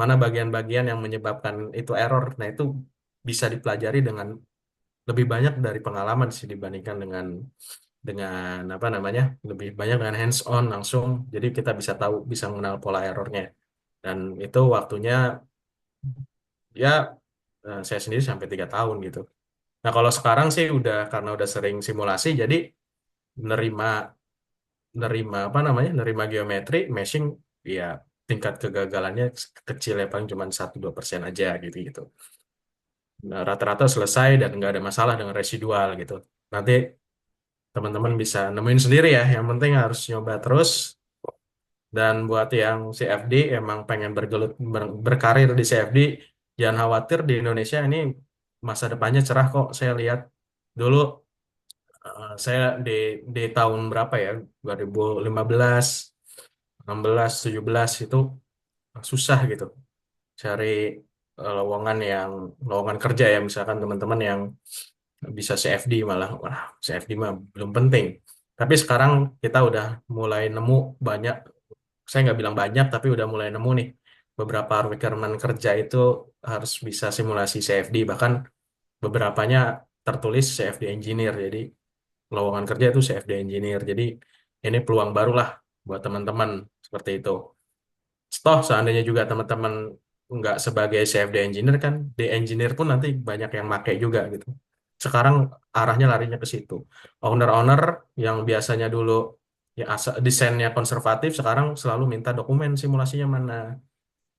mana bagian-bagian yang menyebabkan itu error. Nah, itu bisa dipelajari dengan lebih banyak dari pengalaman sih dibandingkan dengan apa namanya lebih banyak dengan hands on langsung. Jadi kita bisa tahu, bisa mengenal pola errornya. Dan itu waktunya ya saya sendiri sampai 3 tahun gitu. Nah, kalau sekarang sih udah karena udah sering simulasi, jadi nerima nerima apa namanya nerima geometri, meshing, ya tingkat kegagalannya kecil ya paling cuma 1-2% aja gitu gitu. Nah, rata-rata selesai dan nggak ada masalah dengan residual gitu. Nanti teman-teman bisa nemuin sendiri ya. Yang penting harus nyoba terus. Dan buat yang CFD emang pengen berkarir di CFD, jangan khawatir di Indonesia ini masa depannya cerah kok. Saya lihat dulu saya di tahun berapa ya 2015, 16, 17 itu susah gitu cari lowongan kerja ya misalkan teman-teman yang bisa CFD malah wah CFD mah belum penting. Tapi sekarang kita udah mulai nemu banyak, saya nggak bilang banyak tapi udah mulai nemu nih beberapa requirement kerja itu harus bisa simulasi CFD, bahkan beberapanya tertulis CFD engineer. Jadi lowongan kerja itu CFD engineer. Jadi ini peluang baru lah buat teman-teman seperti itu. Toh seandainya juga teman-teman nggak sebagai CFD engineer kan, di engineer pun nanti banyak yang make juga gitu. Sekarang arahnya larinya ke situ. Owner-owner yang biasanya dulu ya desainnya konservatif, sekarang selalu minta dokumen simulasinya mana.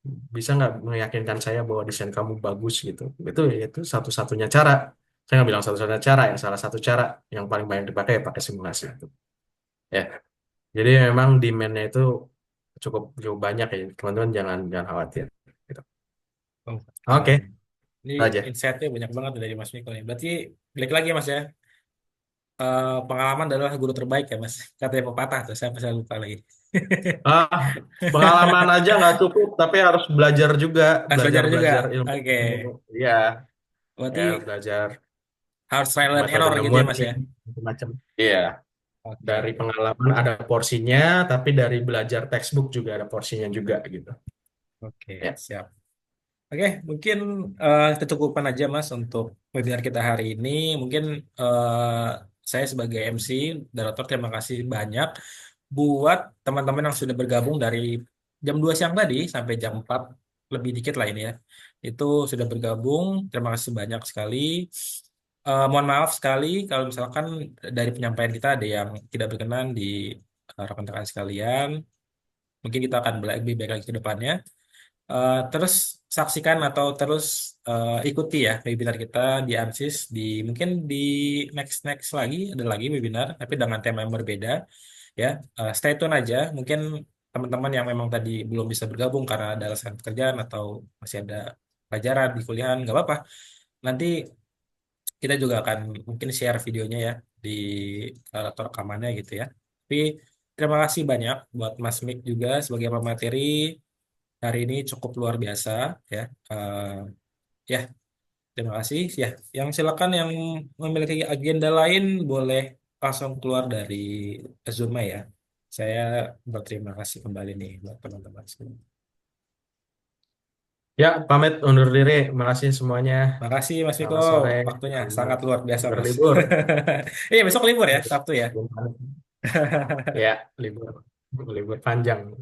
Bisa nggak meyakinkan saya bahwa desain kamu bagus gitu. Itu satu-satunya cara. Saya nggak bilang satu-satunya cara ya, salah satu cara yang paling banyak dipakai ya pakai simulasi itu. Ya, jadi memang demand-nya itu cukup cukup banyak ya, teman-teman jangan jangan khawatir. Gitu. Oh, Oke, ini itu aja. insight-nya banyak banget dari Mas Miko nih. Berarti balik lagi Mas ya, pengalaman adalah guru terbaik ya Mas. Katanya pepatah tuh, saya lupa lagi. Ah, pengalaman aja nggak cukup, tapi harus belajar juga, Harus belajar belajar juga. belajar ilmu. Oke. Iya, ya Berarti belajar harus trial and metode error gitu ya Mas nemuin ya. macam-macam. Iya, dari Oke. pengalaman ada porsinya, tapi dari belajar textbook juga ada porsinya juga gitu. Oke, Ya. siap. Oke, mungkin kita cukupkan aja Mas untuk webinar kita hari ini. Mungkin saya sebagai MC, moderator, terima kasih banyak buat teman-teman yang sudah bergabung dari jam 2 siang tadi sampai jam 4 lebih dikit lah ini ya. Itu sudah bergabung, terima kasih banyak sekali. Mohon maaf sekali kalau misalkan dari penyampaian kita ada yang tidak berkenan di rekan-rekan sekalian. Mungkin kita akan lebih baik lagi ke depannya. Terus saksikan atau terus ikuti ya webinar kita di ANSYS di mungkin di next lagi ada lagi webinar tapi dengan tema yang berbeda ya. Stay tune aja. Mungkin teman-teman yang memang tadi belum bisa bergabung karena ada alasan pekerjaan atau masih ada pelajaran di kuliahan nggak apa-apa. Nanti kita juga akan mungkin share videonya ya di atau rekamannya gitu ya. Tapi terima kasih banyak buat Mas Mik juga sebagai pemateri hari ini cukup luar biasa ya. Ya, terima kasih ya. Yang silakan yang memiliki agenda lain boleh langsung keluar dari Zoom ya. Saya berterima kasih kembali nih buat teman-teman semua. Ya, pamit undur diri. Makasih semuanya. Makasih Mas Miko, Selamat sore. waktunya Selamat sangat luar biasa Mas. berlibur. Iya besok libur ya, Sabtu ya. Ya, libur. Libur panjang.